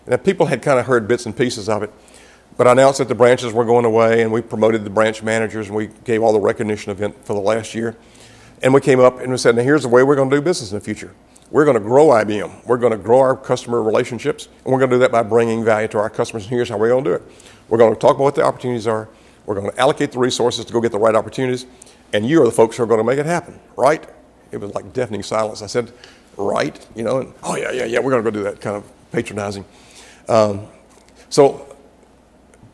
Now, people had kind of heard bits and pieces of it, but I announced that the branches were going away, and we promoted the branch managers, and we gave all the recognition event for the last year. And we came up and we said, now here's the way we're going to do business in the future. We're going to grow IBM. We're going to grow our customer relationships, and we're going to do that by bringing value to our customers, and here's how we're going to do it. We're going to talk about what the opportunities are. We're going to allocate the resources to go get the right opportunities, and you are the folks who are going to make it happen, right? It was like deafening silence. I said, right, and oh yeah, we're going to go do that, kind of patronizing. So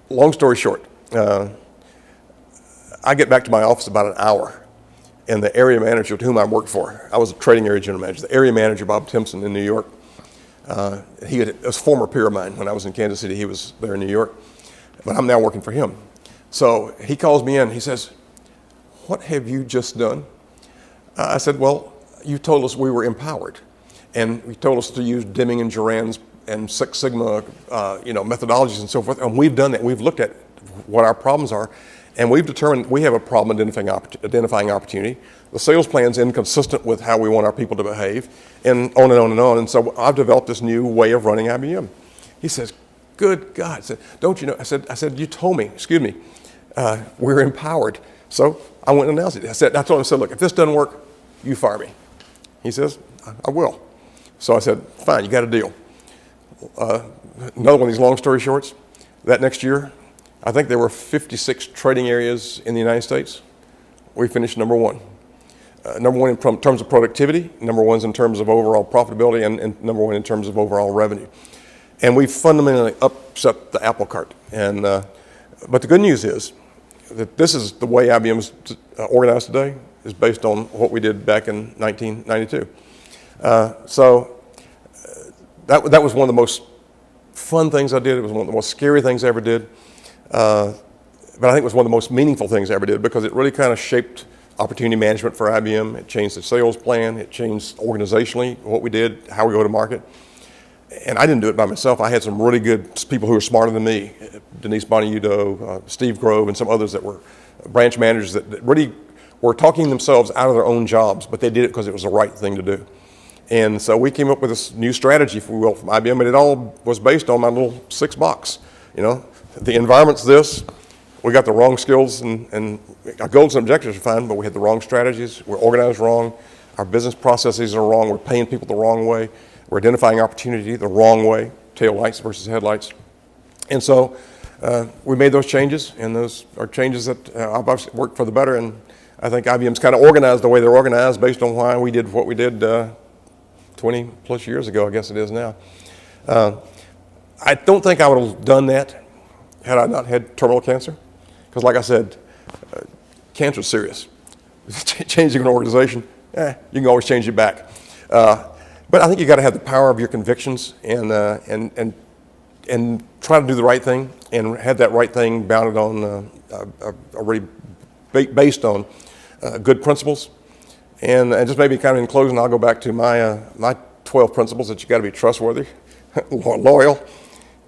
long story short, I get back to my office about an hour, and the area manager with whom I worked for, I was a trading area general manager, the area manager, Bob Timpson in New York, he was a former peer of mine when I was in Kansas City. He was there in New York, but I'm now working for him. So he calls me in. He says, what have you just done? I said, well, you told us we were empowered. And you told us to use Deming and Juran's and Six Sigma methodologies and so forth. And we've done that. We've looked at what our problems are. And we've determined we have a problem identifying opportunity. The sales plan's inconsistent with how we want our people to behave, and on and on and on. And so I've developed this new way of running IBM. He says, good God. I said, don't you know? I said, you told me, excuse me, we're empowered. So I went and announced it. I told him, I said, look, if this doesn't work, you fire me. He says, I will. So I said, fine, you got a deal. Another one of these long story shorts, that next year, I think there were 56 trading areas in the United States. We finished number one. Number one in terms of productivity, number one in terms of overall profitability, and number one in terms of overall revenue. And we fundamentally upset the apple cart. And but the good news is that this is the way IBM is organized today, is based on what we did back in 1992. That was one of the most fun things I did. It was one of the most scary things I ever did. But I think it was one of the most meaningful things I ever did, because it really kind of shaped opportunity management for IBM. It changed the sales plan. It changed organizationally what we did, how we go to market. And I didn't do it by myself. I had some really good people who were smarter than me, Denise Boniudo, Steve Grove, and some others that were branch managers that really were talking themselves out of their own jobs, but they did it because it was the right thing to do. And so we came up with this new strategy, if we will, from IBM, and it all was based on my little 6 box. The environment's this. We got the wrong skills, and our goals and objectives are fine, but we had the wrong strategies. We're organized wrong. Our business processes are wrong. We're paying people the wrong way. We're identifying opportunity the wrong way, tail lights versus headlights. And so we made those changes, and those are changes that obviously worked for the better. And I think IBM's kind of organized the way they're organized based on why we did what we did to 20 plus years ago, I guess it is now. I don't think I would have done that had I not had terminal cancer. Because like I said, cancer's serious. Changing an organization, you can always change it back. But I think you got to have the power of your convictions and try to do the right thing and have that right thing bounded on, already based on good principles. And just maybe kind of in closing, I'll go back to my 12 principles that you got to be trustworthy, loyal,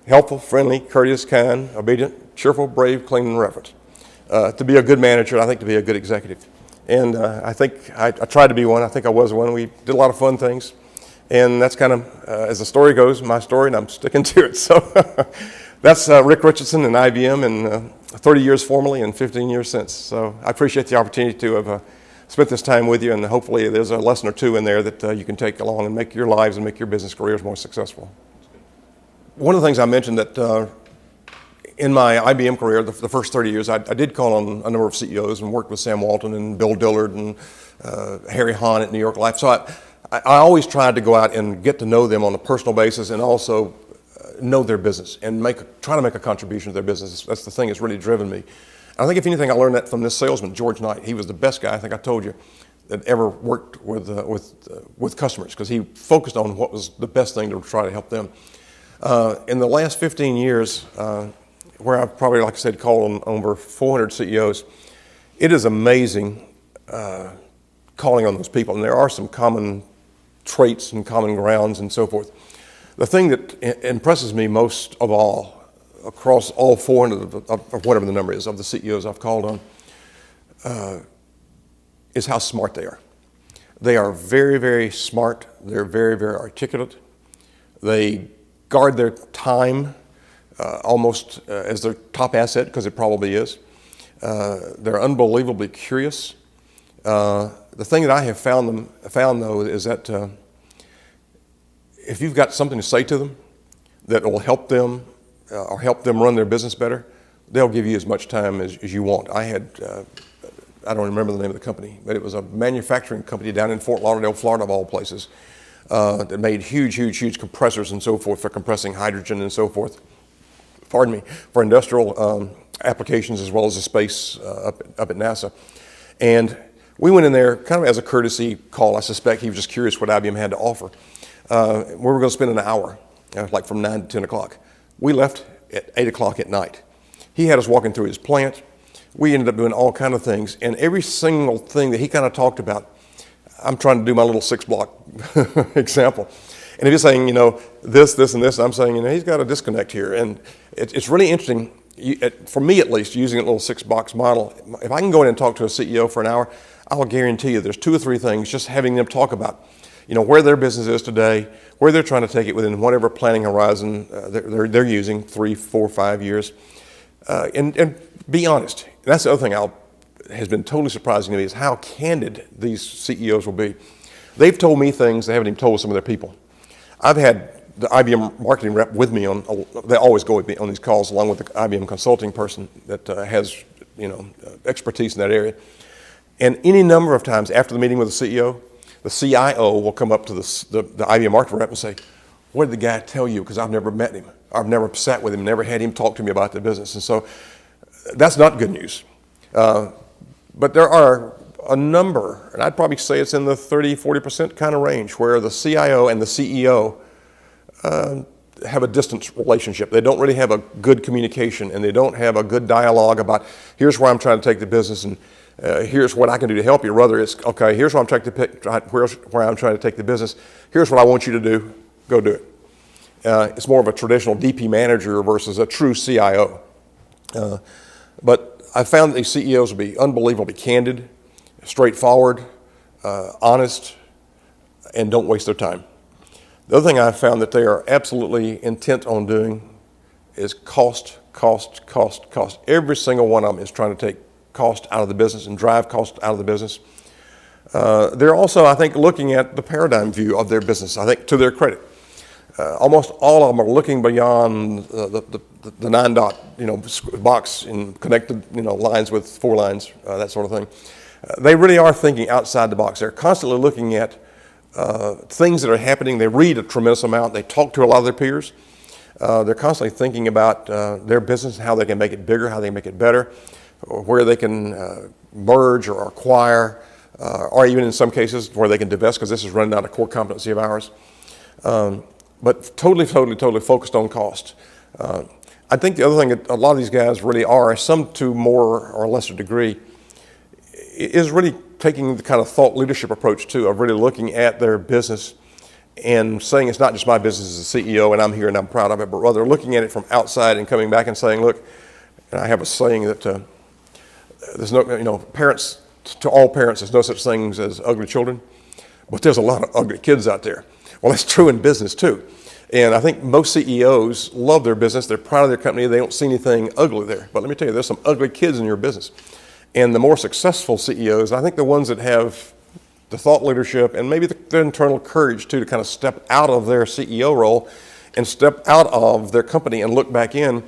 helpful, friendly, courteous, kind, obedient, cheerful, brave, clean, and reverent. To be a good manager, I think to be a good executive. And I think I tried to be one. I think I was one. We did a lot of fun things. And that's kind of, as the story goes, my story, and I'm sticking to it. So that's Rick Richardson and IBM, and 30 years formally and 15 years since. So I appreciate the opportunity to have spent this time with you, and hopefully there's a lesson or two in there that you can take along and make your lives and make your business careers more successful. One of the things I mentioned that in my IBM career, the first 30 years, I did call on a number of CEOs and worked with Sam Walton and Bill Dillard and Harry Hahn at New York Life. So I always tried to go out and get to know them on a personal basis and also know their business and try to make a contribution to their business. That's the thing that's really driven me. I think if anything, I learned that from this salesman, George Knight. He was the best guy, I think I told you, that ever worked with customers, because he focused on what was the best thing to try to help them. In the last 15 years, where I've probably, like I said, called on over 400 CEOs, it is amazing calling on those people. And there are some common traits and common grounds and so forth. The thing that impresses me most of all across all 400 of whatever the number is of the CEOs I've called on is how smart they are. They are very, very smart. They're very, very articulate. They guard their time almost as their top asset, because it probably is. They're unbelievably curious. The thing that I have found though is that if you've got something to say to them that will help them or help them run their business better, they'll give you as much time as you want. I had, I don't remember the name of the company, but it was a manufacturing company down in Fort Lauderdale, Florida, of all places, that made huge compressors and so forth for compressing hydrogen and so forth, for industrial applications as well as the space up at NASA. And we went in there kind of as a courtesy call. I suspect he was just curious what IBM had to offer. We were going to spend an hour, like from 9 to 10 o'clock. We left at 8 o'clock at night. He had us walking through his plant. We ended up doing all kind of things. And every single thing that he kind of talked about, I'm trying to do my little 6-block example. And if he's saying, this, and this, I'm saying, he's got a disconnect here. And it's really interesting, for me at least, using a little 6-box model. If I can go in and talk to a CEO for an hour, I'll guarantee you there's 2 or 3 things, just having them talk about, where their business is today, where they're trying to take it within whatever planning horizon they're using, 3, 4, 5 years. And be honest. And that's the other thing has been totally surprising to me, is how candid these CEOs will be. They've told me things they haven't even told some of their people. I've had the IBM marketing rep with me they always go with me on these calls, along with the IBM consulting person that has, expertise in that area. And any number of times after the meeting with the CEO, the CIO will come up to the IBM marketing rep and say, "What did the guy tell you? Because I've never met him. I've never sat with him, never had him talk to me about the business." And so that's not good news. But there are a number, and I'd probably say it's in the 30-40% kind of range, where the CIO and the CEO have a distant relationship. They don't really have a good communication, and they don't have a good dialogue about, here's where I'm trying to take the business, and here's what I can do to help you. Rather, it's, okay, here's where I'm trying to take the business. Here's what I want you to do. Go do it. It's more of a traditional DP manager versus a true CIO. But I found these CEOs will be unbelievably candid, straightforward, honest, and don't waste their time. The other thing I found that they are absolutely intent on doing is cost. Every single one of them is trying to take cost out of the business and drive cost out of the business. They're also, I think, looking at the paradigm view of their business, I think, to their credit. Almost all of them are looking beyond the 9-dot, box and connected, lines with 4 lines, that sort of thing. They really are thinking outside the box. They're constantly looking at things that are happening. They read a tremendous amount. They talk to a lot of their peers. They're constantly thinking about their business, how they can make it bigger, how they can make it better, or where they can merge or acquire, or even in some cases where they can divest, because this is running out of core competency of ours. But totally focused on cost. I think the other thing that a lot of these guys really are, some to more or lesser degree, is really taking the kind of thought leadership approach too, of really looking at their business and saying it's not just my business as a CEO and I'm here and I'm proud of it, but rather looking at it from outside and coming back and saying, look, and I have a saying that there's no, parents, to all parents, there's no such things as ugly children, but there's a lot of ugly kids out there. Well, that's true in business too. And I think most CEOs love their business. They're proud of their company. They don't see anything ugly there. But let me tell you, there's some ugly kids in your business. And the more successful CEOs, I think the ones that have the thought leadership and maybe the internal courage too, to kind of step out of their CEO role and step out of their company and look back in,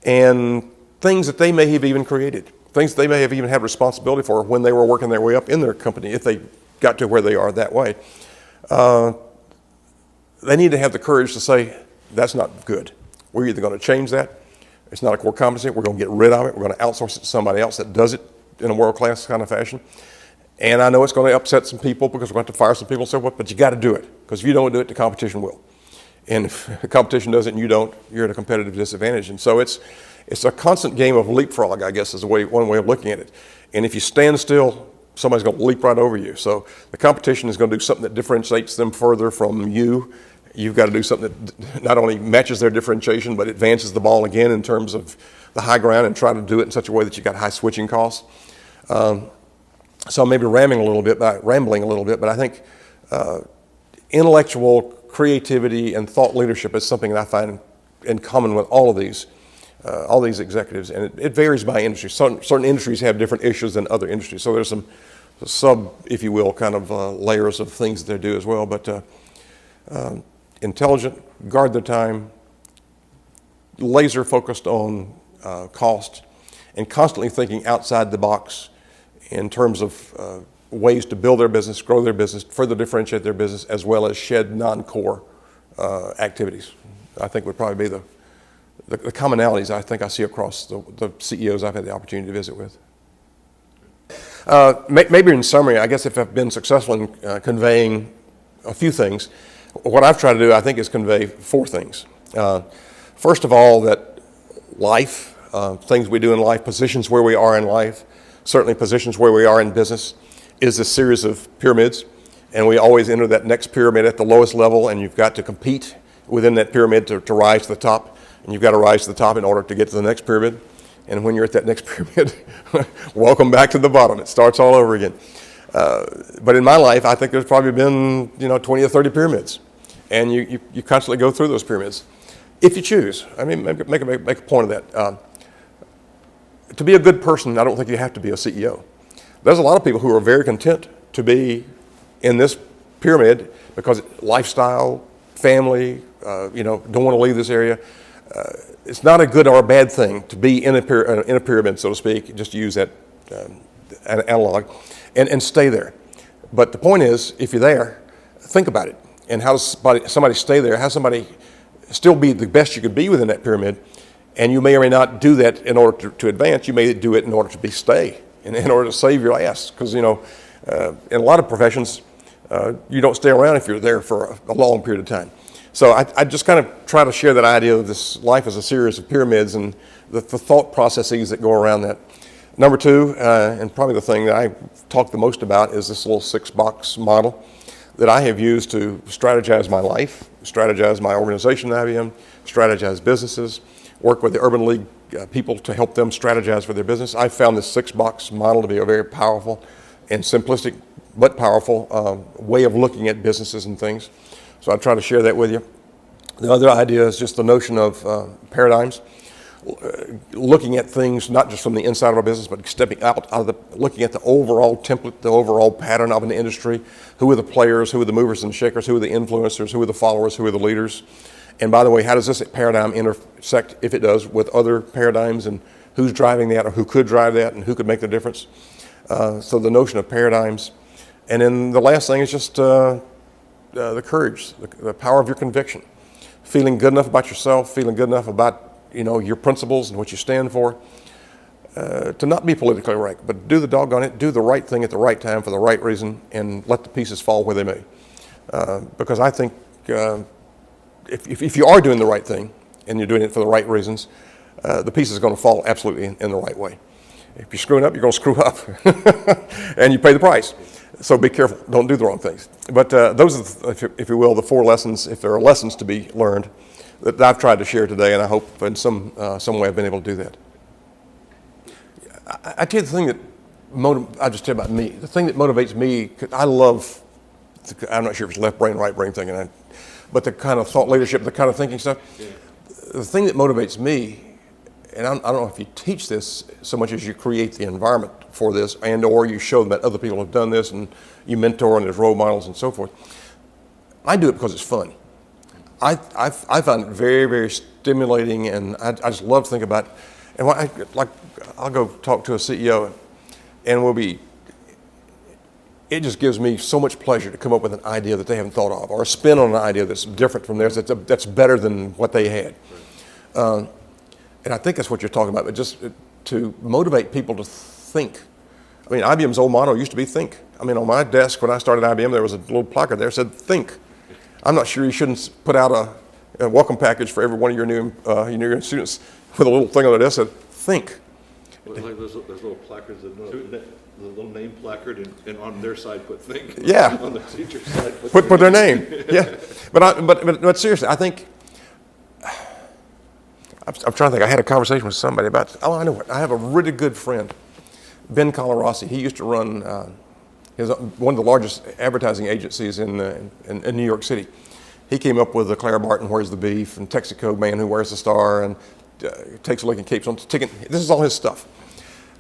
and things that they may have even created, things that they may have even had responsibility for when they were working their way up in their company, if they got to where they are that way. They need to have the courage to say, that's not good. We're either going to change that. It's not a core competency. We're going to get rid of it. We're going to outsource it to somebody else that does it in a world-class kind of fashion. And I know it's going to upset some people because we're going to have to fire some people and so forth, but you got to do it, because if you don't do it, the competition will. And if the competition does it and you don't, you're at a competitive disadvantage. And so it's a constant game of leapfrog, I guess, is one way of looking at it. And if you stand still, somebody's going to leap right over you. So the competition is going to do something that differentiates them further from you. You've got to do something that not only matches their differentiation, but advances the ball again in terms of the high ground, and try to do it in such a way that you've got high switching costs. So maybe rambling a little bit, but I think intellectual creativity and thought leadership is something that I find in common with all these executives, and it varies by industry. Certain industries have different issues than other industries, so there's some sub, if you will, kind of layers of things that they do as well. But intelligent, guard their time, laser focused on cost, and constantly thinking outside the box in terms of ways to build their business, grow their business, further differentiate their business, as well as shed non-core activities. I think would probably be the commonalities I think I see across the CEOs I've had the opportunity to visit with. Maybe in summary, I guess if I've been successful in conveying a few things, what I've tried to do, I think, is convey four things. First of all, that life, things we do in life, positions where we are in life, certainly positions where we are in business, is a series of pyramids, and we always enter that next pyramid at the lowest level, and you've got to compete within that pyramid to rise to the top, and you've got to rise to the top in order to get to the next pyramid. And when you're at that next pyramid, welcome back to the bottom. It starts all over again. But in my life, I think there's probably been 20 or 30 pyramids, and you constantly go through those pyramids, if you choose. I mean, make a point of that. To be a good person, I don't think you have to be a CEO. There's a lot of people who are very content to be in this pyramid because lifestyle, family, don't want to leave this area. It's not a good or a bad thing to be in a pyramid, so to speak, just to use that analog, and stay there. But the point is, if you're there, think about it. And how does somebody stay there? How does somebody still be the best you could be within that pyramid? And you may or may not do that in order to advance. You may do it in order to stay, in order to save your ass. Because, in a lot of professions, you don't stay around if you're there for a long period of time. So I just kind of try to share that idea of this life as a series of pyramids and the thought processes that go around that. Number two, and probably the thing that I talk the most about, is this little 6-box model that I have used to strategize my life, strategize my organization at IBM, strategize businesses, work with the Urban League people to help them strategize for their business. I found this 6-box model to be a very powerful and simplistic but powerful way of looking at businesses and things. So I try to share that with you. The other idea is just the notion of paradigms, looking at things not just from the inside of our business, but stepping out of looking at the overall template, the overall pattern of an industry. Who are the players? Who are the movers and shakers? Who are the influencers? Who are the followers? Who are the leaders? And by the way, how does this paradigm intersect, if it does, with other paradigms, and who's driving that, or who could drive that, and who could make the difference? So the notion of paradigms. And then the last thing is just the courage, the power of your conviction, feeling good enough about yourself, feeling good enough about your principles and what you stand for, to not be politically right, but do the right thing at the right time for the right reason, and let the pieces fall where they may. Because I think if you are doing the right thing and you're doing it for the right reasons, the pieces are going to fall absolutely in the right way. If you're screwing up, you're going to screw up, and you pay the price. So be careful. Don't do the wrong things. But those are, if you will, the 4 lessons, if there are lessons to be learned, that I've tried to share today, and I hope in some way I've been able to do that. I tell you the thing that I'll just tell you about me. The thing that motivates me, 'cause I love, I'm not sure if it's left brain, right brain thinking, but the kind of thought leadership, the kind of thinking stuff. Yeah. The thing that motivates me, and I don't know if you teach this so much as you create the environment for this, or you show them that other people have done this, and you mentor and there's role models and so forth. I do it because it's fun. I find it very, very stimulating, and I just love to think about it. And I'll go talk to a CEO, and it just gives me so much pleasure to come up with an idea that they haven't thought of, or a spin on an idea that's different from theirs, that's better than what they had. And I think that's what you're talking about, but just to motivate people to think. I mean, IBM's old motto used to be think. I mean, on my desk when I started IBM, there was a little placard there that said think. I'm not sure you shouldn't put out a welcome package for every one of your new students with a little thing on the desk that said think. Well, like those little placards, the little name placard, and on their side put think. Yeah. On the teacher's side put their name. Yeah. But seriously, I think, I'm trying to think. I had a conversation with somebody about, I know what. I have a really good friend, Ben Colarossi. He used to run one of the largest advertising agencies in New York City. He came up with the Clara Barton, Where's the Beef, and Texaco, Man Who Wears the Star, and Takes a Lick and Keeps on Ticking. This is all his stuff.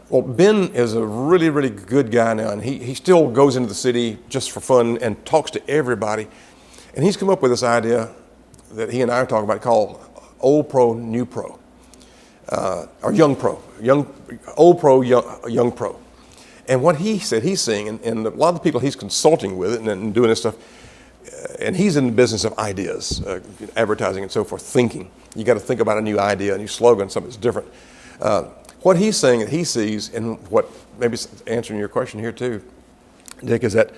Well, Ben is a really, really good guy now, and he still goes into the city just for fun and talks to everybody. And he's come up with this idea that he and I are talking about called Old Pro, New Pro, or Young Pro, Old Pro, Young Pro. And what he said he's seeing, and a lot of the people he's consulting with and doing this stuff, and he's in the business of ideas, advertising and so forth, thinking. You got to think about a new idea, a new slogan, something that's different. What he's saying that he sees, and what maybe answering your question here too, Dick, is that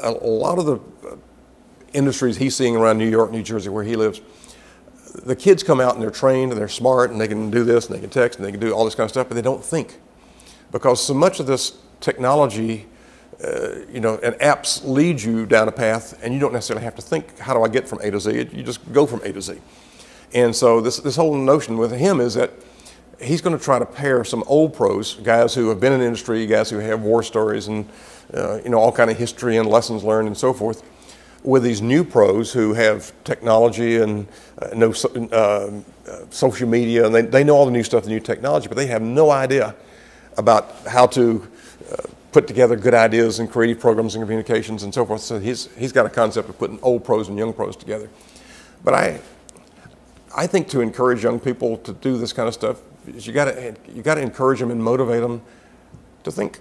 a lot of the industries he's seeing around New York, New Jersey, where he lives, the kids come out and they're trained and they're smart and they can do this and they can text and they can do all this kind of stuff, but they don't think. Because so much of this technology, and apps lead you down a path, and you don't necessarily have to think, how do I get from A to Z? You just go from A to Z. And so this whole notion with him is that he's going to try to pair some old pros, guys who have been in the industry, guys who have war stories and all kind of history and lessons learned and so forth, with these new pros who have technology and know social media, and they know all the new stuff, the new technology, but they have no idea about how to put together good ideas and creative programs and communications and so forth. So he's got a concept of putting old pros and young pros together. But I think to encourage young people to do this kind of stuff, you got to encourage them and motivate them to think.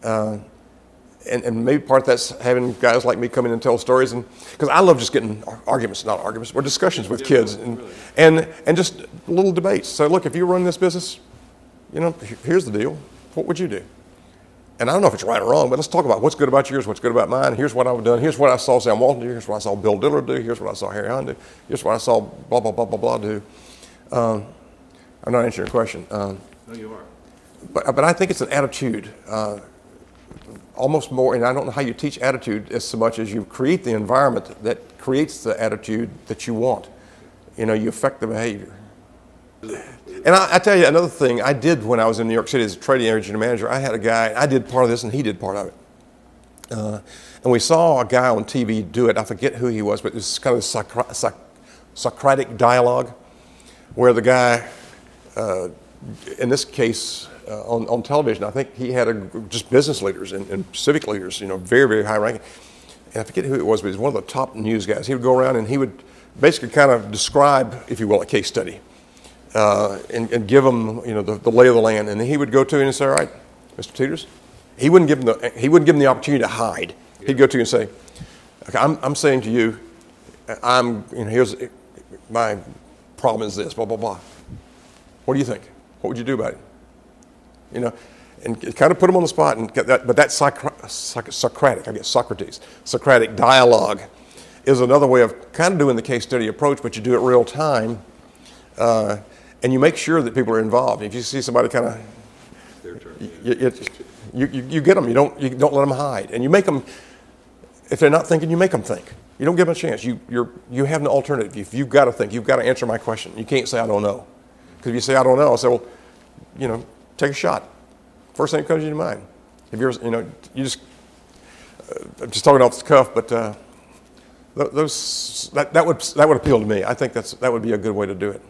And maybe part of that's having guys like me come in and tell stories, and because I love just getting or discussions with kids, and just little debates. So look, if you run this business, here's the deal. What would you do? And I don't know if it's right or wrong, but let's talk about what's good about yours, what's good about mine. Here's what I've done. Here's what I saw Sam Walton do. Here's what I saw Bill Dillard do. Here's what I saw Harry Hahn do. Here's what I saw blah, blah, blah, blah, blah do. I'm not answering your question. No, you are. But I think it's an attitude, almost more, and I don't know how you teach attitude as so much as you create the environment that creates the attitude that you want. You affect the behavior. And I tell you another thing I did when I was in New York City as a trading agent and manager. I had a guy, I did part of this and he did part of it. And we saw a guy on TV do it. I forget who he was, but it's kind of Socratic dialogue where the guy, in this case on television, I think he had just business leaders and civic leaders, very, very high ranking. And I forget who it was, but he was one of the top news guys. He would go around and he would basically kind of describe, if you will, a case study. And give them, the lay of the land, and then he would go to and say, "All right, Mr. Teeters," he wouldn't give him the opportunity to hide. He'd go to you and say, Okay, I'm saying to you, here's my problem is this, blah, blah, blah. What do you think? What would you do about it? You know, and kind of put them on the spot, and get that, but that's Socratic, I guess Socrates, Socratic dialogue is another way of kind of doing the case study approach, but you do it real time, and you make sure that people are involved. If you see somebody kind of, Their turn. you get them, you don't let them hide, and you make them, if they're not thinking, you make them think. You don't give them a chance. You have an alternative. If you've got to think, you've got to answer my question. You can't say, I don't know. Because if you say, I don't know, I'll say, well, take a shot. First thing that comes to your mind. If you're, you just, I'm just talking off the cuff, but that would appeal to me. I think that would be a good way to do it.